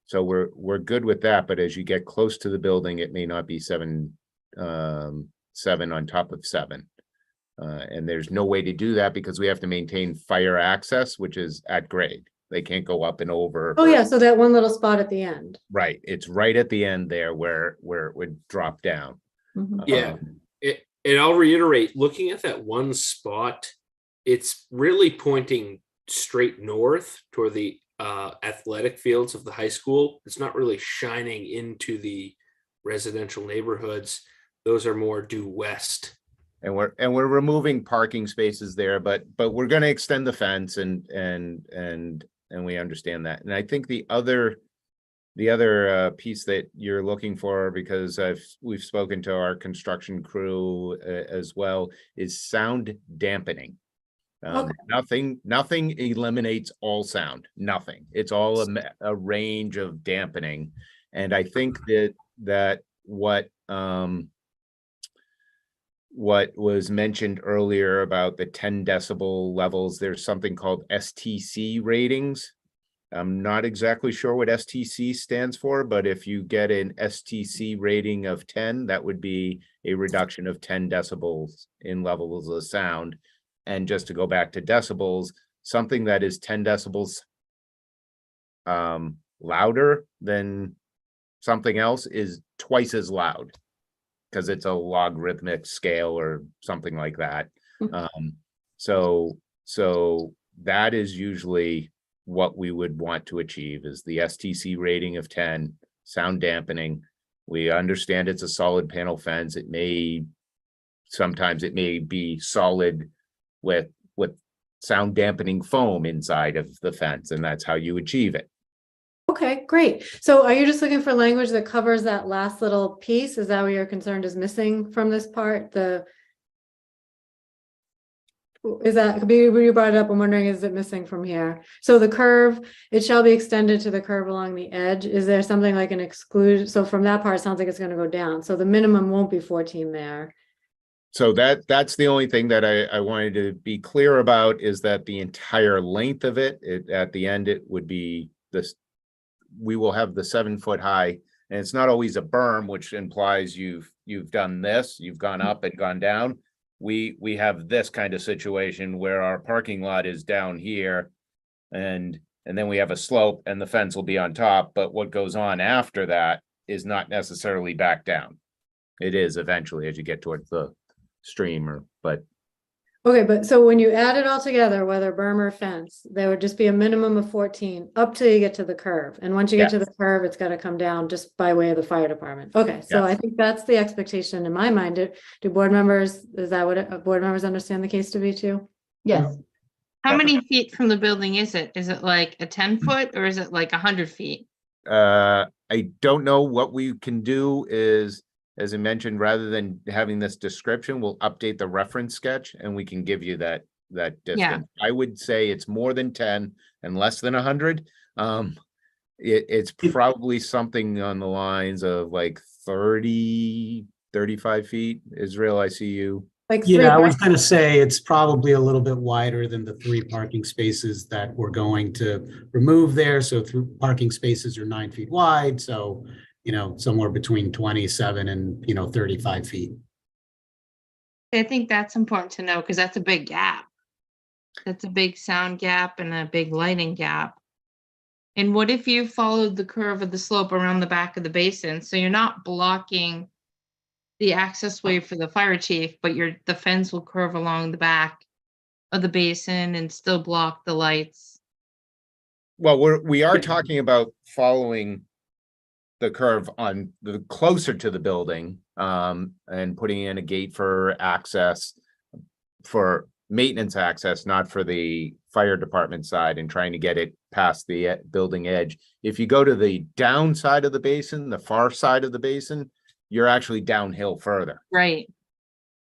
So we're good with that, but as you get close to the building, it may not be 7 on top of 7. And there's no way to do that because we have to maintain fire access, which is at grade. They can't go up and over. Oh, yeah, so that one little spot at the end. Right, it's right at the end there where it would drop down. Yeah. And I'll reiterate, looking at that one spot, it's really pointing straight north toward the athletic fields of the high school. It's not really shining into the residential neighborhoods. Those are more due west. And we're removing parking spaces there, but we're going to extend the fence and we understand that. And I think the other piece that you're looking for, because we've spoken to our construction crew as well, is sound dampening. Okay. Nothing eliminates all sound, nothing. It's all a range of dampening. And I think that what was mentioned earlier about the 10 decibel levels, there's something called STC ratings. I'm not exactly sure what STC stands for, but if you get an STC rating of 10, that would be a reduction of 10 decibels in levels of sound. And just to go back to decibels, something that is 10 decibels louder than something else is twice as loud, because it's a logarithmic scale or something like that. So that is usually what we would want to achieve, is the STC rating of 10, sound dampening. We understand it's a solid panel fence. Sometimes it may be solid with sound dampening foam inside of the fence, and that's how you achieve it. Okay, great. So are you just looking for language that covers that last little piece? Is that what you're concerned is missing from this part? Is that, when you brought it up, I'm wondering, is it missing from here? So the curve, it shall be extended to the curve along the edge. Is there something like an exclude? So from that part, it sounds like it's going to go down. So the minimum won't be 14 there. So that's the only thing that I wanted to be clear about, is that the entire length of it, at the end, it would be this. We will have the 7 foot high, and it's not always a berm, which implies you've done this, you've gone up and gone down. We have this kind of situation where our parking lot is down here, and then we have a slope and the fence will be on top, but what goes on after that is not necessarily back down. It is eventually as you get towards the stream, but Okay, but so when you add it all together, whether berm or fence, there would just be a minimum of 14 up till you get to the curve. And once you get to the curve, it's got to come down just by way of the fire department. Okay, so I think that's the expectation in my mind. Do board members, is that what board members understand the case to be too? Yes. How many feet from the building is it? Is it like a 10 foot or is it like 100 feet? I don't know. What we can do is, as I mentioned, rather than having this description, we'll update the reference sketch and we can give you that distance. I would say it's more than 10 and less than 100. It's probably something on the lines of like 30, 35 feet. Israel, I see you. Like Yeah, I was going to say it's probably a little bit wider than the 3 parking spaces that we're going to remove there. So parking spaces are 9 feet wide. So, somewhere between 27 and, 35 feet. I think that's important to know because that's a big gap. That's a big sound gap and a big lighting gap. And what if you followed the curve of the slope around the back of the basin? So you're not blocking the access way for the fire chief, but the fence will curve along the back of the basin and still block the lights. Well, we are talking about following the curve on the closer to the building, and putting in a gate for access, for maintenance access, not for the fire department side, and trying to get it past the building edge. If you go to the downside of the basin, the far side of the basin, you're actually downhill further. Right.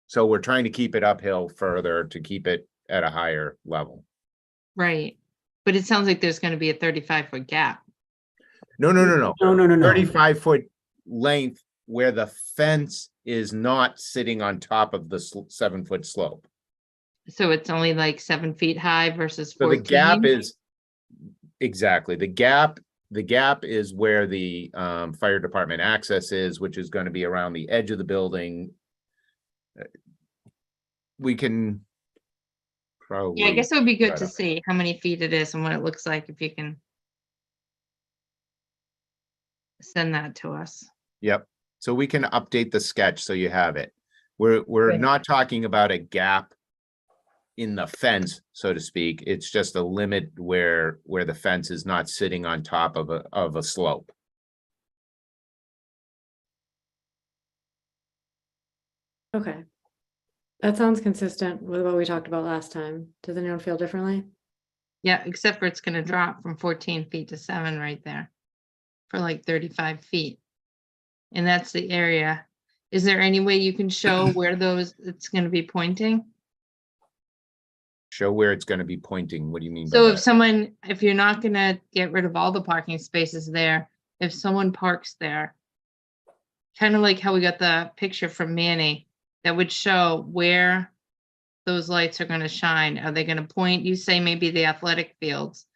So we're trying to keep it uphill further to keep it at a higher level. Right. But it sounds like there's going to be a 35-foot gap. No. No. 35 foot length where the fence is not sitting on top of the 7 foot slope. So it's only like 7 feet high versus 14. So the gap is exactly the gap is where the fire department access is, which is going to be around the edge of the building. We can probably, yeah, I guess it would be good to see how many feet it is and what it looks like if you can send that to us. Yep. So we can update the sketch so you have it. We're not talking about a gap in the fence, so to speak. It's just a limit where the fence is not sitting on top of a slope. Okay. That sounds consistent with what we talked about last time. Does anyone feel differently? Yeah, except for it's going to drop from 14 feet to 7 right there for like 35 feet. And that's the area. Is there any way you can show where it's going to be pointing? Show where it's gonna be pointing. What do you mean by So if that? someone, if you're not gonna get rid of all the parking spaces there, if someone parks there, kind of like how we got the picture from Manny, that would show where those lights are gonna shine. Are they gonna point, you say maybe the athletic fields?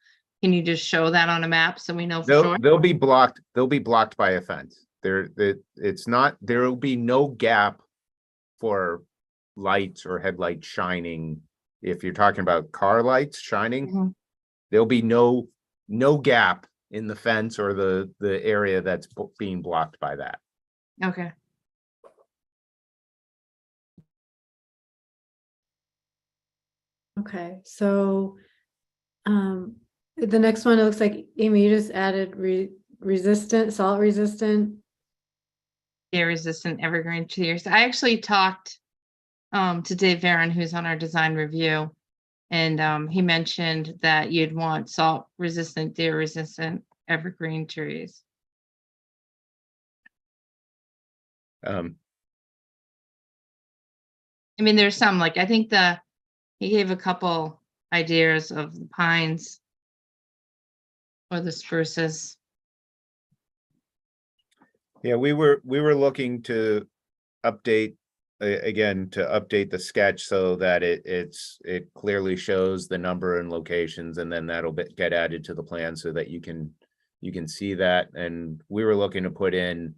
Can you just show that on a map so we know for sure? They'll be blocked by a fence. It's not, there will be no gap for lights or headlights shining. If you're talking about car lights shining, Mhm. there'll be no gap in the fence or the area that's being blocked by that. Okay. Okay, so the next one, it looks like, Amy, you just added resistant, salt resistant. Air resistant evergreen trees. I actually talked to Dave Varon, who's on our design review. And he mentioned that you'd want salt resistant, deer resistant evergreen trees. Um, I mean, there's some, like, I think he gave a couple ideas of the pines or the spruces. yeah, we were looking to update again, to update the sketch so that it clearly shows the number and locations, and then that'll get added to the plan so that you can see that. And we were looking to put in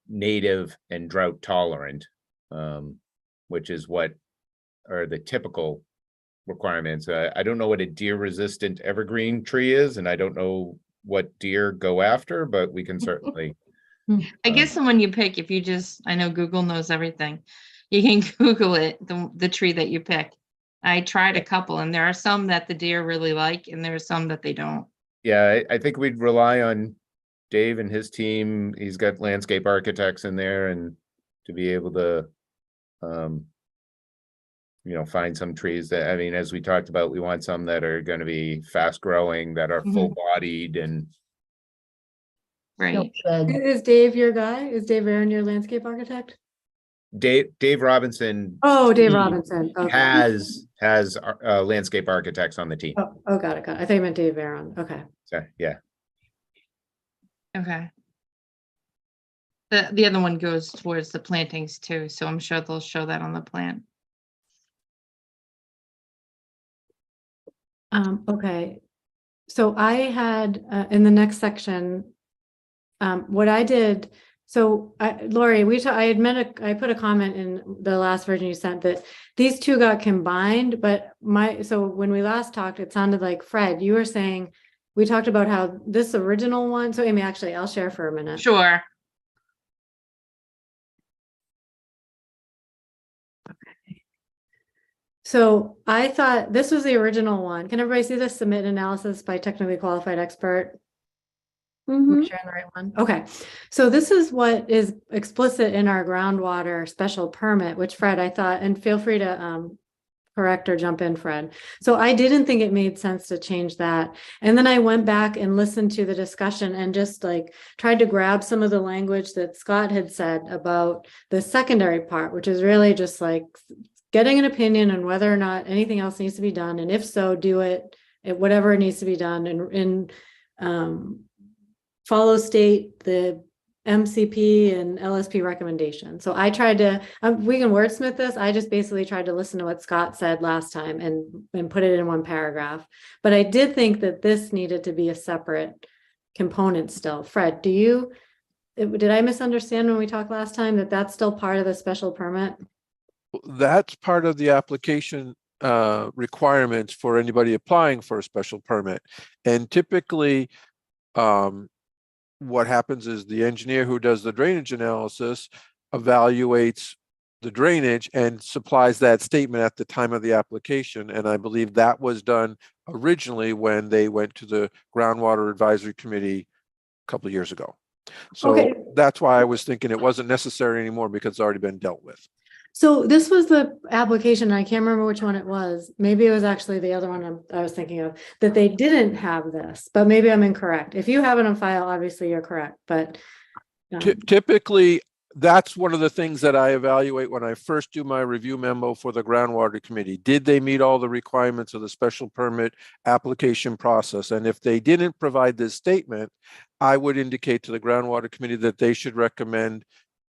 native and drought tolerant, which is what are the typical requirements. I don't know what a deer resistant evergreen tree is, and I don't know what deer go after, but we can certainly. I guess the one you pick, if you just, I know Google knows everything. You can Google it, the tree that you pick. I tried a couple, and there are some that the deer really like, and there are some that they don't. Yeah, I think we'd rely on Dave and his team. He's got landscape architects in there, and to be able to, find some trees that, I mean, as we talked about, we want some that are going to be fast growing, that are full bodied and. Right. Is Dave your guy? Is Dave Aaron your landscape architect? Dave Robinson. Oh, Dave team Robinson. Okay. Has landscape architects on the team. Oh, got it. I thought you meant Dave Aaron. Okay. So, yeah. Okay. The other one goes towards the plantings too, so I'm sure they'll show that on the plan. Okay. So I had in the next section, what I did. So Lori, I put a comment in the last version you sent that these two got combined, but so when we last talked, it sounded like Fred, you were saying, we talked about how this original one. So Amy, actually, I'll share for a minute. Sure. Okay. So I thought this was the original one. Can everybody see this? Submit analysis by technically qualified expert. Sharing the right one. Okay. So this is what is explicit in our groundwater special permit, which Fred, I thought, and feel free to correct or jump in, Fred. So I didn't think it made sense to change that. And then I went back and listened to the discussion and just like tried to grab some of the language that Scott had said about the secondary part, which is really just like getting an opinion on whether or not anything else needs to be done. And if so, do it whatever needs to be done and follow state the MCP and LSP recommendation. So I tried to, we can wordsmith this. I just basically tried to listen to what Scott said last time and put it in one paragraph. But I did think that this needed to be a separate component still. Fred, did I misunderstand when we talked last time that that's still part of the special permit? That's part of the application requirements for anybody applying for a special permit. And typically, what happens is the engineer who does the drainage analysis evaluates the drainage and supplies that statement at the time of the application. And I believe that was done originally when they went to the Groundwater Advisory Committee a couple of years ago. So that's why I was thinking it wasn't necessary anymore because it's already been dealt with. So this was the application, I can't remember which one it was. Maybe it was actually the other one I was thinking of, that they didn't have this, but maybe I'm incorrect. If you have it on file, obviously you're correct, but. Typically, that's one of the things that I evaluate when I first do my review memo for the groundwater committee. Did they meet all the requirements of the special permit application process? And if they didn't provide this statement, I would indicate to the groundwater committee that they should recommend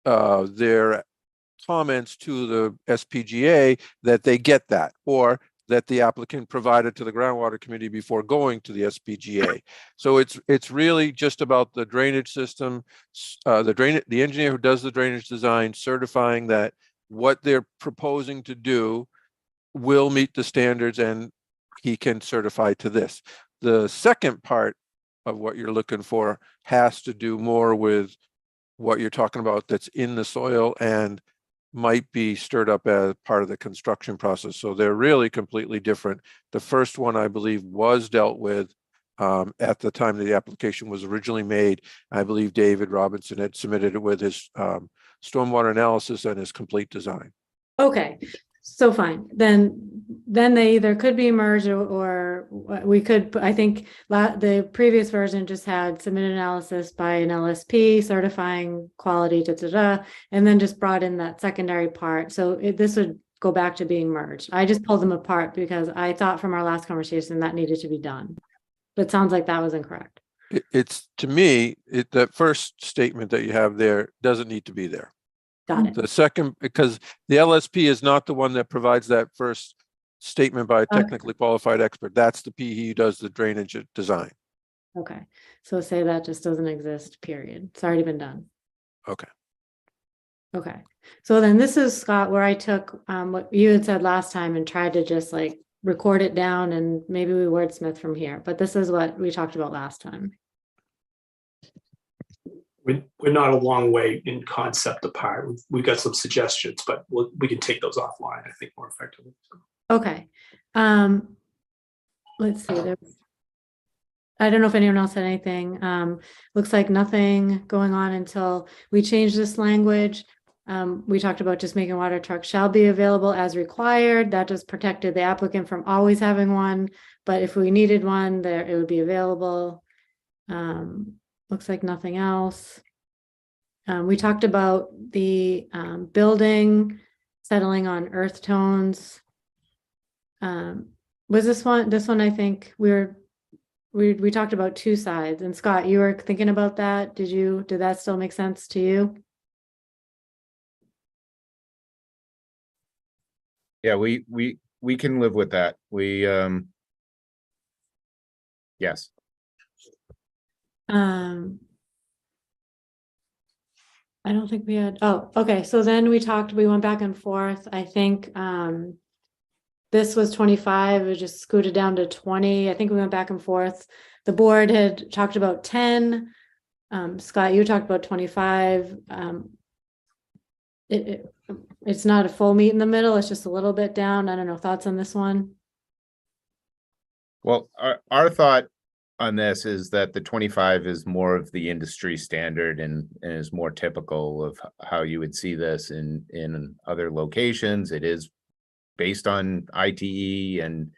their comments to the SPGA that they get that, or that the applicant provided to the groundwater committee before going to the SPGA. So it's really just about the drainage system, the engineer who does the drainage design certifying that what they're proposing to do will meet the standards, and he can certify to this. The second part of what you're looking for has to do more with what you're talking about that's in the soil and might be stirred up as part of the construction process. So they're really completely different. The first one, I believe, was dealt with at the time the application was originally made. I believe David Robinson had submitted it with his stormwater analysis and his complete design. Okay, so fine, then they either could be merged or we could, I think the previous version just had submitted analysis by an LSP certifying quality, and then just brought in that secondary part. So this would go back to being merged. I just pulled them apart because I thought from our last conversation that needed to be done. But it sounds like that was incorrect. It's to me, that first statement that you have there doesn't need to be there. Got it. The second, because the LSP is not the one that provides that first statement by a technically qualified expert. That's the PE who does the drainage design. Okay, so say that just doesn't exist, period. It's already been done. Okay. Okay, so then this is, Scott, where I took what you had said last time and tried to just like record it down, and maybe we wordsmith from here, but this is what we talked about last time. We're not a long way in concept apart. We've got some suggestions, but we can take those offline, I think, more effectively. Okay, let's see. I don't know if anyone else had anything. Looks like nothing going on until we change this language. We talked about just making water trucks shall be available as required. That just protected the applicant from always having one, but if we needed one, there it would be available. Looks like nothing else. We talked about the building settling on earth tones. Was this one? I think we talked about two sides. And Scott, you were thinking about that. Did that still make sense to you? Yeah, we can live with that. Yes. I don't think we had, oh, okay, so then we went back and forth. I think this was 25, it just scooted down to 20. I think we went back and forth. The board had talked about 10. Scott, you talked about 25. It's not a full meet in the middle, it's just a little bit down. I don't know, thoughts on this one? Well, our thought on this is that the 25 is more of the industry standard and is more typical of how you would see this in other locations. It is based on ITE and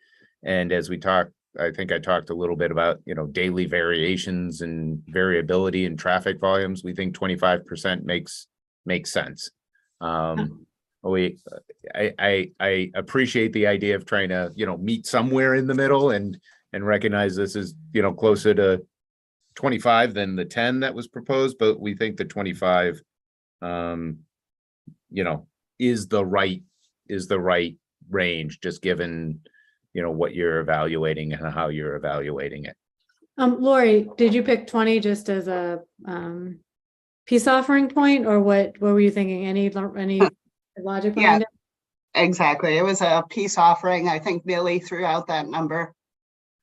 as we talked, I think I talked a little bit about, daily variations and variability in traffic volumes. We think 25% makes sense. I appreciate the idea of trying to, meet somewhere in the middle and recognize this is, closer to 25 than the 10 that was proposed, but we think the 25, is the right range, just given, what you're evaluating and how you're evaluating it. Lori, did you pick 20 just as a peace offering point, or what were you thinking? Any logic behind it? Exactly. It was a peace offering. I think Billy threw out that number.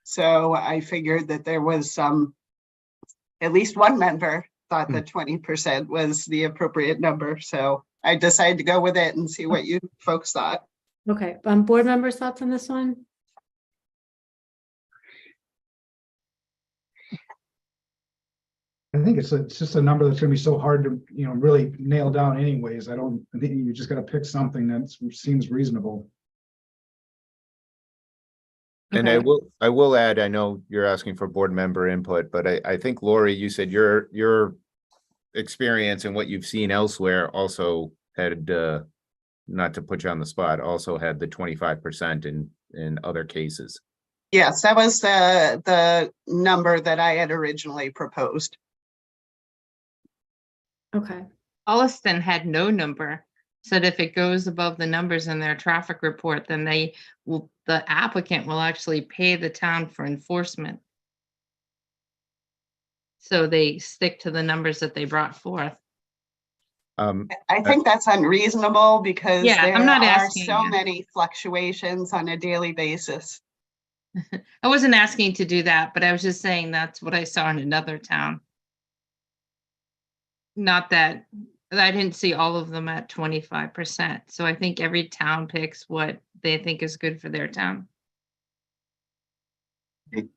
So I figured that there was at least one member thought that 20% was the appropriate number. So I decided to go with it and see what you folks thought. Okay, board members' thoughts on this one? I think it's just a number that's gonna be so hard to, really nail down anyways. I think you just gotta pick something that seems reasonable. And I will add, I know you're asking for board member input, but I think Lori, you said your experience and what you've seen elsewhere also had, not to put you on the spot, also had the 25% in other cases. Yes, that was the number that I had originally proposed. Okay, Holliston had no number, said if it goes above the numbers in their traffic report, then the applicant will actually pay the town for enforcement. So they stick to the numbers that they brought forth. I think that's unreasonable because Yeah, there I'm not are asking so you. many fluctuations on a daily basis. I wasn't asking to do that, but I was just saying that's what I saw in another town. Not that, I didn't see all of them at 25%. So I think every town picks what they think is good for their town.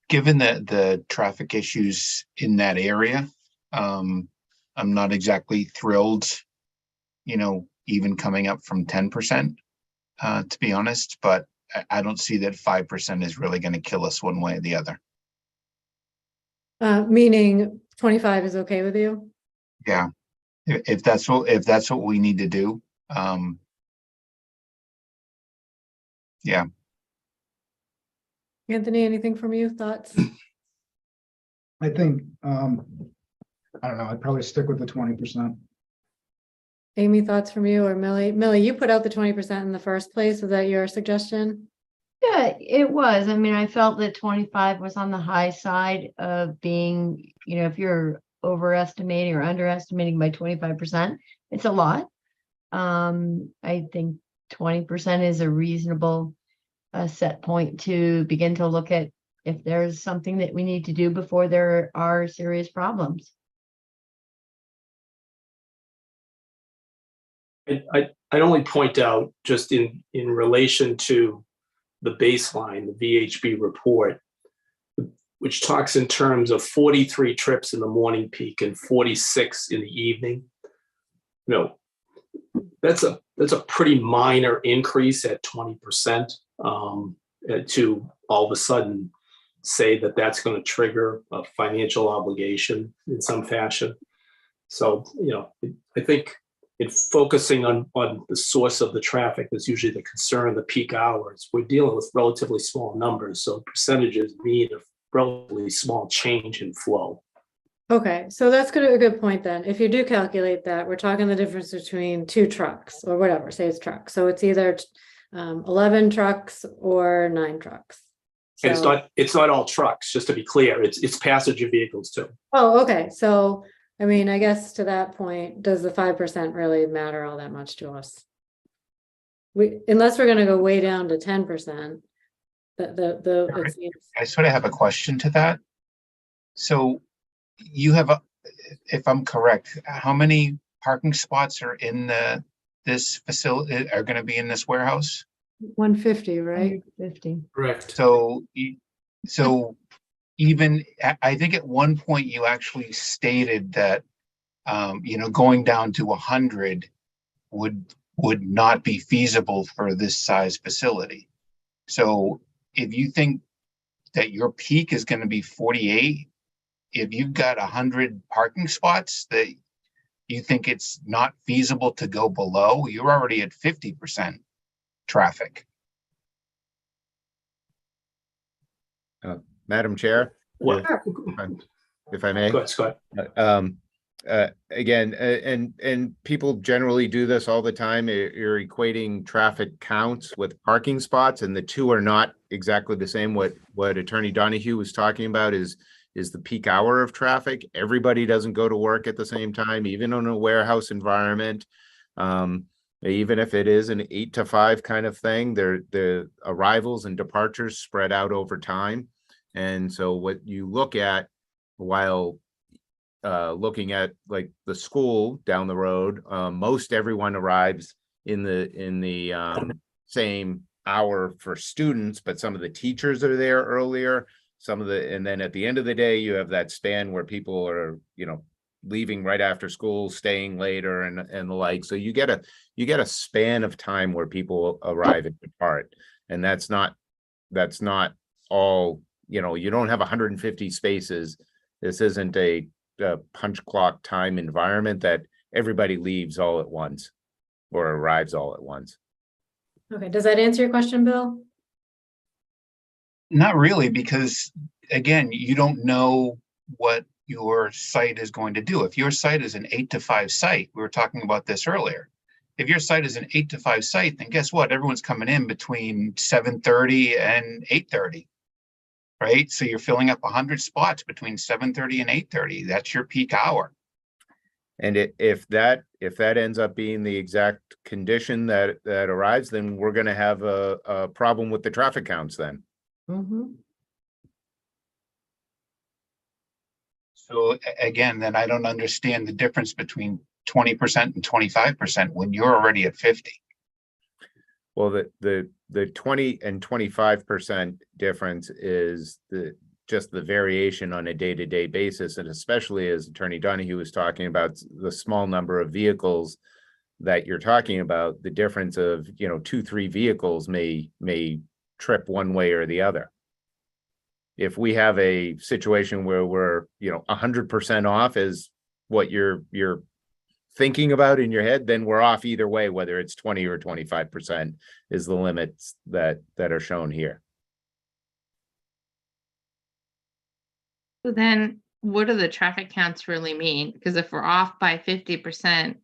Given the traffic issues in that area, I'm not exactly thrilled, even coming up from 10%, to be honest, but I don't see that 5% is really going to kill us one way or the other. meaning 25 is okay with you? Yeah, if that's what we need to do, yeah. Anthony, anything from you? Thoughts? I think, I don't know, I'd probably stick with the 20%. Amy, thoughts from you or Millie? Millie, you put out the 20% in the first place. Was that your suggestion? Yeah, it was. I mean, I felt that 25 was on the high side of being, if you're overestimating or underestimating by 25%, it's a lot. I think 20% is a reasonable set point to begin to look at if there's something that we need to do before there are serious problems. I'd only point out just in relation to the baseline, the VHB report, which talks in terms of 43 trips in the morning peak and 46 in the evening. That's a pretty minor increase at 20%, to all of a sudden say that that's going to trigger a financial obligation in some fashion. So, I think in focusing on the source of the traffic that's usually the concern, the peak hours, we're dealing with relatively small numbers. So percentages mean a relatively small change in flow. Okay, so that's a good point then. If you do calculate that, we're talking the difference between 2 trucks or whatever, say it's trucks. So it's either 11 trucks or 9 trucks. And So- it's not all trucks, just to be clear. It's passenger vehicles too. Oh, okay, so, I mean, I guess to that point, does the 5% really matter all that much to us? Unless we're gonna go way down to 10%, it seems- I sort of have a question to that. So you have if I'm correct, how many parking spots are in this facility, are going to be in this warehouse? 150, right? 50. Correct. So even, I think at one point you actually stated that, going down to 100 would not be feasible for this size facility. So if you think that your peak is going to be 48, if you've got 100 parking spots that you think it's not feasible to go below, you're already at 50% traffic. Madam Chair, What? if I may. Go ahead, Scott. Again, and people generally do this all the time. You're equating traffic counts with parking spots, and the two are not exactly the same. What Attorney Donahue was talking about is the peak hour of traffic. Everybody doesn't go to work at the same time, even in a warehouse environment. Even if it is an 8 to 5 kind of thing, the arrivals and departures spread out over time. And so what you look at while looking at like the school down the road, most everyone arrives in the same hour for students, but some of the teachers are there earlier. And then at the end of the day, you have that span where people are, leaving right after school, staying later and the like. So you get a span of time where people arrive and depart. And that's not all, you don't have 150 spaces. This isn't a punch clock time environment that everybody leaves all at once or arrives all at once. Okay, does that answer your question, Bill? Not really, because again, you don't know what your site is going to do. If your site is an 8 to 5 site, we were talking about this earlier. If your site is an 8 to 5 site, then guess what? Everyone's coming in between 7:30 and 8:30, right? So you're filling up 100 spots between 7:30 and 8:30. That's your peak hour. And if that ends up being the exact condition that arrives, then we're going to have a problem with the traffic counts then. Mm-hmm. So again, then I don't understand the difference between 20% and 25% when you're already at 50. Well, the 20 and 25% difference is just the variation on a day-to-day basis, and especially as Attorney Donahue was talking about the small number of vehicles that you're talking about, the difference of 2-3 vehicles may trip one way or the other. If we have a situation where we're 100% off is what you're thinking about in your head, then we're off either way, whether it's 20 or 25% is the limits that are shown here. So then what do the traffic counts really mean? Because if we're off by 50%,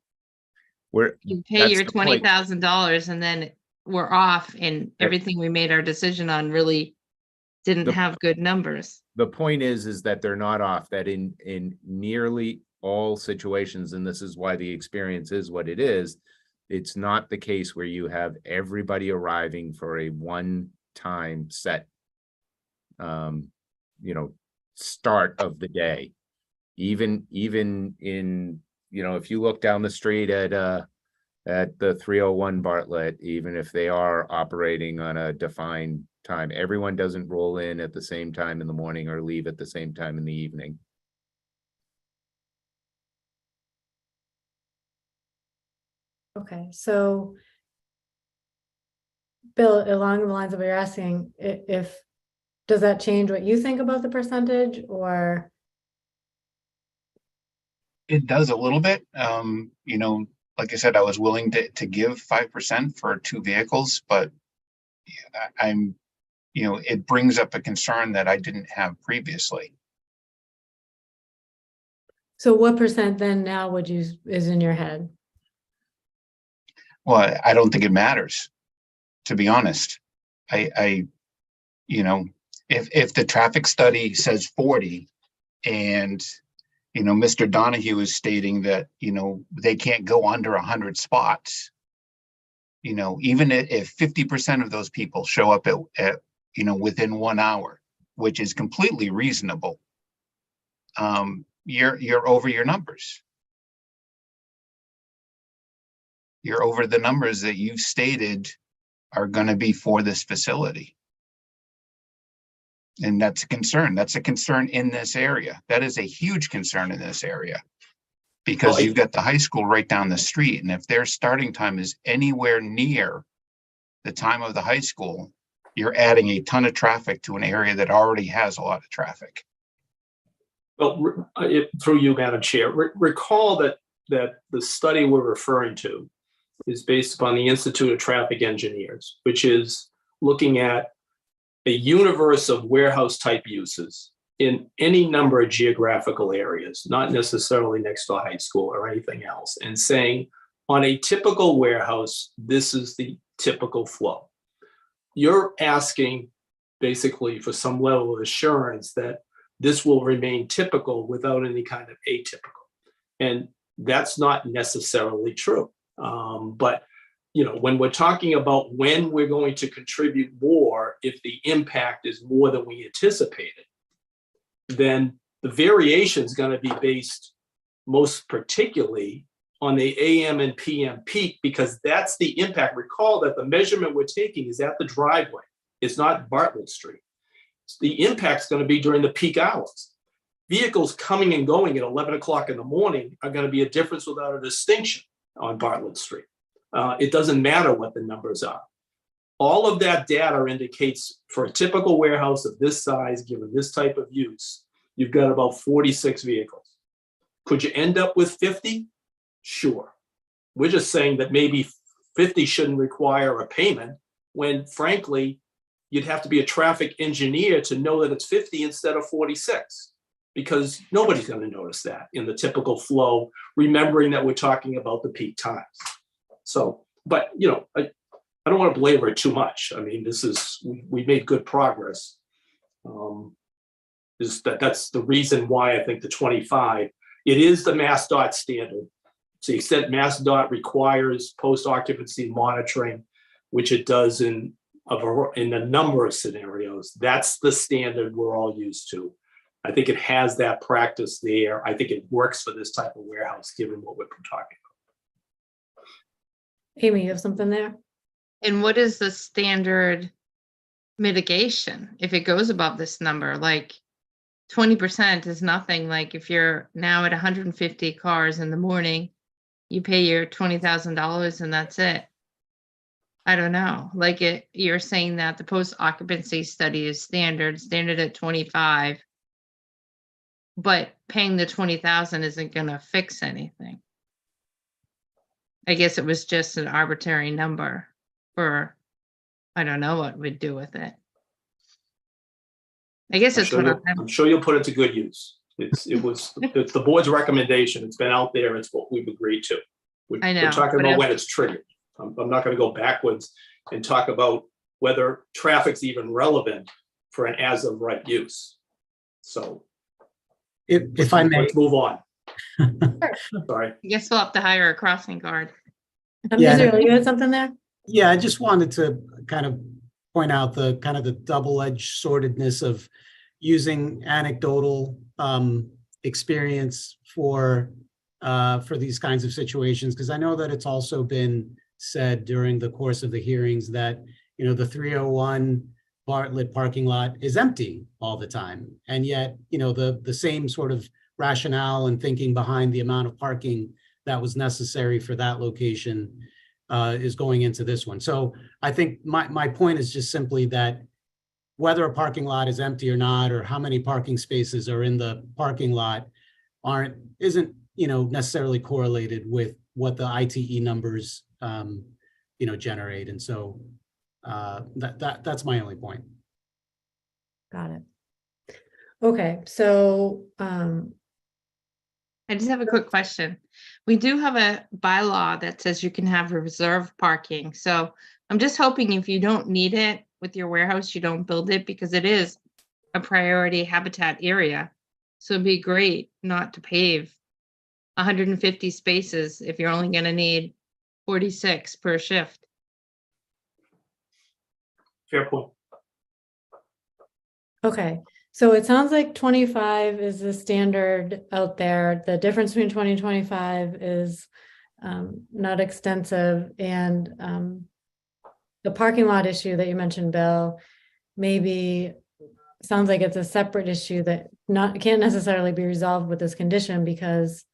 you pay that's your the point. $20,000 and then we're off and everything we made our decision on really didn't have good numbers. The point is that they're not off, that in nearly all situations, and this is why the experience is what it is, it's not the case where you have everybody arriving for a one-time set, start of the day. Even in, if you look down the street at the 301 Bartlett, even if they are operating on a defined time, everyone doesn't roll in at the same time in the morning or leave at the same time in the evening. Okay, so Bill, along the lines of what you're asking, does that change what you think about the percentage, or? It does a little bit. Like I said, I was willing to give 5% for 2 vehicles, but it brings up a concern that I didn't have previously. So what percent then now is in your head? Well, I don't think it matters, to be honest. If the traffic study says 40 and, Mr. Donahue is stating that, they can't go under 100 spots, even if 50% of those people show up at within 1 hour, which is completely reasonable, you're over your numbers. You're over the numbers that you've stated are going to be for this facility. And that's a concern. That's a concern in this area. That is a huge concern in this area. Because you've got the high school right down the street. And if their starting time is anywhere near the time of the high school, you're adding a ton of traffic to an area that already has a lot of traffic. Well, through you, Madam Chair, recall that the study we're referring to is based upon the Institute of Traffic Engineers, which is looking at a universe of warehouse type uses in any number of geographical areas, not necessarily next to a high school or anything else, and saying on a typical warehouse, this is the typical flow. You're asking basically for some level of assurance that this will remain typical without any kind of atypical. And that's not necessarily true. But when we're talking about when we're going to contribute more, if the impact is more than we anticipated, then the variation is going to be based most particularly on the AM and PM peak, because that's the impact. Recall that the measurement we're taking is at the driveway. It's not Bartlett Street. The impact is going to be during the peak hours. Vehicles coming and going at 11 o'clock in the morning are going to be a difference without a distinction on Bartlett Street. It doesn't matter what the numbers are. All of that data indicates for a typical warehouse of this size, given this type of use, you've got about 46 vehicles. Could you end up with 50? Sure. We're just saying that maybe 50 shouldn't require a payment when frankly, you'd have to be a traffic engineer to know that it's 50 instead of 46. Because nobody's going to notice that in the typical flow, remembering that we're talking about the peak times. So, but you know, I don't want to belabor it too much. I mean, we made good progress. That's the reason why I think the 25, it is the MassDOT standard. To the extent MassDOT requires post-occupancy monitoring, which it does in a number of scenarios, that's the standard we're all used to. I think it has that practice there. I think it works for this type of warehouse, given what we're talking about. Amy, you have something there? And what is the standard mitigation if it goes above this number? Like 20% is nothing. Like if you're now at 150 cars in the morning, you pay your $20,000 and that's it. I don't know. Like you're saying that the post occupancy study is standard at 25, but paying the 20,000 isn't going to fix anything. I guess it was just an arbitrary number for, I don't know what we'd do with it. I guess it's what I'm sure you'll put it to good use. It's the board's recommendation. It's been out there. It's what we've agreed to. I know, We're talking but about when it's triggered. I'm not going to go backwards and talk about whether traffic's even relevant for an as of right use. So If I may, let's move on. Sorry. I guess we'll have to hire a crossing guard. Yeah. Israel, you had something there? yeah, I just wanted to kind of point out the kind of the double-edged swordedness of using anecdotal experience for these kinds of situations, because I know that it's also been said during the course of the hearings that, you know, the 301 Bartlett parking lot is empty all the time. And yet, you know, the same sort of rationale and thinking behind the amount of parking that was necessary for that location is going into this one. So I think my point is just simply that whether a parking lot is empty or not, or how many parking spaces are in the parking lot isn't, you know, necessarily correlated with what the ITE numbers, you know, generate. And so that's my only point. Got it. Okay, so I just have a quick question. We do have a bylaw that says you can have reserve parking. So I'm just hoping if you don't need it with your warehouse, you don't build it, because it is a priority habitat area. So it'd be great not to pave 150 spaces if you're only going to need 46 per shift. Fair point. okay, so it sounds like 25 is the standard out there. The difference between 20 and 25 is not extensive, and the parking lot issue that you mentioned, Bill, maybe sounds like it's a separate issue that can't necessarily be resolved with this condition, because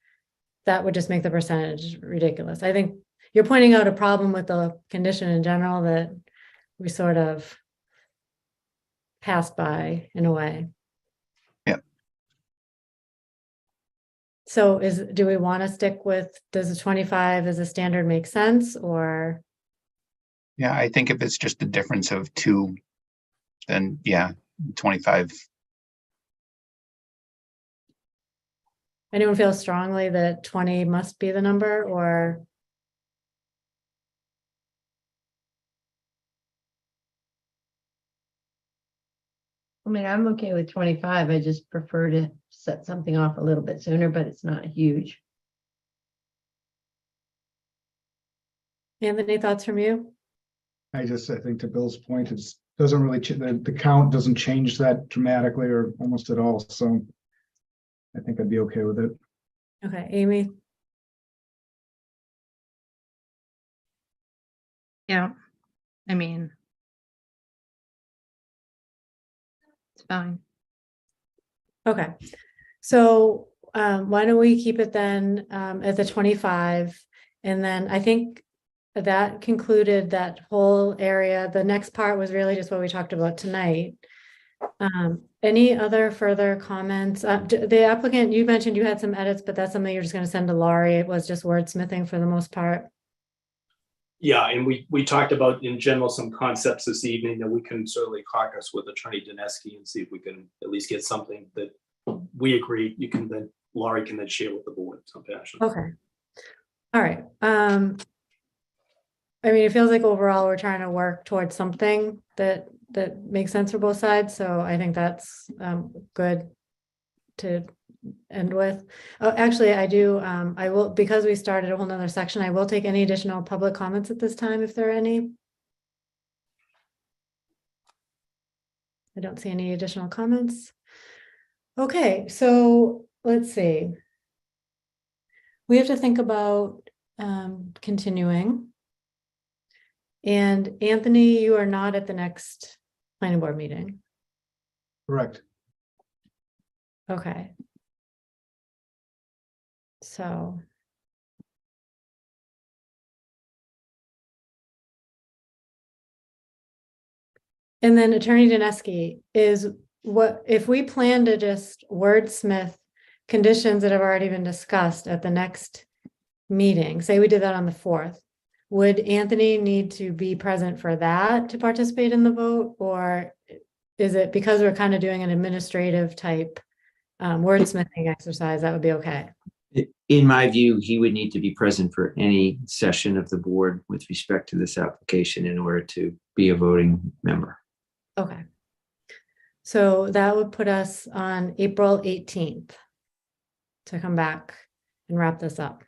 that would just make the percentage ridiculous. I think you're pointing out a problem with the condition in general that we sort of passed by in a way. Yeah. So do we want to stick with, does the 25 as a standard make sense, or? Yeah, I think if it's just a difference of 2, then yeah, 25. Anyone feel strongly that 20 must be the number, or? I mean, I'm okay with 25. I just prefer to set something off a little bit sooner, but it's not huge. Anthony, thoughts from you? I think to Bill's point, it doesn't really, the count doesn't change that dramatically or almost at all. So I think I'd be okay with it. Okay, Amy? Yeah, I mean, it's fine. Okay, so why don't we keep it then at the 25? And then I think that concluded that whole area. The next part was really just what we talked about tonight. Any other further comments? The applicant, you mentioned you had some edits, but that's something you're just gonna send to Laurie. It was just wordsmithing for the most part. Yeah, and we talked about in general some concepts this evening that we can certainly caucus with Attorney Dineski and see if we can at least get something that we agree. You can then, Laurie can then share with the board some passion. Okay. All right. I mean, it feels like overall we're trying to work towards something that makes sense for both sides. So I think that's good to end with. Oh, actually, I do. I will, because we started a whole nother section, I will take any additional public comments at this time if there are any. I don't see any additional comments. Okay, so let's see. We have to think about continuing. And Anthony, you are not at the next planning board meeting. Correct. Okay. So. And then Attorney Dineski, is what, if we plan to just wordsmith conditions that have already been discussed at the next meeting, say we did that on the 4th, would Anthony need to be present for that to participate in the vote? Or is it because we're kind of doing an administrative type wordsmithing exercise, that would be okay? In my view, he would need to be present for any session of the board with respect to this application in order to be a voting member. Okay. So that would put us on April 18th to come back and wrap this up.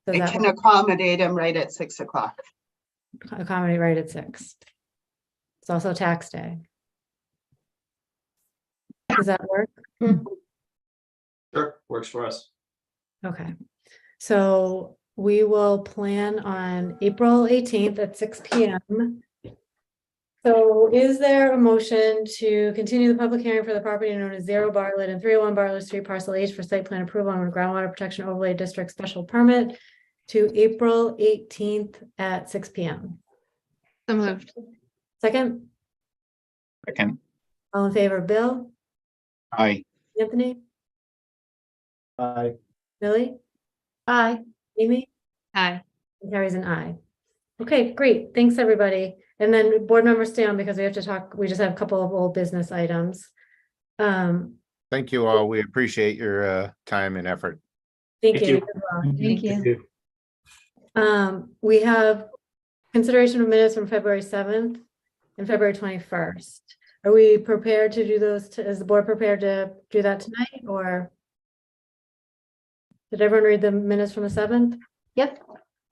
Does I that can accommodate him right at 6 o'clock. accommodate right at 6? It's also tax day. Does that work? Sure, works for us. Okay. So we will plan on April 18th at 6 p.m. So is there a motion to continue the public hearing for the property known as 0 Bartlett and 301 Bartlett Street, Parcel H for site plan approval on groundwater protection overlay district special permit to April 18th at 6 p.m. So moved. Second, Second, all in favor, Bill, aye. Anthony, Aye. Millie, Aye. Amy, Aye. and Carrie's an aye. Okay, great. Thanks, everybody. And then board members stay on because we have to talk. We just have a couple of old business items. Thank you all. We appreciate your time and effort. Thank Thank you. you. as well. Thank you. We have consideration of minutes from February 7th and February 21st. Are we prepared to do those? Is the board prepared to do that tonight, or did everyone read the minutes from the 7th? Yep,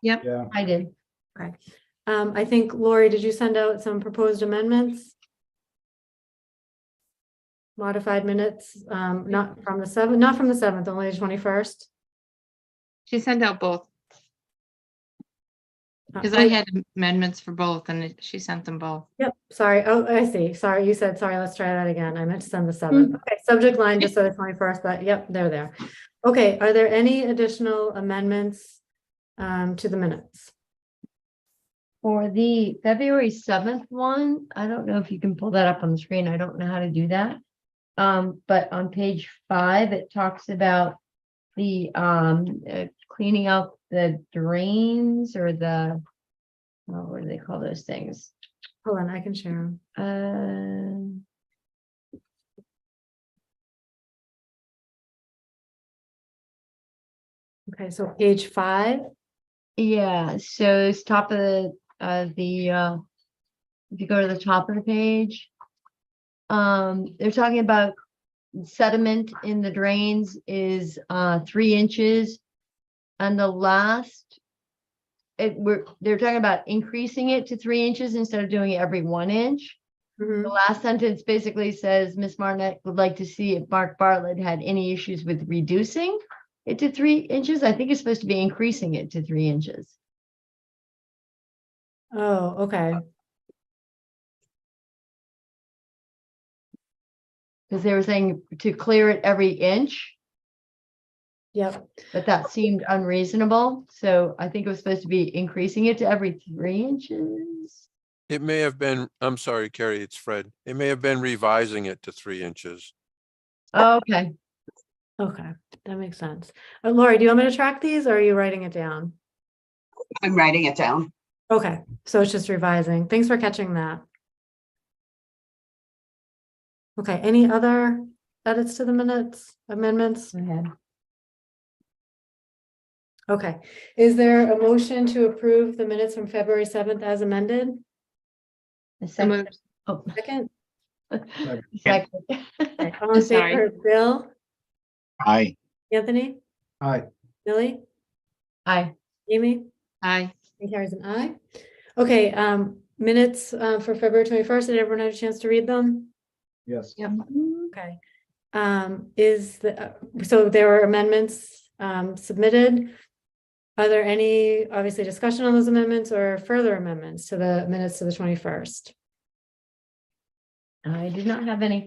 Yeah. I did. Okay. I think, Lori, did you send out some proposed amendments? Modified minutes, not from the 7th, only the 21st. She sent out both, because I had amendments for both and she sent them both. Yep, sorry. Oh, I see. Sorry, you said, sorry, let's try that again. I meant to send the 7th. Okay, subject line just said the 21st, but yep, they're there. Okay, are there any additional amendments to the minutes? For the February 7th one, I don't know if you can pull that up on the screen. I don't know how to do that. But on page 5, it talks about the cleaning up the drains or the, what do they call those things? Hold on, I can share them. Okay, so page 5. Yeah, so it's top of the if you go to the top of the page, they're talking about sediment in the drains is 3 inches. And the last, they're talking about increasing it to 3 inches instead of doing it every 1 inch. Mhm. The last sentence basically says Miss Marnett would like to see if Mark Bartlett had any issues with reducing it to 3 inches. I think it's supposed to be increasing it to 3 inches. Oh, okay. Because they were saying to clear it every inch, Yep. but that seemed unreasonable. So I think it was supposed to be increasing it to every 3 inches. It may have been, I'm sorry, Carrie, it's Fred. It may have been revising it to 3 inches. Okay. Okay, that makes sense. Lori, do you want me to track these or are you writing it down? I'm writing it down. Okay, so it's just revising. Thanks for catching that. Okay, any other edits to the minutes, amendments? Go ahead. Okay, is there a motion to approve the minutes from February 7th as amended? The So second. moved. Oh, Second? second. Okay, all in Sorry. favor, Bill, Aye. Anthony, Aye. Millie, Aye. Amy? Aye. And carries an aye. Okay, minutes for February 21st. Did everyone have a chance to read them? Yes. Yep. Okay. Is the, so there were amendments submitted. Are there any, obviously, discussion on those amendments or further amendments to the minutes to the 21st? I did not have any.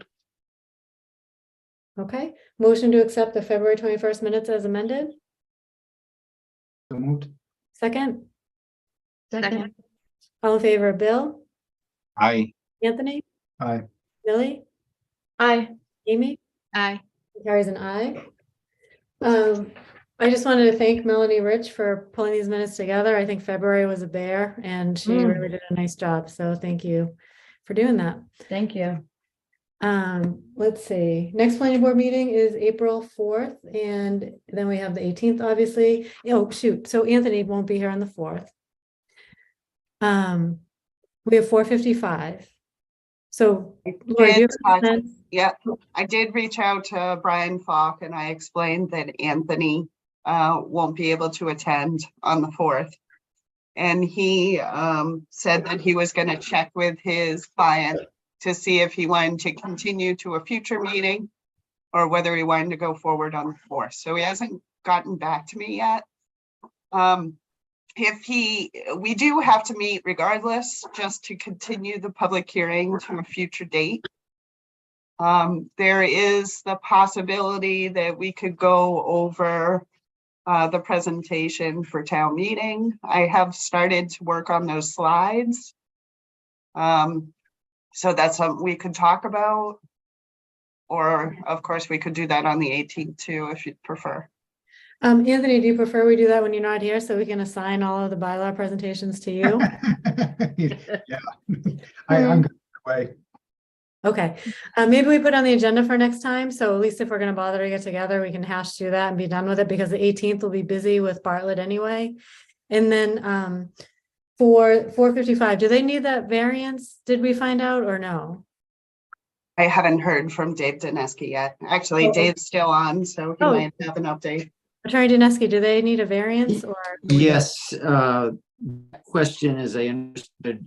Okay, motion to accept the February 21st minutes as amended. So moved. Second, Second. all in favor, Bill, Aye. Anthony, Aye. Millie, Aye. Amy? Aye. Carries an aye. I just wanted to thank Melanie Rich for pulling these minutes together. I think February was a bear and she really did a nice job. So thank you for doing that. Thank you. Let's see, next planning board meeting is April 4th and then we have the 18th, obviously. Oh, shoot. So Anthony won't be here on the 4th. We have 4:55. So Lori, do you have a sense? Yeah, I did reach out to Brian Falk and I explained that Anthony won't be able to attend on the 4th. And he said that he was going to check with his client to see if he wanted to continue to a future meeting or whether he wanted to go forward on the 4th. So he hasn't gotten back to me yet. We do have to meet regardless, just to continue the public hearing to a future date. There is the possibility that we could go over the presentation for town meeting. I have started to work on those slides. So that's something we could talk about. Or of course, we could do that on the 18th too, if you'd prefer. Anthony, do you prefer we do that when you're not here so we can assign all of the bylaw presentations to you? Yeah. I'm good way. Okay, maybe we put on the agenda for next time. So at least if we're going to bother to get together, we can hash through that and be done with it because the 18th will be busy with Bartlett anyway. And then for 4:55, do they need that variance? Did we find out or no? I haven't heard from Dave Dineski yet. Actually, Oh. Dave's still on, so he Oh. might have an update. Attorney Dineski, do they need a variance or? Yes, question, as I understood,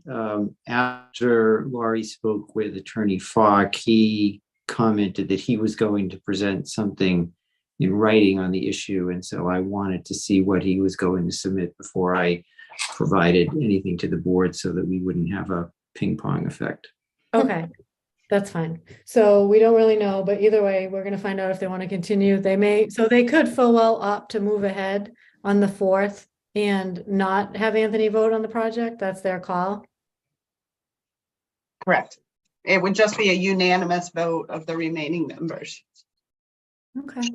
after Laurie spoke with Attorney Falk, he commented that he was going to present something in writing on the issue. And so I wanted to see what he was going to submit before I provided anything to the board so that we wouldn't have a ping pong effect. Okay, that's fine. So we don't really know, but either way, we're gonna find out if they want to continue. They may, so they could full well opt to move ahead on the 4th and not have Anthony vote on the project. That's their call. Correct. It would just be a unanimous vote of the remaining members. Okay.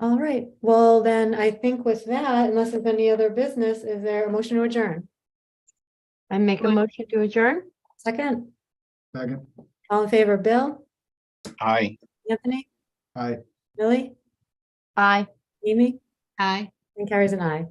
All right, well then I think with that, unless there's any other business, is there a motion to adjourn? I make a motion to adjourn? Second, Second. all in favor, Bill, Aye. Anthony, Aye. Millie, Aye. Amy, Aye. and carries an aye.